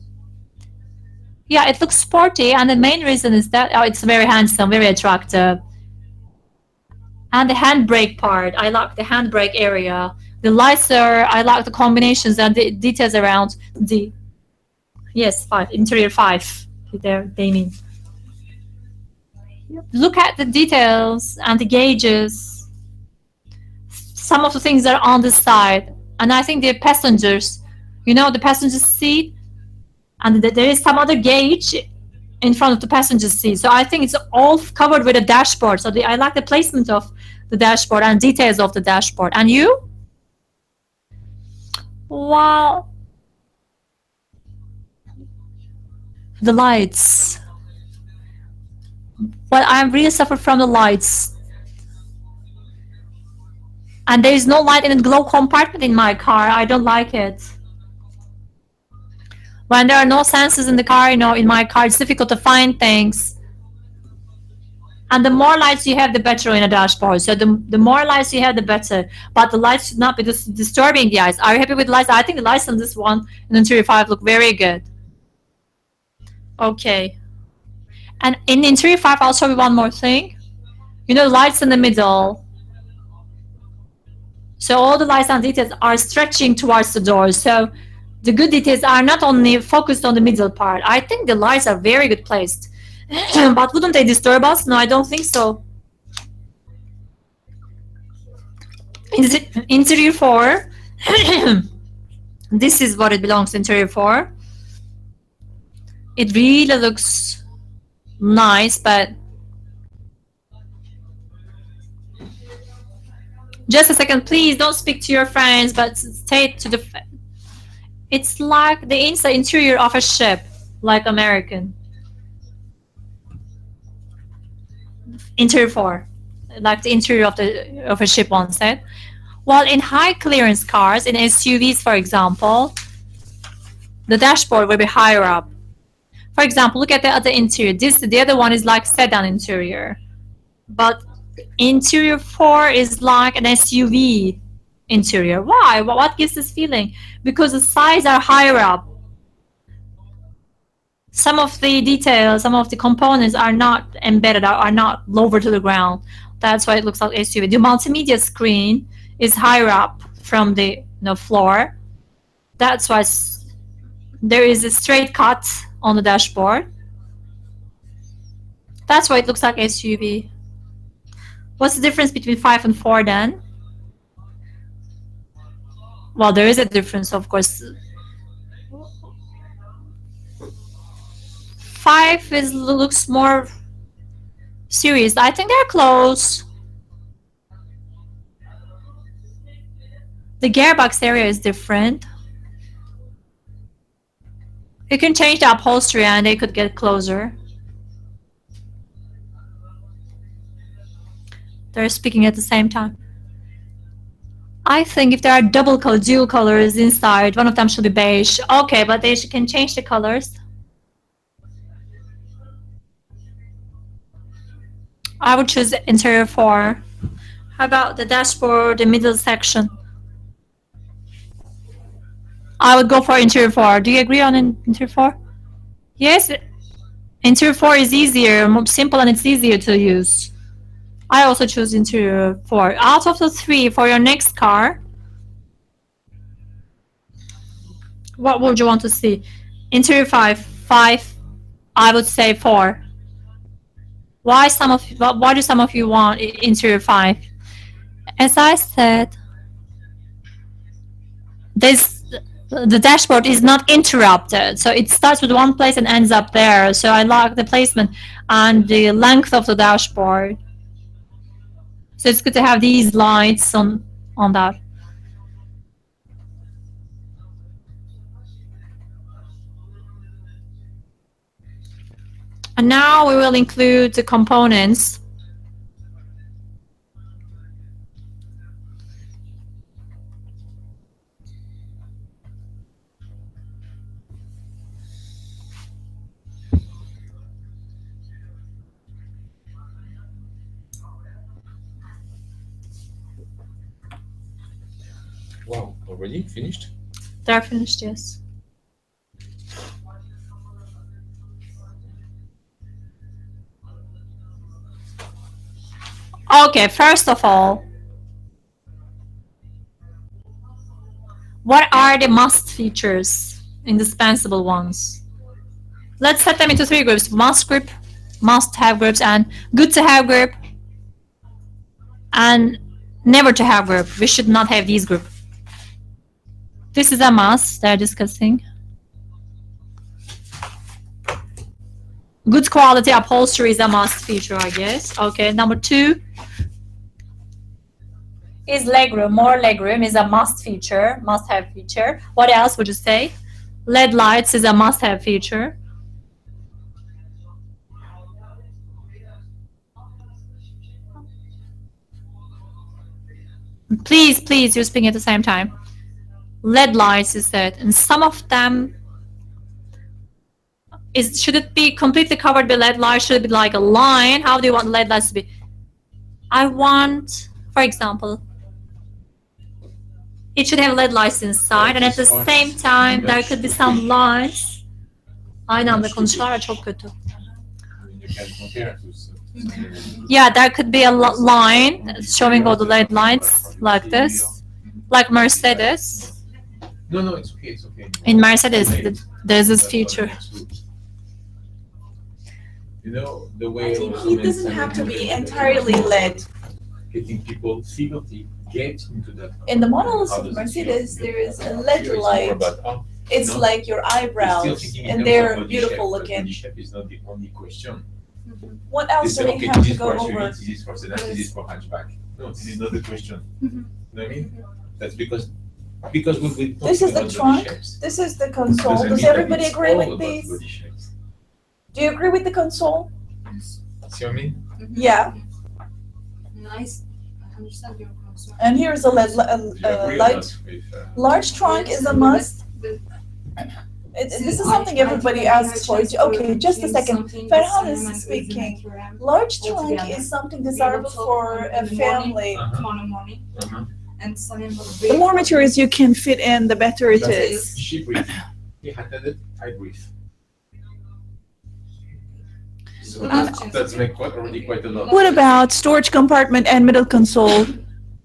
Yeah, it looks sporty, and the main reason is that it's very handsome, very attractive. And the handbrake part, I like the handbrake area. The lights I like the combinations and the details around the, yes, 5, interior 5, there they mean. Look at the details and the gauges. Some of the things are on this side. And I think the passengers, you know, the passenger seat, and there is some other gauge in front of the passenger seat. So I think it's all covered with a dashboard. So I like the placement of the dashboard and details of the dashboard. And you? Wow. The lights. Well, I really suffer from the lights. And there is no light in the glove compartment in my car. I don't like it. When there are no sensors in the car, you know, in my car, it's difficult to find things. And the more lights you have, the better in a dashboard. So the more lights you have, the better. But the lights should not be disturbing the eyes. Are you happy with the lights? I think the lights on this one in Interior 5 look very good. Okay. And in Interior 5, I'll show you one more thing. You know, lights in the middle. So all the lights and details are stretching towards the door. So the good details are not only focused on the middle part. I think the lights are very good placed. But wouldn't they disturb us? No, I don't think so. Interior 4. This is what it belongs to interior 4. It really looks nice, but just a second, please don't speak to your friends, but stay to the. It's like the inside interior of a ship, like American. Interior 4, like the interior of a ship, one said. While in high clearance cars, in SUVs, for example, the dashboard will be higher up. For example, look at the other interior. The other one is like sedan interior, but interior 4 is like an SUV interior. Why? What gives this feeling? Because the sides are higher up. Some of the details, some of the components are not embedded, are not lower to the ground. That's why it looks like SUV. The multimedia screen is higher up from the floor. That's why there is a straight cut on the dashboard. That's why it looks like SUV. What's the difference between 5 and 4 then? Well, there is a difference, of course. 5 looks more serious. I think they're close. The gearbox area is different. You can change the upholstery and they could get closer. They're speaking at the same time. I think if there are dual colors inside, one of them should be beige. Okay, but they can change the colors. I would choose interior 4. How about the dashboard, the middle section? I would go for interior 4. Do you agree on interior 4? Yes, interior 4 is easier, more simple, and it's easier to use. I also choose interior 4. Out of the 3 for your next car, what would you want to see? Interior 5. 5. I would say 4. Why do some of you want interior 5? As I said, the dashboard is not interrupted, so it starts with one place and ends up there. So I like the placement and the length of the dashboard. So it's good to have these lights on that. And now we will include the components. Wow, already finished? They're finished, yes. Okay, first of all, what are the must features, indispensable ones? Let's set them into 3 groups: must group, must-have groups, and good-to-have group, and never-to-have group. We should not have these groups. This is a must they're discussing. Good quality upholstery is a must feature, I guess. Okay, number 2 is legroom. More legroom is a must feature, must-have feature. What else would you say? LED lights is a must-have feature. Please, you're speaking at the same time. LED lights is that, and some of them should it be completely covered by LED lights? Should it be like a line? How do you want LED lights to be? I want, for example, it should have LED lights inside, and at the same time there could be some lights. Aynı anda konuşmalar çok kötü. You can compare it with Yeah, there could be a line showing all the LED lights like this. Like Mercedes. No, it's okay, it's okay. In Mercedes, there's this That's what feature. makes good. You know, the way It doesn't have to be entirely LED. getting people physically get into that. In the models How of does it Mercedes, feel? there is a Here LED it's more light. about, oh, It's no. like your We're still eyebrows, thinking in and terms they're of body beautiful shape, but looking. Body shape is not the only question. What They else say, do we okay, have this to is go for over? SUV, this is for sedan, this is for hatchback. No, this is not the question. You know what I mean? That's because when we talk This is the about body trunk. shapes, This is the doesn't console. mean Does that everybody it's agree all with about these? body shapes. Do you agree with the console? See what I mean? Yeah. Nice. I understand your concern. And here's a LED Do you agree or light. not with, Large trunk is a must. This is something everybody asks for. Okay, just a second. Farhan is speaking. Large trunk is something desirable for a family. Tomorrow morning. Uh-huh. And Salim will The more materials you can fit in, the better it That's is. She breathes. He attended, I breathe. So that's like already quite a lot. What about storage compartment and middle console?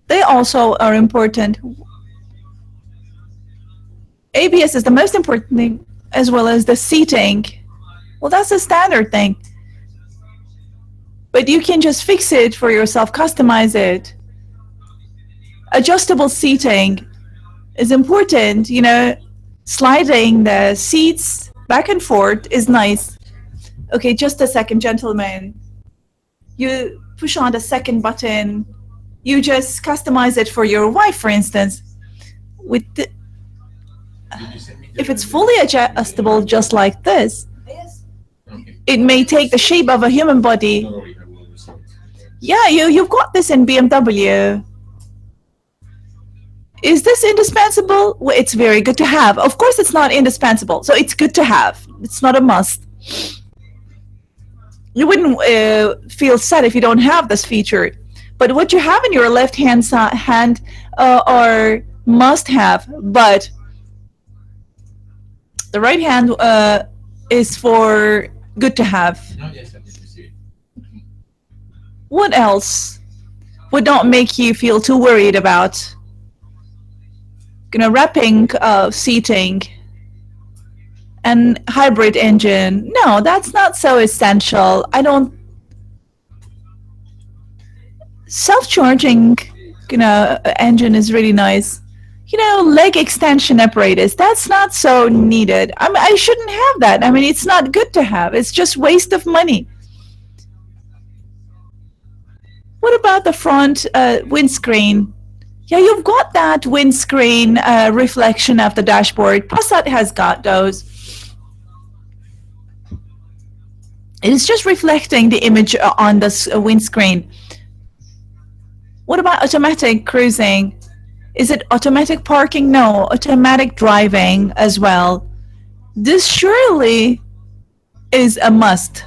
They also are important. ABS is the most important thing, as well as the seating. Well, that's a standard thing. But you can just fix it for yourself, customize it. Adjustable seating is important, you know, sliding the seats back and forth is nice. Okay, just a second, gentlemen. You push on the second button. You just customize it for your wife, for instance. With the, Did you send me the- if it's fully adjustable, just like this, Okay. it may take the shape of a human body. Don't worry, I will receive it. Yeah, you've got this in BMW. Is this indispensable? Well, it's very good to have. Of course, it's not indispensable, so it's good to have. It's not a must. You wouldn't feel sad if you don't have this feature. But what you have in your left hand are must have, but the right hand is for good to have. No, yes, I did receive it. What else would not make you feel too worried about? Wrapping seating and hybrid engine. No, that's not so essential. I don't. Self-charging, engine is really nice. Leg extension apparatus, that's not so needed. I shouldn't have that. It's not good to have. It's just waste of money. What about the front windscreen? Yeah, you've got that windscreen reflection of the dashboard. Passat has got those. It's just reflecting the image on the windscreen. What about automatic cruising? Is it automatic parking? No, automatic driving as well. This surely is a must.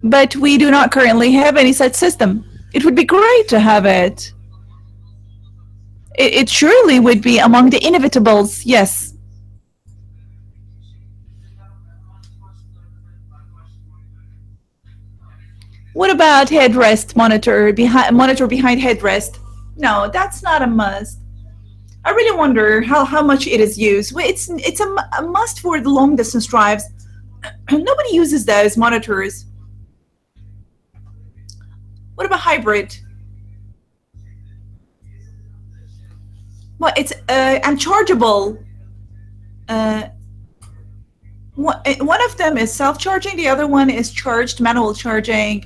But we do not currently have any such system. It would be great to have it. It surely would be among the inevitables, yes. What about headrest monitor behind headrest? No, that's not a must. I really wonder how much it is used. Well, it's a must for the long distance drives. Nobody uses those monitors. What about hybrid? Well, it's and chargeable. One of them is self-charging. The other one is charged manual charging.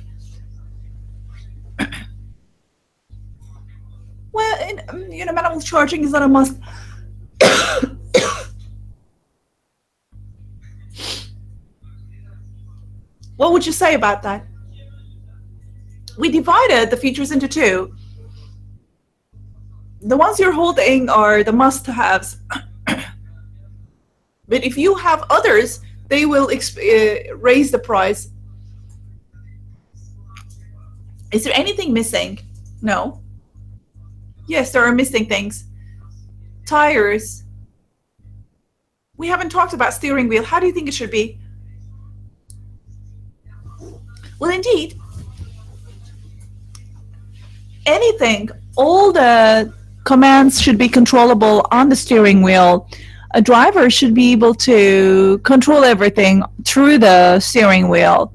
Well, manual charging is not a must. What would you say about that? We divided the features into two. The ones you're holding are the must-haves. But if you have others, they will raise the price. Is there anything missing? No. Yes, there are missing things. Tires. We haven't talked about steering wheel. How do you think it should be? Well, indeed, anything, all the commands should be controllable on the steering wheel. A driver should be able to control everything through the steering wheel.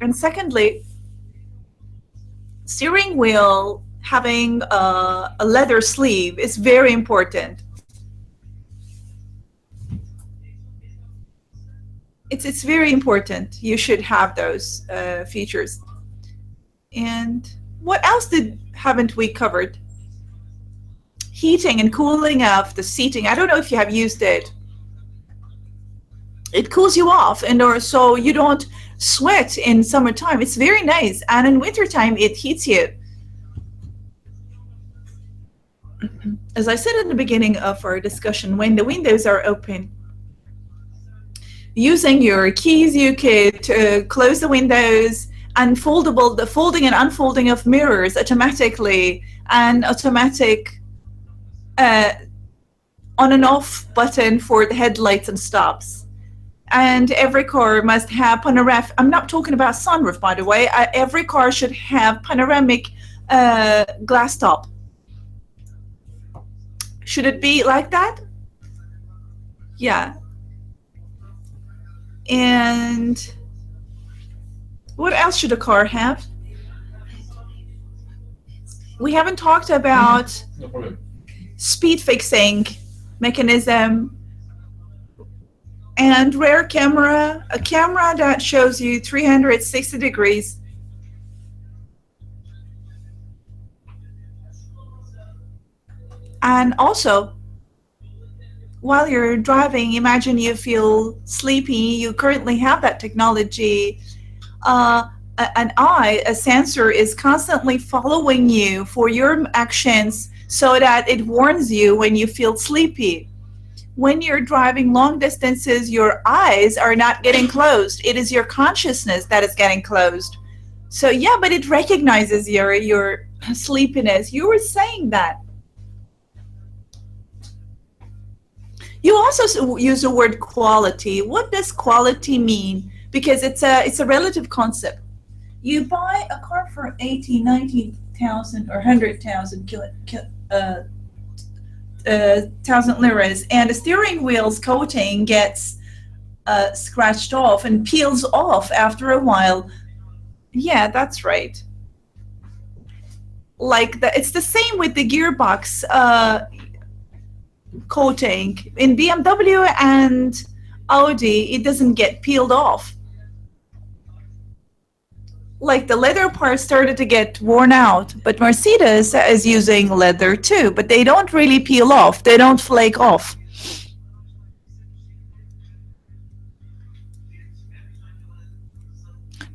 And secondly, steering wheel having a leather sleeve is very important. It's very important. You should have those features. And what else haven't we covered? Heating and cooling of the seating. I don't know if you have used it. It cools you off, and or so you don't sweat in summertime. It's very nice, and in wintertime it heats you. As I said in the beginning of our discussion, when the windows are open, using your keys, you could close the windows, and the folding and unfolding of mirrors automatically, and automatic on and off button for the headlights and stops. And every car must have panoramic. I'm not talking about sunroof, by the way. Every car should have panoramic glass top. Should it be like that? Yeah. And what else should a car have? We haven't talked about No problem. speed fixing mechanism and rear camera, a camera that shows you 360 degrees. And also, while you're driving, imagine you feel sleepy, you currently have that technology. An eye, a sensor, is constantly following you for your actions so that it warns you when you feel sleepy. When you're driving long distances, your eyes are not getting closed. It is your consciousness that is getting closed. So yeah, but it recognizes your sleepiness. You were saying that. You also use the word quality. What does quality mean? Because it's a relative concept. You buy a car for 80, 90,000 or 100,000 thousand liras, and the steering wheel's coating gets scratched off and peels off after a while. Yeah, that's right. Like it's the same with the gearbox coating. In BMW and Audi, it doesn't get peeled off. Like the leather parts started to get worn out, but Mercedes is using leather too, but they don't really peel off. They don't flake off.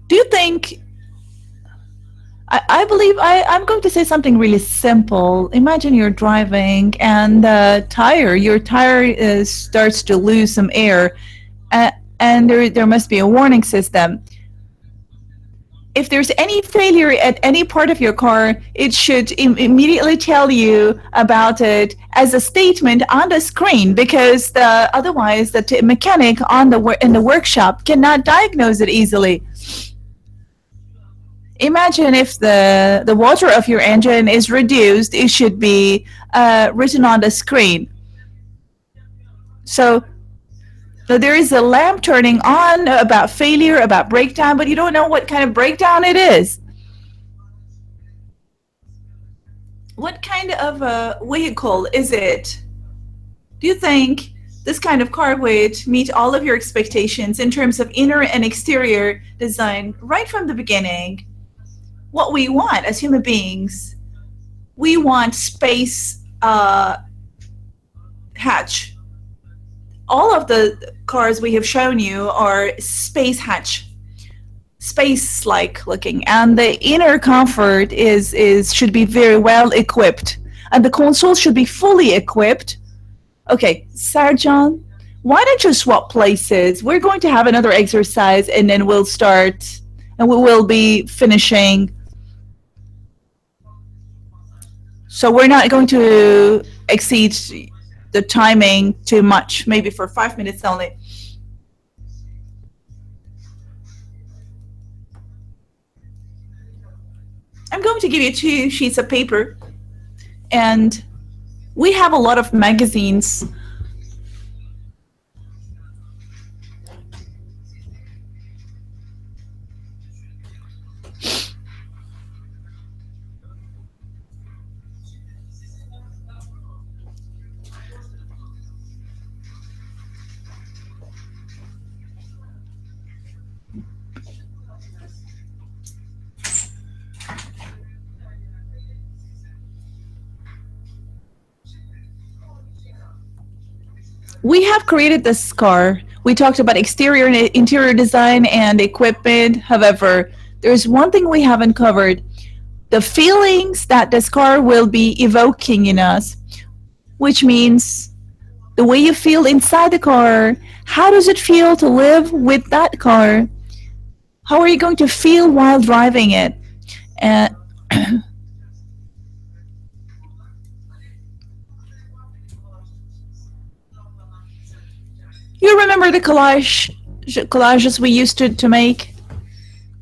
Do you think, I believe, I'm going to say something really simple. Imagine you're driving and your tire starts to lose some air, and there must be a warning system. If there's any failure at any part of your car, it should immediately tell you about it as a statement on the screen, because otherwise the mechanic in the workshop cannot diagnose it easily. Imagine if the water of your engine is reduced, it should be written on the screen. So there is a lamp turning on about failure, about breakdown, but you don't know what kind of breakdown it is. What kind of a vehicle is it? Do you think this kind of car would meet all of your expectations in terms of inner and exterior design right from the beginning? What we want as human beings, we want space hatch. All of the cars we have shown you are space hatch, space-like looking, and the inner comfort should be very well equipped, and the console should be fully equipped. Okay, Sarjan, why don't you swap places? We're going to have another exercise, and then we'll start, and we will be finishing. So we're not going to exceed the timing too much, maybe for 5 minutes only. I'm going to give you 2 sheets of paper. and we have a lot of magazines. We have created this car. We talked about exterior and interior design and equipment. However, there's one thing we haven't covered: the feelings that this car will be evoking in us, which means the way you feel inside the car. How does it feel to live with that car? How are you going to feel while driving it? And you remember the collages we used to make?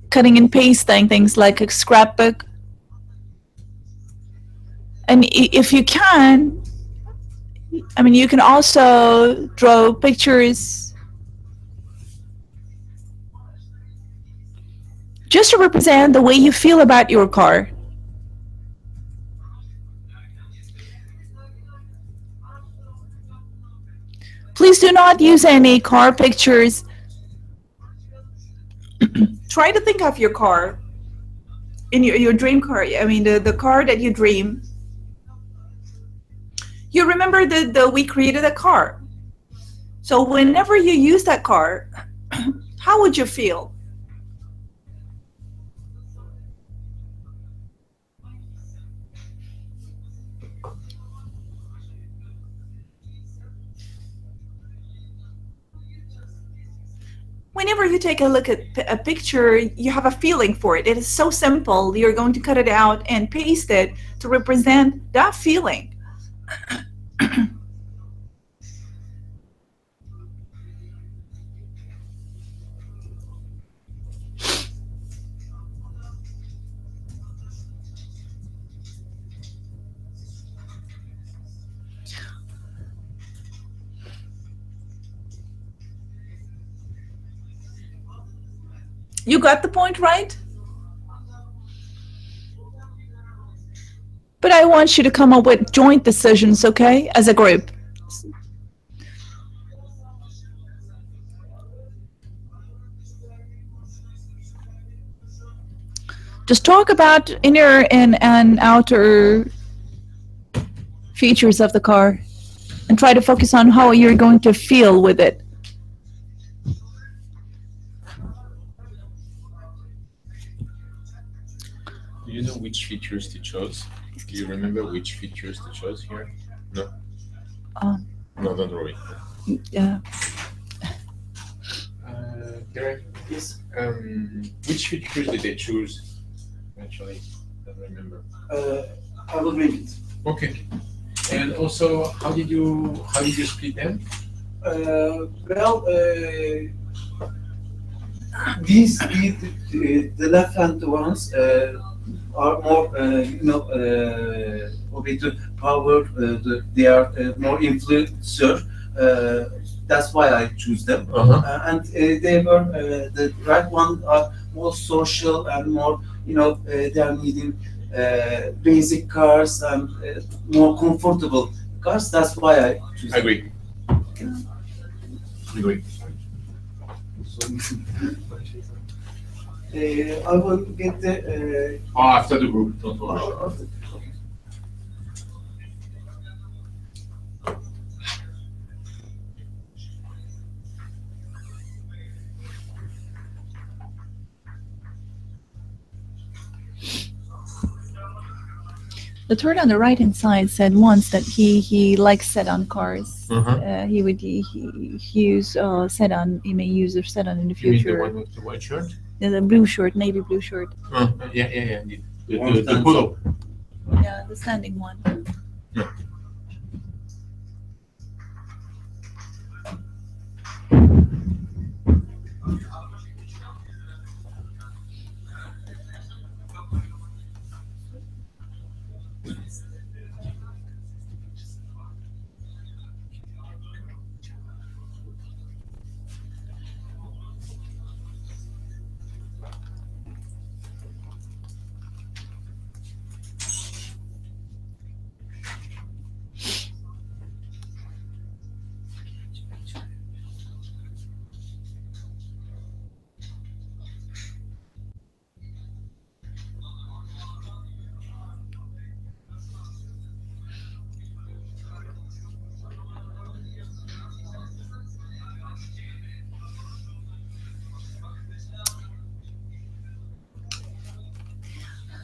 Cutting and pasting things like a scrapbook. And if you can, I mean, you can also draw pictures just to represent the way you feel about your car. Please do not use any car pictures. Try to think of your car, in your dream car. I mean, the car that you dream. You remember we created a car. So whenever you use that car, how would you feel? Whenever you take a look at a picture, you have a feeling for it. It is so simple. You're going to cut it out and paste it to represent that feeling. You got the point, right? But I want you to come up with joint decisions, okay, as a group. Just talk about inner and outer features of the car and try to focus on how you're going to feel with it. Do you know which features to choose? Do you remember which features to choose here? No? No, don't worry. Yeah. Derek? Yes. Which features did they choose? Actually, I don't remember. I will read it. Okay. And also, how did you split them? These the left hand ones are more okay to power. They are more influencer. That's why I choose them. And they were the right one are more social and more they are needing basic cars and more comfortable cars. That's why I choose. Agree. Agree. I will get the. After the group, don't worry. The turn on the right hand side said once that he likes sedan cars. He would use sedan. He may use a sedan in the You mean the future. one with the white shirt? The blue shirt, navy blue shirt. Yeah. The polo. Yeah, the standing one.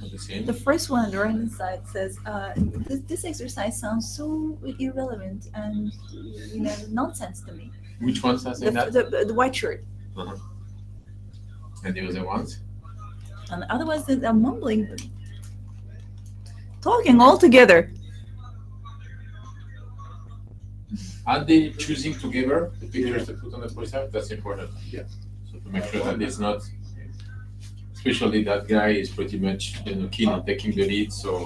Not the same. The first one on the right-hand side says, this exercise sounds so irrelevant and nonsense to me. Which ones are saying that? The white shirt. Uh-huh. And the other ones? And the other ones that are mumbling, talking all together. Are they choosing together the pictures to put on the poster? That's important. Yeah. So to make sure that it's not, especially that guy is pretty much keen on taking the lead. So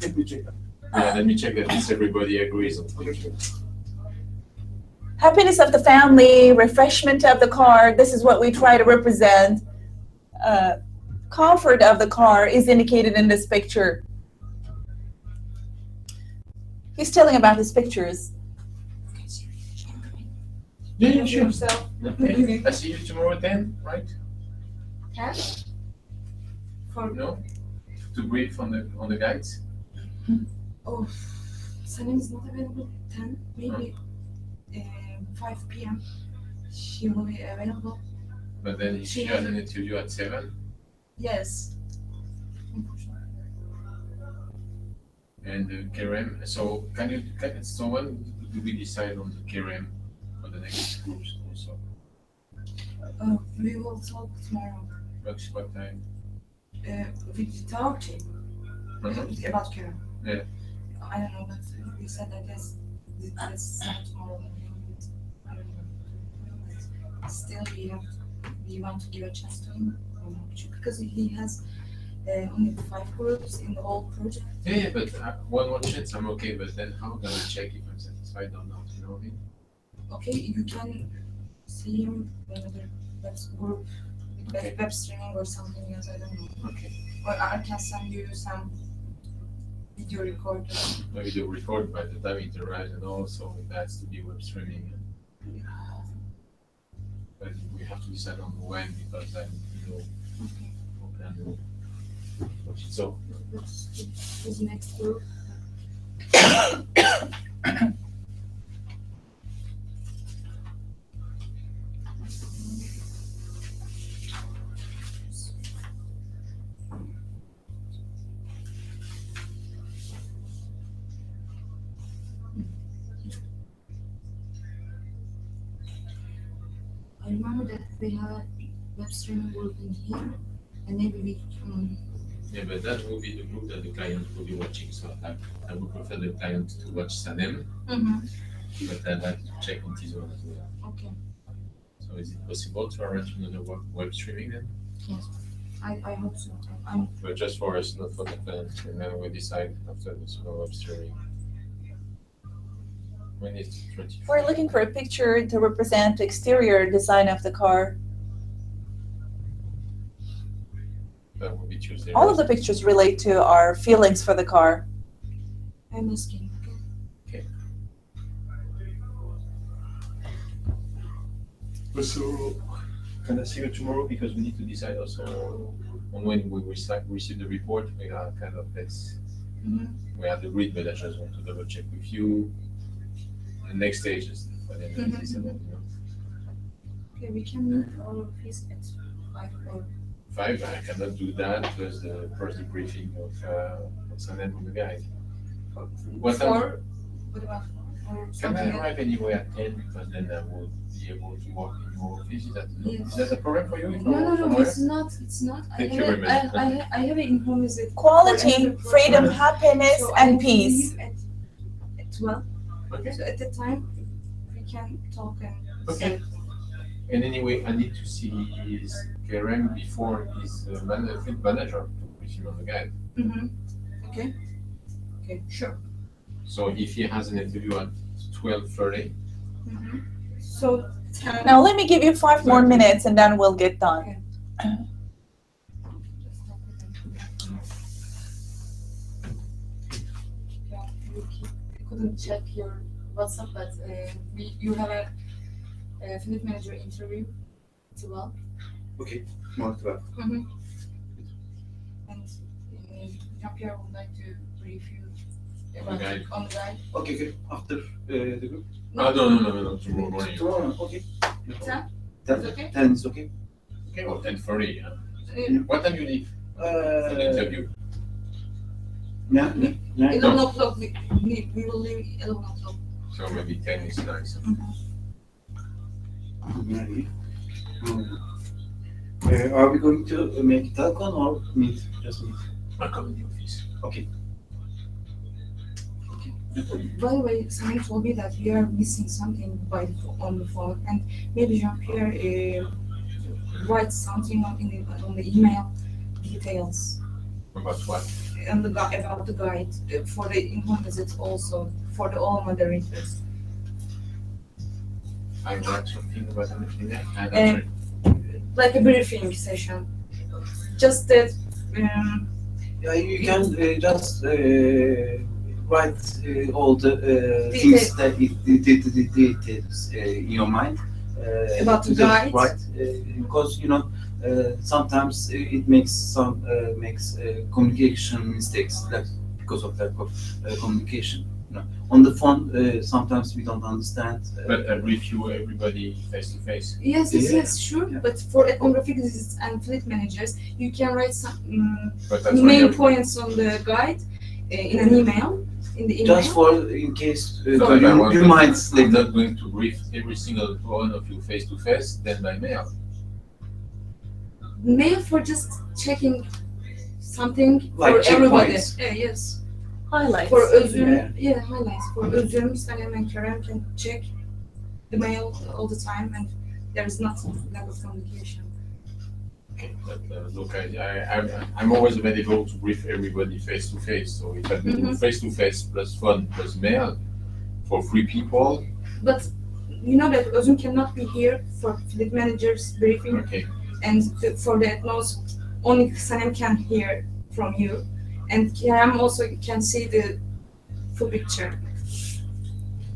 Let me check that. yeah, let me check that this everybody agrees on. Happiness of the family, refreshment of the car. This is what we try to represent. Comfort of the car is indicated in this picture. He's telling about his pictures. Yeah, sure. Yourself. Okay. I see you tomorrow then, right? 10? For No? To brief on the guides? oh, Salim is not available 10, maybe 5 p.m. She will be available. But then she has an interview at 7. Yes. And Kerem, so so when do we decide on the Kerem for the next groups also? We will talk tomorrow What time? with the talk team about Karen. Yeah. I don't know, but we said that let's start tomorrow. I don't know. Still, we want to give a chance to him because he has only 5 groups in the whole project. Yeah, but one more chance, I'm okay. But then how can I check if I'm satisfied or not? You know what I mean? Okay, you can see him whenever that's group, Okay. web streaming or something else. I don't know. Okay. Or I can send you some video recorder. Maybe they'll record by the time it arrives and also it has to be web streaming. But we have to decide on when because then okay. So That's his next group. I remember that they have a web streaming group in here, and maybe we can. yeah, but that will be the group that the client will be watching. So I would prefer the client to watch Sanem, but I'd like to check on Tizon as well. Okay. So is it possible to arrange another web streaming then? Yes. I hope so. But just for us, not for the client, and then we decide after the web streaming. When is 24? We're looking for a picture to represent the exterior design of the car. That will be Tuesday. All of the pictures relate to our feelings for the car. I'm asking. Okay. So, can I see you tomorrow? Because we need to decide also on when we receive the report. We are kind of we have agreed, but I just want to double check with you. The next stage is for the end of December, Okay, we can meet all of his at 5 or 5, I cannot do that because the first briefing of Sanem on the guide. What time? 4. What about 4 or Can something I else? arrive anywhere at 10 because then I will be able to walk in your office? Yes. Is that a problem for you? If I No, walk no, somewhere? it's not. It's not. Thank you very much. I have an in-home visit. Quality, freedom, happiness, So I and have to peace. leave at 12. Okay. So at that time, we can talk and Okay. say. And anyway, I need to see his Kerem before his field manager to brief him on the guide. Okay. Okay, sure. So if he has an interview at 12:30, So 10. Now let me give you 5 more minutes and then we'll get done. Just talk with him. Yeah, we couldn't check your WhatsApp, but you have a field manager interview as well. Okay, Mark 12. And Jean-Pierre would like to brief you On the about guide. on the guide. Okay, good. After the group? no, tomorrow morning. Tomorrow, okay. 10? 10, Is okay? 10 is okay. Okay, well, 10:30. Uh, What time you leave? for the interview. Yeah, yeah. 11 o'clock, we will leave 11 o'clock. So maybe 10 is nice. Maybe. Are we going to make telecon or meet? Just meet. I'll come in the office. Okay. By the way, someone told me that we are missing something on the phone, and maybe Jean-Pierre writes something on the email details About what? and about the guide for the in-home visits also for the all moderators. I wrote something about anything there? I Uh, don't Like a briefing session. Just that. Yeah, you can just write all the things that details in your mind. About the to guide? Right, because you know sometimes it makes some communication mistakes because of that communication. You know, on the phone, sometimes we don't understand. But I review everybody face to face. Yes, Yeah. sure. Yeah. But for ethnographic visits and fleet managers, you can write some But that's main why points on the guide in an email. In the email. Just for in case But I want you to- might I'm later. not going to brief every single one of you face to face, then by mail. Mail for just checking something Like for everybody. checkpoints. Yes. Highlights. For Özüm, Yeah. highlights. For Özüm, Sanem and Kerem can check the mail all the time, and there is not lack of communication. Okay, but look, I'm always available to brief everybody face to face. So if I do face to face plus phone plus mail for 3 people, But you know that Özüm cannot be here for fleet managers briefing, okay. and for the ethnos, only Sanem can hear from you, and Kerem also can see the full picture.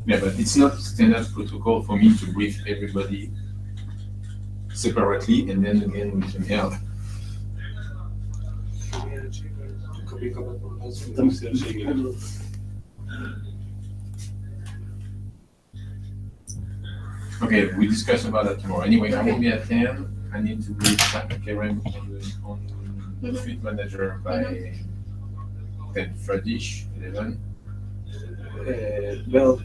Yeah, but it's not standard protocol for me to brief everybody separately and then again with the mail. Kapıyı kapatmam lazım. Bilgisayar şey geliyor. Okay, we discuss about that tomorrow. Anyway, I will be at 10. I need to brief Karen on the fleet manager by 10:30ish, 11. Well,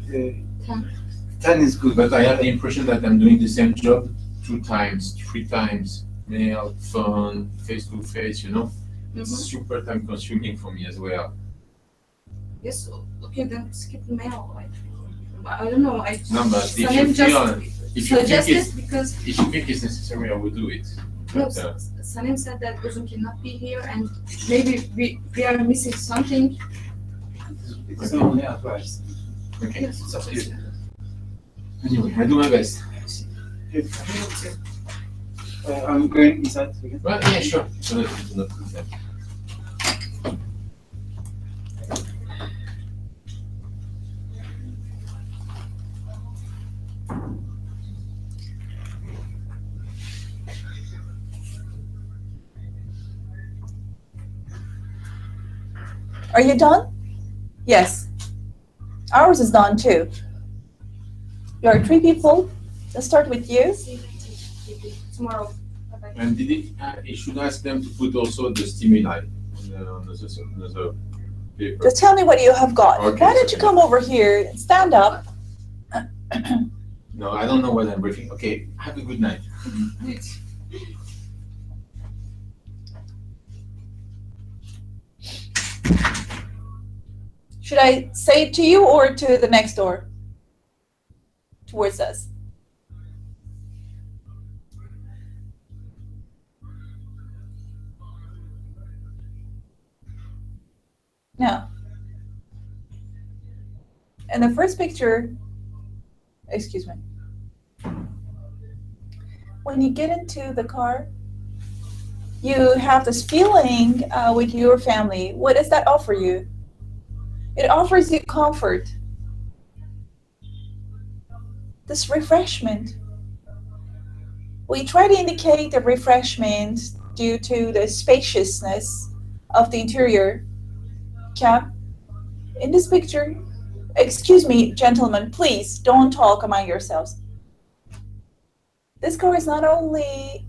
10 is good. But I have the impression that I'm doing the same job 2 times, 3 times, mail, phone, face to face, you know? It's super time consuming for me as well. Yes, okay, then skip the mail. I don't know. No, but if you Sanem feel, if you think suggested it's, because if you think it's necessary, I will do it. no, But, Sanem said that Özüm cannot be here, and maybe we are missing something. It's only advice. okay. Yes. It's up to you. Anyway, I do my best. I'm going inside again. Well, yeah, sure. So that's not too bad. Are you done? Yes. Ours is done too. You are 3 people. Let's start with you. See you later. Tomorrow. Bye-bye. And he should ask them to put also the stimuli on the paper. Just tell me what you have got. Okay, Why don't you okay. come over here and stand up? No, I don't know what I'm briefing. Okay, have a good night. Should I say it to you or to the next door? Towards us. No. And the first picture, excuse me. When you get into the car, you have this feeling with your family. What does that offer you? It offers you comfort. This refreshment. We try to indicate the refreshment due to the spaciousness of the interior. Cap, in this picture, excuse me, gentlemen, please don't talk among yourselves. This car is not only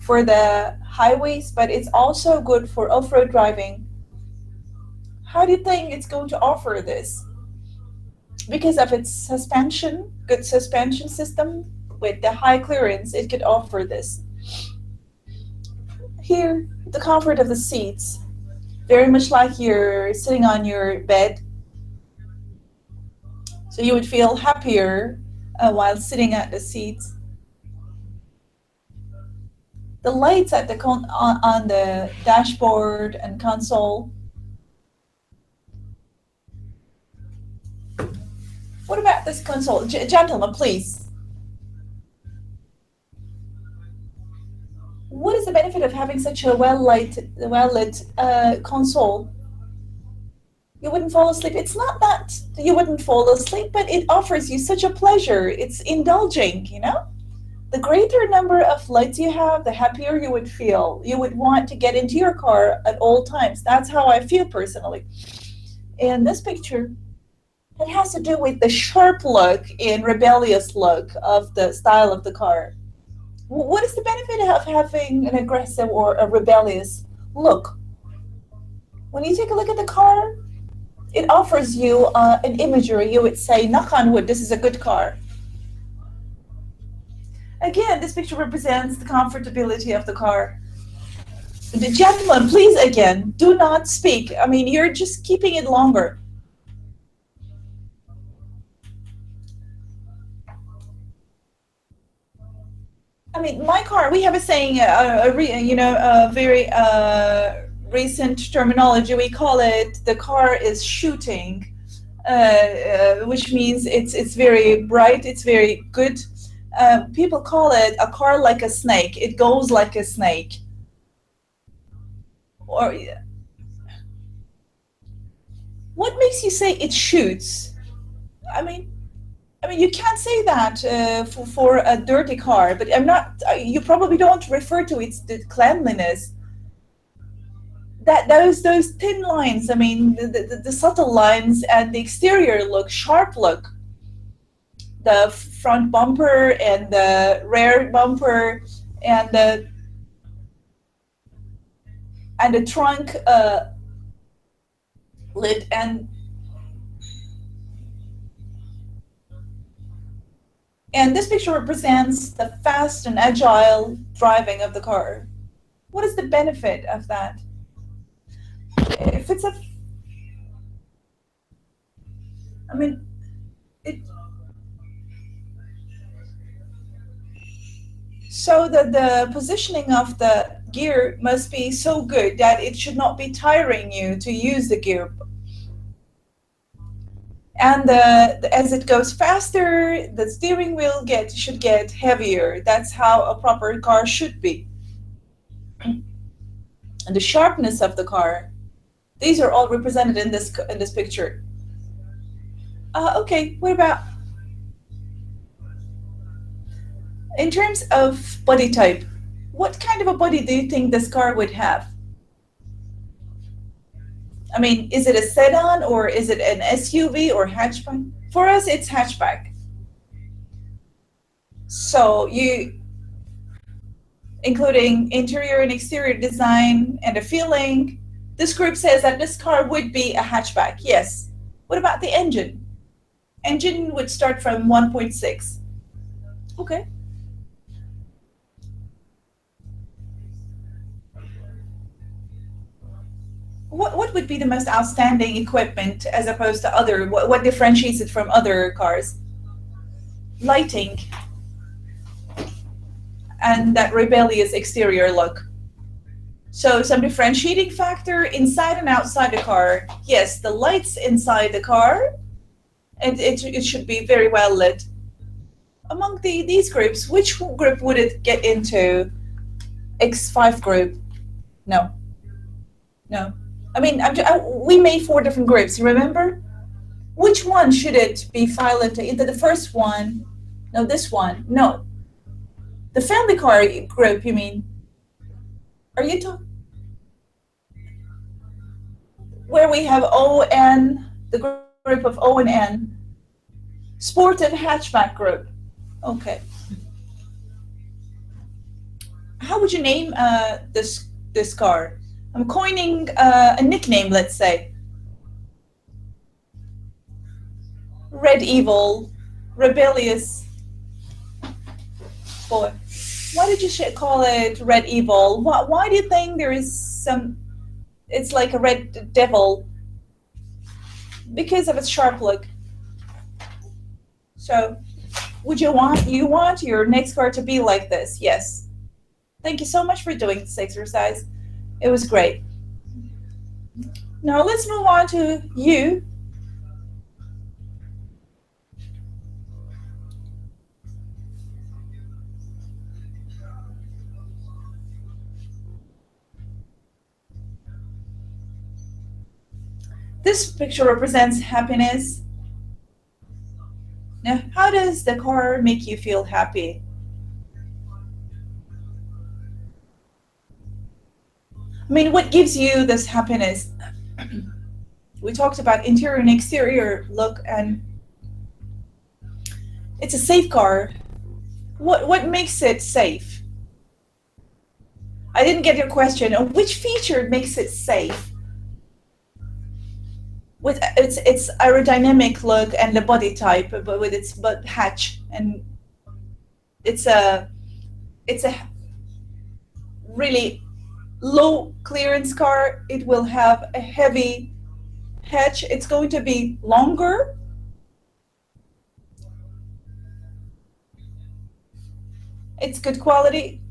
for the highways, but it's also good for off-road driving. How do you think it's going to offer this? Because of its suspension, good suspension system with the high clearance, it could offer this. Here, the comfort of the seats, very much like you're sitting on your bed. So you would feel happier while sitting at the seats. The lights at the on the dashboard and console. What about this console? Gentlemen, please. What is the benefit of having such a well-lit console? You wouldn't fall asleep. It's not that you wouldn't fall asleep, but it offers you such a pleasure. It's indulging, you know? The greater number of lights you have, the happier you would feel. You would want to get into your car at all times. That's how I feel personally. In this picture, it has to do with the sharp look and rebellious look of the style of the car. What is the benefit of having an aggressive or a rebellious look? When you take a look at the car, it offers you an imagery. You would say, knock on wood, this is a good car. Again, this picture represents the comfortability of the car. The gentleman, please again, do not speak. I mean, you're just keeping it longer. I mean, my car, we have a saying, a very recent terminology. We call it the car is shooting, which means it's very bright, it's very good. People call it a car like a snake. It goes like a snake. Or what makes you say it shoots? I mean, you can't say that for a dirty car, but I'm not. You probably don't refer to its cleanliness. That those thin lines. I mean, the subtle lines and the exterior look, sharp look. The front bumper and the rear bumper and the trunk lid and this picture represents the fast and agile driving of the car. What is the benefit of that? If it's so the positioning of the gear must be so good that it should not be tiring you to use the gear. And as it goes faster, the steering wheel should get heavier. That's how a proper car should be. And the sharpness of the car, these are all represented in this picture. Okay, what about in terms of body type? What kind of a body do you think this car would have? I mean, is it a sedan or is it an SUV or hatchback? For us, it's hatchback. So including interior and exterior design and a feeling, this group says that this car would be a hatchback, yes. What about the engine? Engine would start from 1.6. Okay. What would be the most outstanding equipment as opposed to other? What differentiates it from other cars? Lighting and that rebellious exterior look. So some differentiating factor inside and outside the car. Yes, the lights inside the car, and it should be very well lit. Among these groups, which group would it get into? X5 group? No. I mean, we made 4 different groups, remember? Which one should it be filed into? Either the first one, no, this one, no. The family car group, you mean? Are you talking? Where we have ON, the group of O and N. Sport and hatchback group. Okay. how would you name this car? I'm coining a nickname, let's say. Red Evil, rebellious boy. Why did you call it Red Evil? Why do you think there is some? It's like a red devil because of its sharp look. So, would you want your next car to be like this? Yes. Thank you so much for doing this exercise. It was great. Now let's move on to you. This picture represents happiness. Now, how does the car make you feel happy? I mean, what gives you this happiness? We talked about interior and exterior look, and it's a safe car. What makes it safe? I didn't get your question. Which feature makes it safe? With its aerodynamic look and the body type, but with its butt hatch, and it's a really low clearance car. It will have a heavy hatch. It's going to be longer. It's good quality.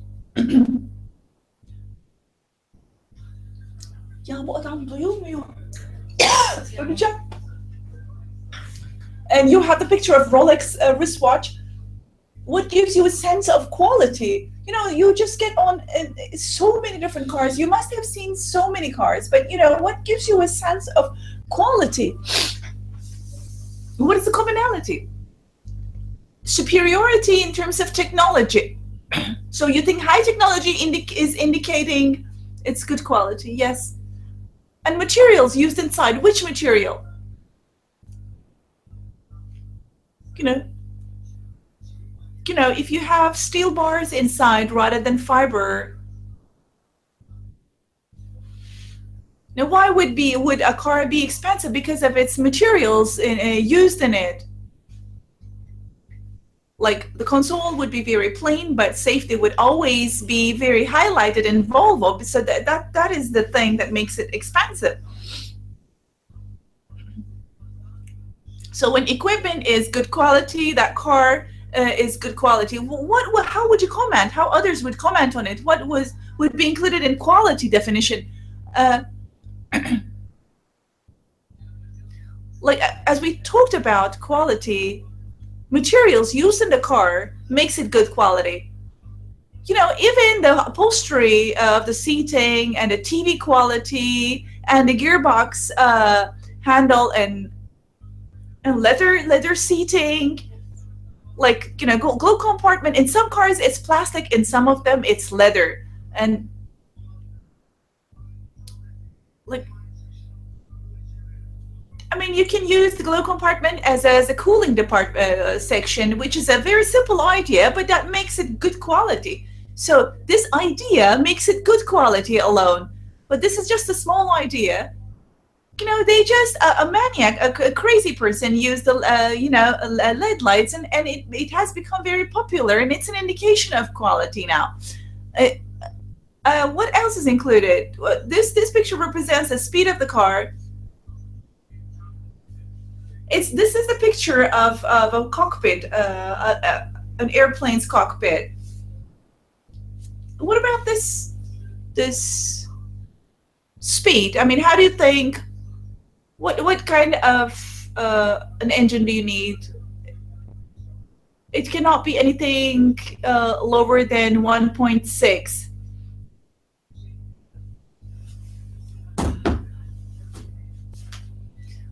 Ya bu adam duyulmuyor. And you have the picture of Rolex wristwatch. What gives you a sense of quality? You know, you just get on so many different cars. You must have seen so many cars, but you know, what gives you a sense of quality? What is the commonality? Superiority in terms of technology. So you think high technology is indicating it's good quality? Yes. And materials used inside, which material? You know, if you have steel bars inside rather than fiber, now why would a car be expensive? Because of its materials used in it. Like the console would be very plain, but safety would always be very highlighted in Volvo. So that is the thing that makes it expensive. So when equipment is good quality, that car is good quality. How would you comment? How others would comment on it? What would be included in quality definition? Like as we talked about quality. Materials used in the car makes it good quality. You know, even the upholstery of the seating and the TV quality and the gearbox handle and leather seating, like, you know, glow compartment. In some cars it's plastic, in some of them it's leather. And like, I mean, you can use the glow compartment as a cooling section, which is a very simple idea, but that makes it good quality. So this idea makes it good quality alone. But this is just a small idea. You know, they just, a maniac, a crazy person used the, LED lights, and it has become very popular, and it's an indication of quality now. What else is included? This picture represents the speed of the car. This is a picture of a cockpit, an airplane's cockpit. What about this speed? I mean, how do you think? What kind of an engine do you need? It cannot be anything lower than 1.6.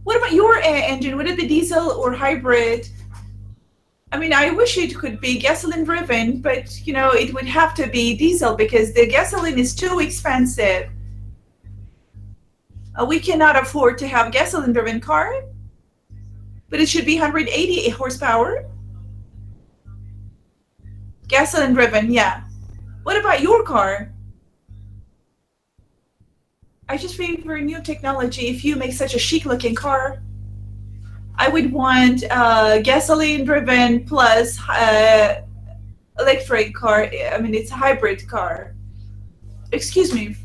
What about your engine? Would it be diesel or hybrid? I mean, I wish it could be gasoline driven, but you know, it would have to be diesel because the gasoline is too expensive. We cannot afford to have a gasoline driven car, but it should be 180 horsepower. Gasoline driven, yeah. What about your car? I just favor new technology. If you make such a chic-looking car, I would want gasoline-driven plus electric car. I mean, it's a hybrid car. Excuse me,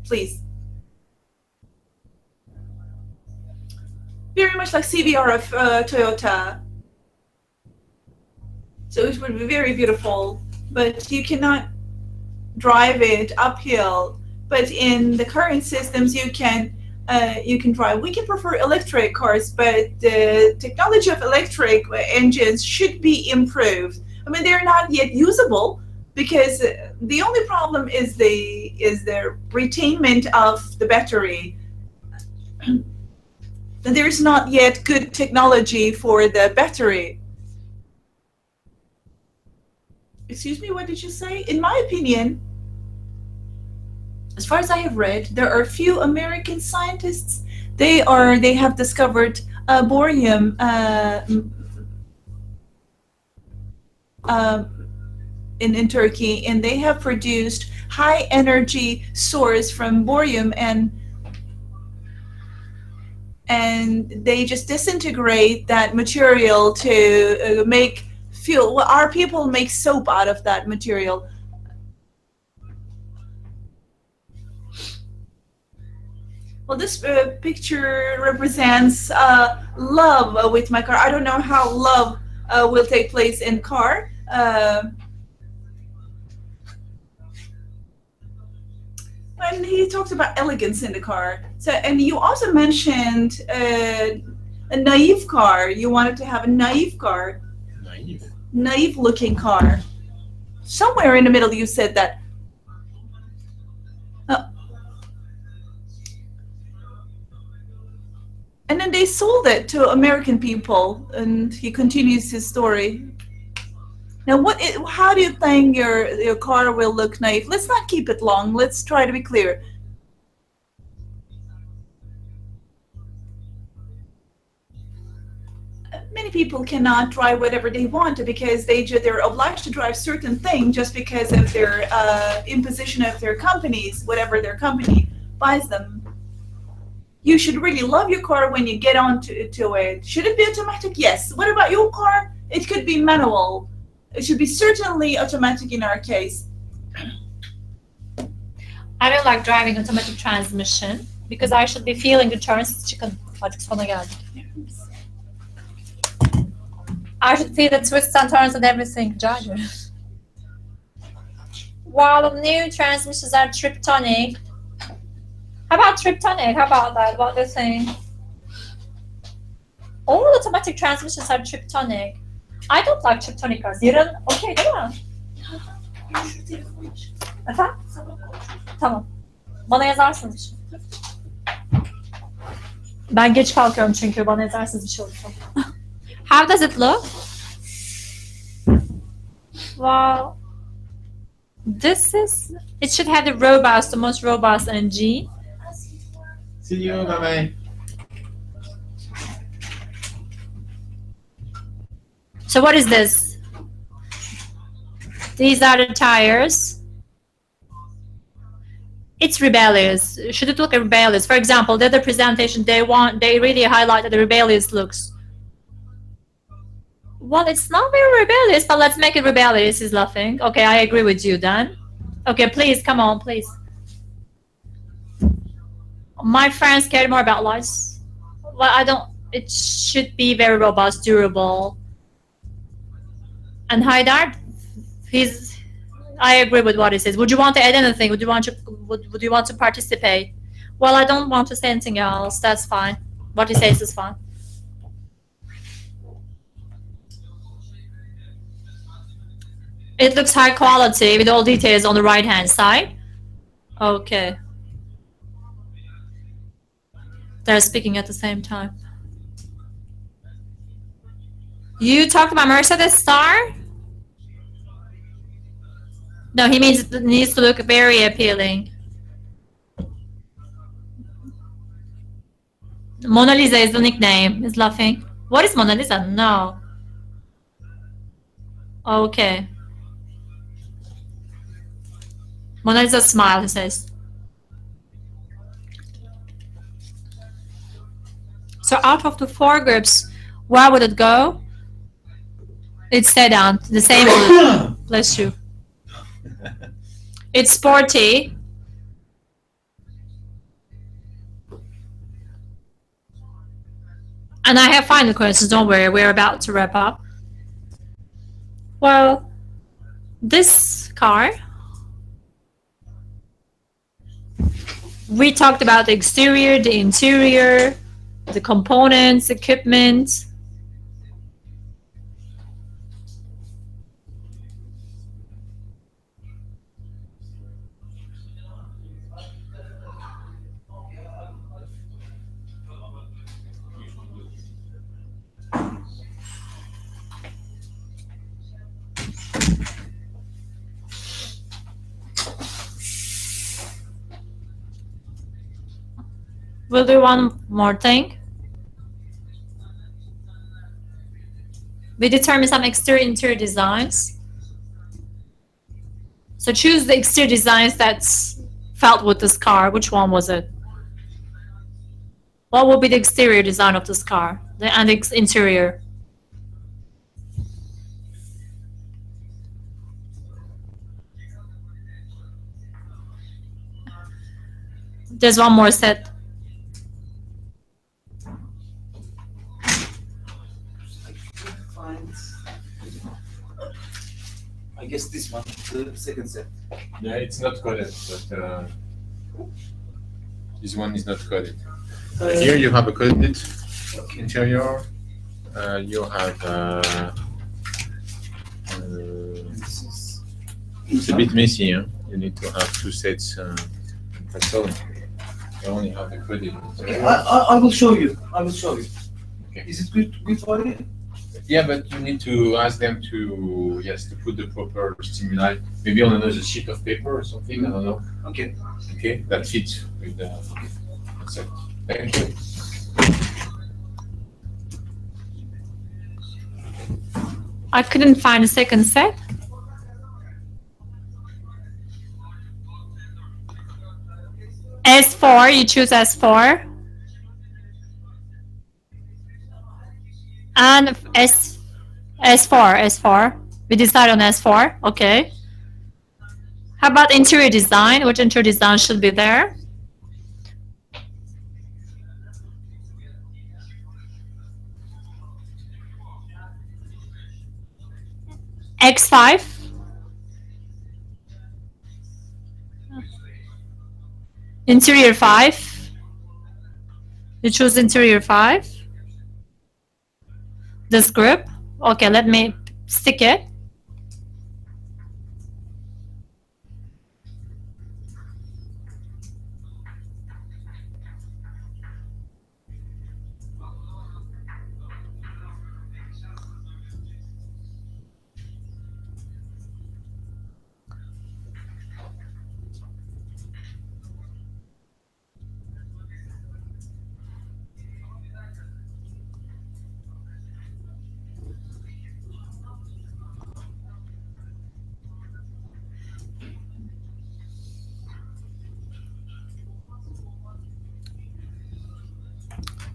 please. Very much like CVR of Toyota. So it would be very beautiful, but you cannot drive it uphill. But in the current systems, you can drive. We can prefer electric cars, but the technology of electric engines should be improved. I mean, they're not yet usable because the only problem is the retainment of the battery. There's not yet good technology for the battery. Excuse me, what did you say? In my opinion, as far as I have read, there are few American scientists. They have discovered borium in Turkey, and they have produced high energy source from borium, and they just disintegrate that material to make fuel. Well, our people make soap out of that material. Well, this picture represents love with my car. I don't know how love will take place in car. And he talked about elegance in the car. So, and you also mentioned a naive car. You wanted to have a naive car. Naive looking car. Somewhere in the middle you said that. And then they sold it to American people, and he continues his story. Now, how do you think your car will look naive? Let's not keep it long. Let's try to be clear. Many people cannot drive whatever they want because they're obliged to drive certain things just because of their imposition of their companies, whatever their company buys them. You should really love your car when you get onto it. Should it be automatic? Yes. What about your car? It could be manual. It should be certainly automatic in our case. I don't like driving automatic transmission because I should be feeling the turns. I should feel the twists and turns and everything. While new transmissions are triptonic. How about triptonic? How about that? What do you think? All automatic transmissions are triptonic. I don't like triptonic cars. You don't? Okay, değil mi? Efendim? Tamam. Bana yazarsınız. Ben geç kalkıyorum çünkü bana yazarsınız bir şey olursa. How does it look? Well, it should have the most robust engine. See you, bye-bye. So what is this? These are the tires. It's rebellious. Should it look rebellious? For example, the other presentation, they really highlighted the rebellious looks. Well, it's not very rebellious, but let's make it rebellious, is laughing. Okay, I agree with you then. Okay, please, come on, please. My friends care more about lights. Well, it should be very robust, durable. And Haydar, I agree with what he says. Would you want to add anything? Would you want to participate? Well, I don't want to say anything else. That's fine. What he says is fine. It looks high quality with all details on the right-hand side. Okay. They're speaking at the same time. You talked about Mercedes Star? No, he means it needs to look very appealing. Mona Lisa is the nickname. Is laughing. What is Mona Lisa? No. Okay. Mona Lisa smile, he says. So out of the 4 groups, where would it go? It's sedan, the same group. Bless you. It's sporty. And I have final questions, don't worry, we're about to wrap up. Well, this car, we talked about the exterior, the interior, the components, equipment. We'll do one more thing. We determine some exterior interior designs. So choose the exterior designs that's felt with this car. Which one was it? What will be the exterior design of this car? And the interior? There's one more set. I guess this one, the second set. Yeah, it's not coded, but this one is not coded. Here you have a coded interior. You have it's a bit messy. Huh? You need to have 2 sets. That's all. You only have the coded. Okay, I will show you. I will show you. Okay. Is it good for you? Yeah, but you need to ask them to to put the proper stimuli, maybe on another sheet of paper or something. I don't know. Okay. Okay, that fits with the concept. Thank you. I couldn't find a second set. S4, you choose S4. And S4. We decide on S4, okay. How about interior design? Which interior design should be there? X5. Interior 5. You choose interior 5. This group. Okay, let me stick it.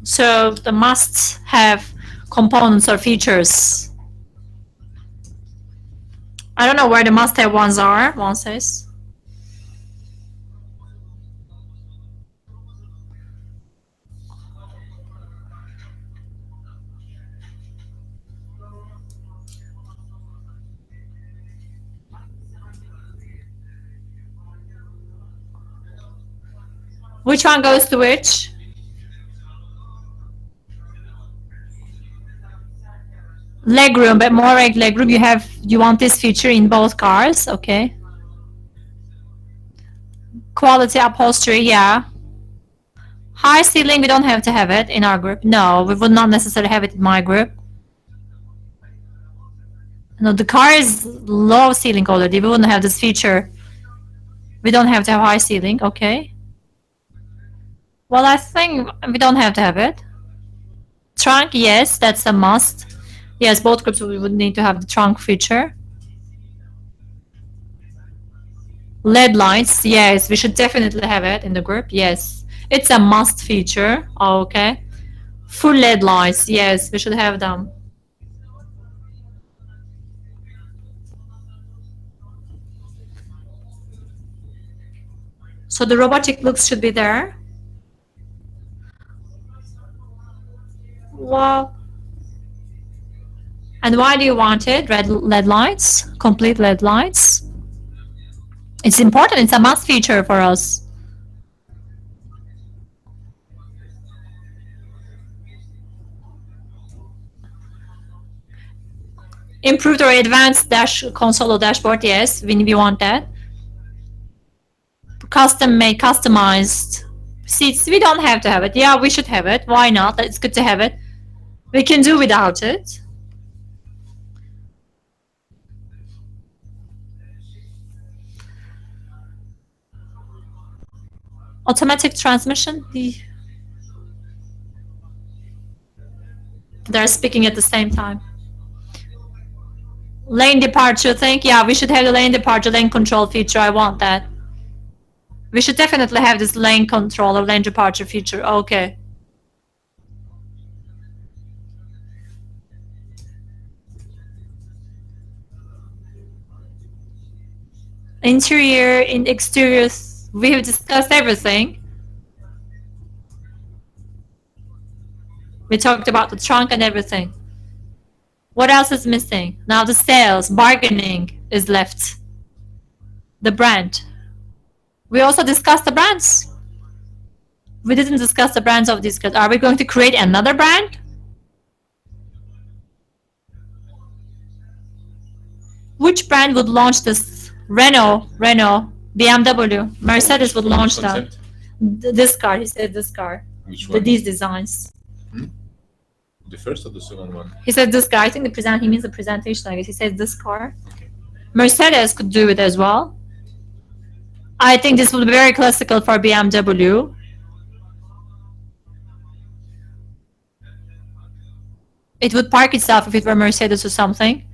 So the must have components or features. I don't know where the must have ones are, one says. Which one goes to which? Legroom, but more like legroom. You want this feature in both cars, okay? Quality upholstery, yeah. High ceiling, we don't have to have it in our group. No, we would not necessarily have it in my group. No, the car is low ceiling already. We wouldn't have this feature. We don't have to have high ceiling, okay? Well, I think we don't have to have it. Trunk, yes, that's a must. Yes, both groups we would need to have the trunk feature. LED lights, yes, we should definitely have it in the group. Yes, it's a must feature. Okay. Full LED lights, yes, we should have them. So the robotic looks should be there. Wow. And why do you want it? Red LED lights, complete LED lights. It's important. It's a must feature for us. Improved or advanced dash console or dashboard, yes, we want that. Custom made, customized seats, we don't have to have it. Yeah, we should have it. Why not? It's good to have it. We can do without it. Automatic transmission. They're speaking at the same time. Lane departure thing. Yeah, we should have the lane departure, lane control feature. I want that. We should definitely have this lane control or lane departure feature. Okay. Interior, in exteriors, we have discussed everything. We talked about the trunk and everything. What else is missing? Now the sales, bargaining is left. The brand. We also discussed the brands. We didn't discuss the brands of these cars. Are we going to create another brand? Which brand would launch this? Renault, BMW, Mercedes would launch that. Concept? This car, he said this car. Which one? These designs. The first or the second one? He said this car. I think he means the presentation, I guess. He said this car. Okay. Mercedes could do it as well. I think this would be very classical for BMW. It would park itself if it were Mercedes or something.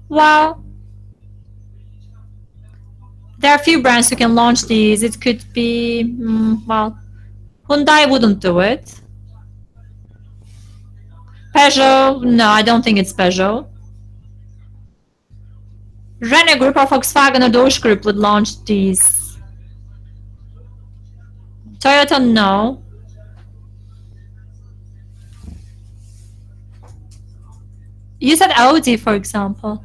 Well, there are a few brands who can launch these. It could be, well, Hyundai wouldn't do it. Peugeot, no, I don't think it's Peugeot. Renault Group or Volkswagen or Dodge Group would launch these. Toyota, no. You said Audi, for example.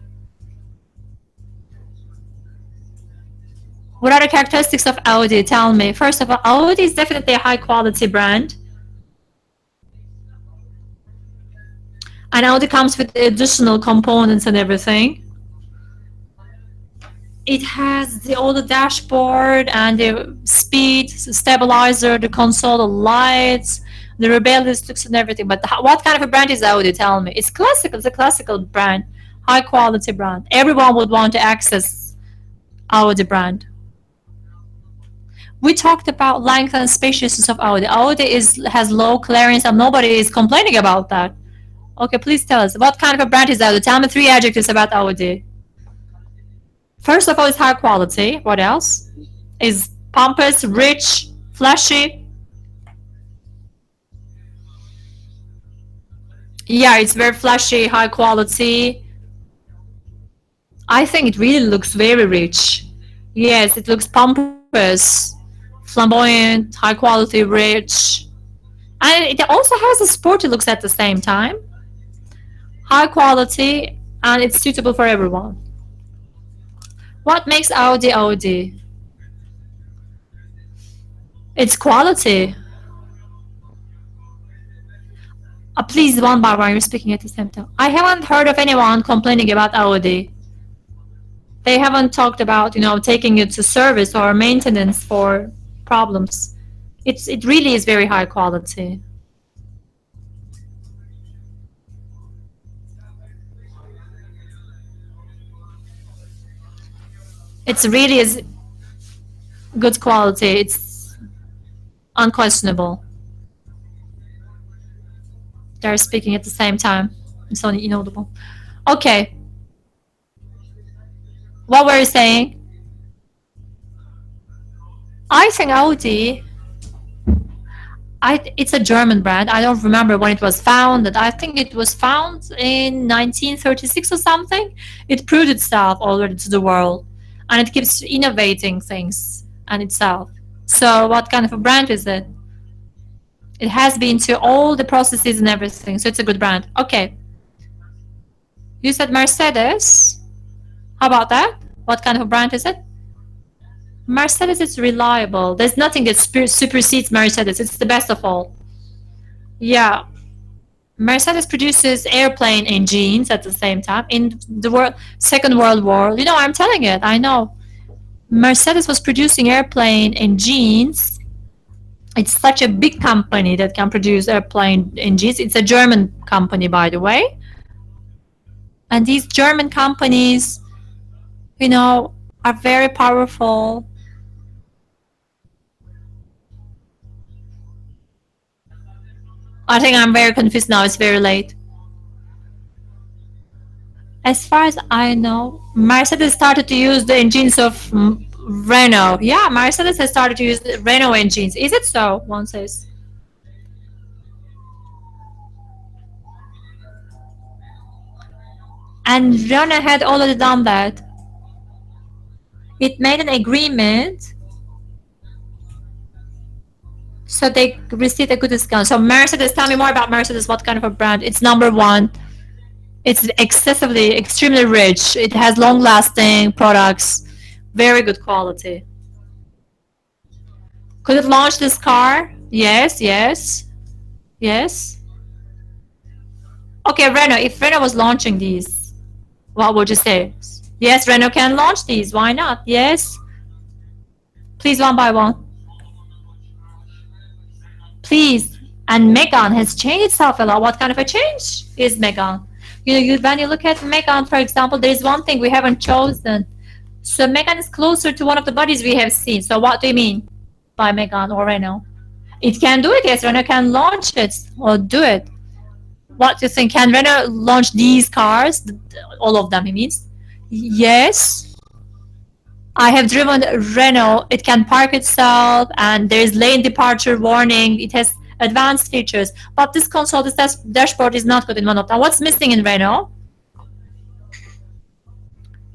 What are the characteristics of Audi? Tell me. First of all, Audi is definitely a high quality brand. And Audi comes with additional components and everything. It has all the dashboard and the speed stabilizer, the console, the lights, the rebellious looks and everything. But what kind of a brand is Audi? Tell me. It's classical. It's a classical brand, high quality brand. Everyone would want to access Audi brand. We talked about length and spaciousness of Audi. Audi has low clearance and nobody is complaining about that. Okay, please tell us. What kind of a brand is Audi? Tell me 3 adjectives about Audi. First of all, it's high quality. What else? Is pompous, rich, flashy. Yeah, it's very flashy, high quality. I think it really looks very rich. Yes, it looks pompous, flamboyant, high quality, rich. And it also has a sporty looks at the same time. High quality, and it's suitable for everyone. What makes Audi Audi? It's quality. Please, one by one, you're speaking at the same time. I haven't heard of anyone complaining about Audi. They haven't talked about, taking it to service or maintenance for problems. It really is very high quality. It's really is good quality. It's unquestionable. They're speaking at the same time. It's only inaudible. Okay. What were you saying? I think Audi, it's a German brand. I don't remember when it was founded. I think it was founded in 1936 or something. It proved itself already to the world, and it keeps innovating things and itself. So what kind of a brand is it? It has been to all the processes and everything, so it's a good brand. Okay. You said Mercedes. How about that? What kind of a brand is it? Mercedes is reliable. There's nothing that supersedes Mercedes. It's the best of all. Yeah. Mercedes produces airplane engines at the same time in the Second World War. You know, I'm telling it. I know. Mercedes was producing airplane engines. It's such a big company that can produce airplane engines. It's a German company, by the way. And these German companies, you know, are very powerful. I think I'm very confused now. It's very late. As far as I know, Mercedes started to use the engines of Renault. Yeah, Mercedes has started to use the Renault engines. Is it so? One says. And Renault had already done that. It made an agreement, so they received a good discount. So Mercedes, tell me more about Mercedes. What kind of a brand? It's number one. It's extremely rich. It has long-lasting products, very good quality. Could it launch this car? Yes, yes, yes. Okay, Renault, if Renault was launching these, what would you say? Yes, Renault can launch these. Why not? Yes. Please, one by one. Please. And Megane has changed itself a lot. What kind of a change is Megane? You know, when you look at Megane, for example, there is one thing we haven't chosen. So Megane is closer to one of the bodies we have seen. So what do you mean by Megane or Renault? It can do it, yes. Renault can launch it or do it. What do you think? Can Renault launch these cars? All of them, he means? Yes. I have driven Renault. It can park itself, and there is lane departure warning. It has advanced features, but this console, this dashboard is not good in one of them. What's missing in Renault?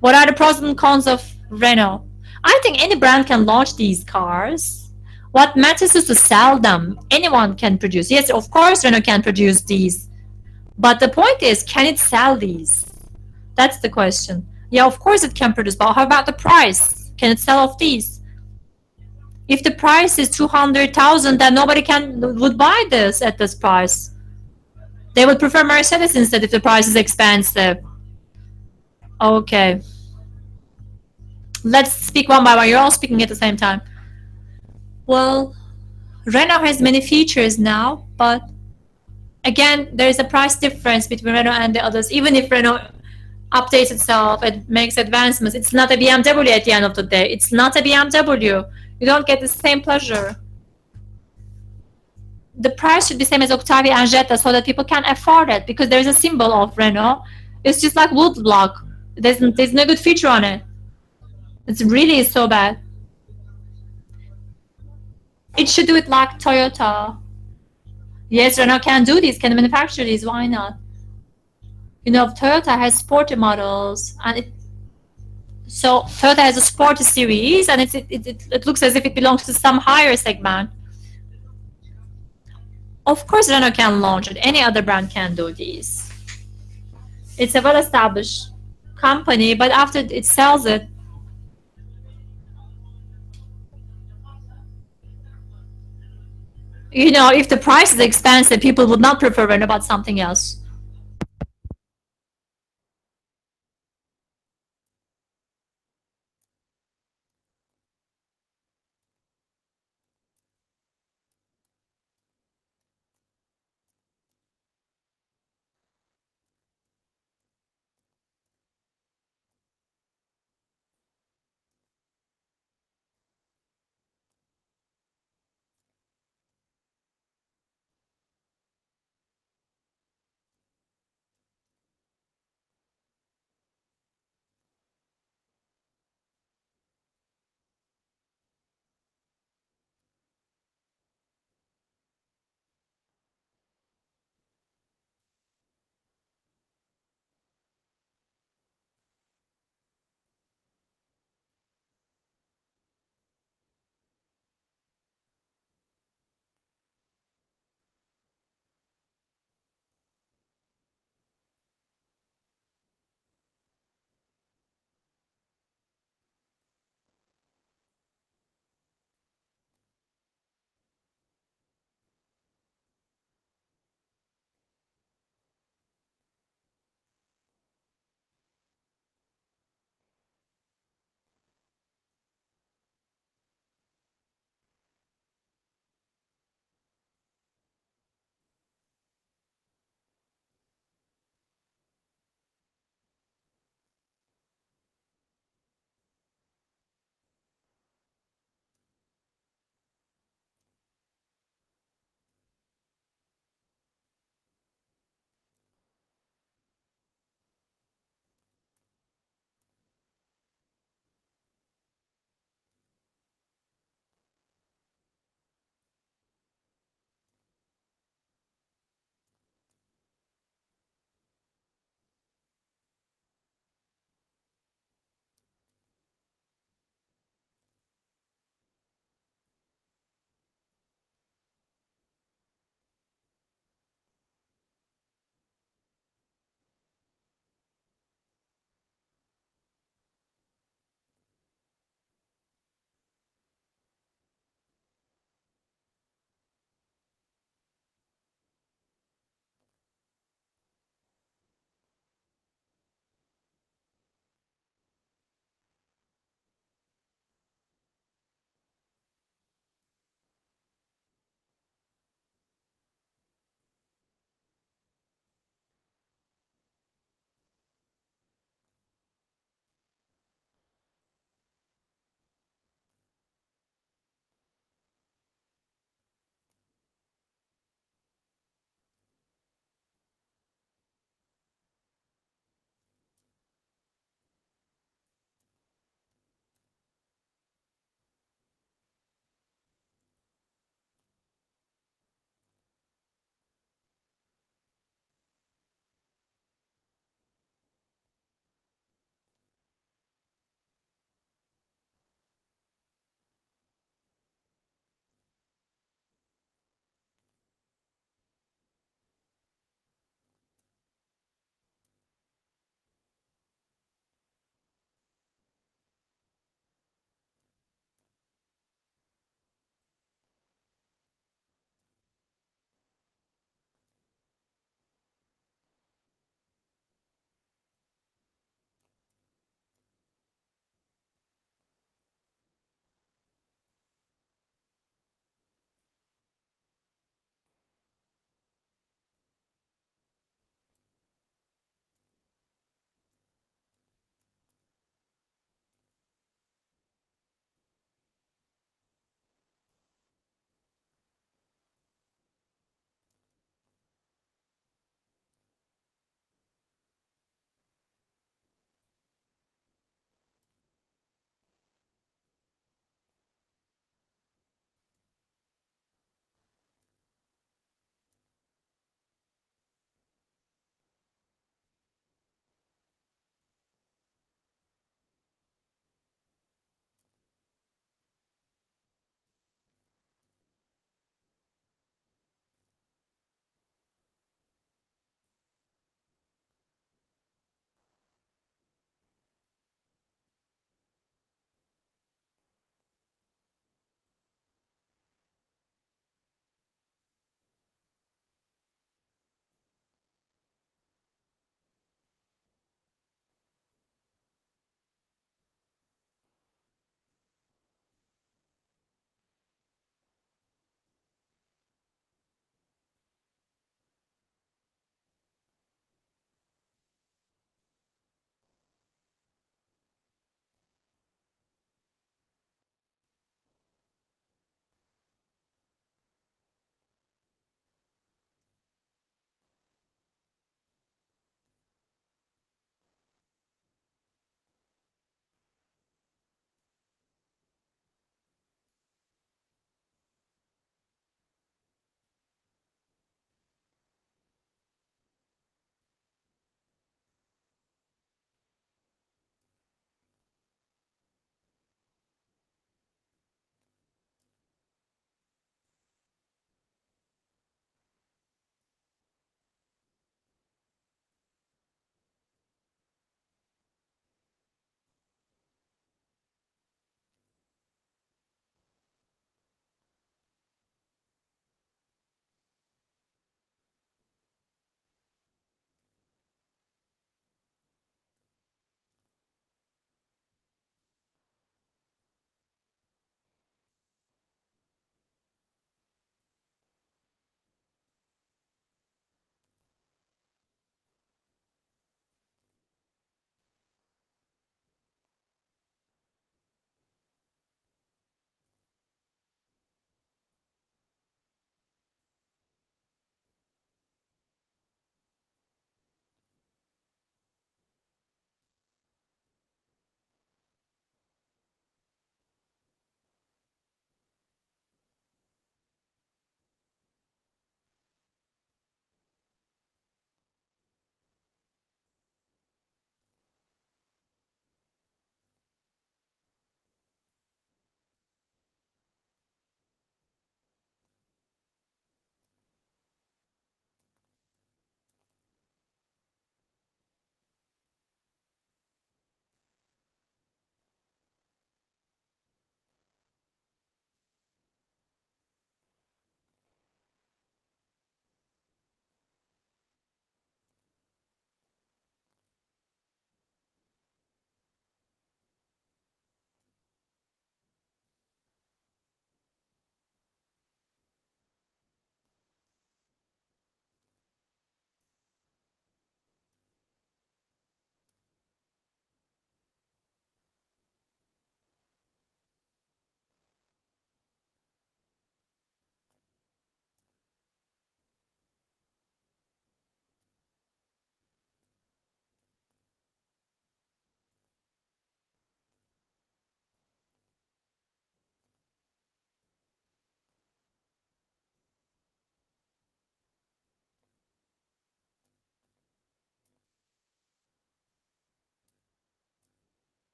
What are the pros and cons of Renault? I think any brand can launch these cars. What matters is to sell them. Anyone can produce. Yes, of course Renault can produce these, but the point is, can it sell these? That's the question. Yeah, of course it can produce, but how about the price? Can it sell off these? If the price is 200,000, then nobody would buy this at this price. They would prefer Mercedes instead if the price is expensive. Okay. Let's speak one by one. You're all speaking at the same time. Well, Renault has many features now, but again, there is a price difference between Renault and the others. Even if Renault updates itself and makes advancements, it's not a BMW at the end of the day. It's not a BMW. You don't get the same pleasure. The price should be same as Octavia and Jetta so that people can afford it, because there's a symbol of Renault. It's just like wood block. There's no good feature on it. It's really so bad. It should do it like Toyota. Yes, Renault can do this, can manufacture these, why not? You know, Toyota has sporty models, and so Toyota has a sporty series, and it looks as if it belongs to some higher segment. Of course, Renault can launch it. Any other brand can do these. It's a well-established company, but after it sells it, you know, if the price is expensive, people would not prefer Renault but something else.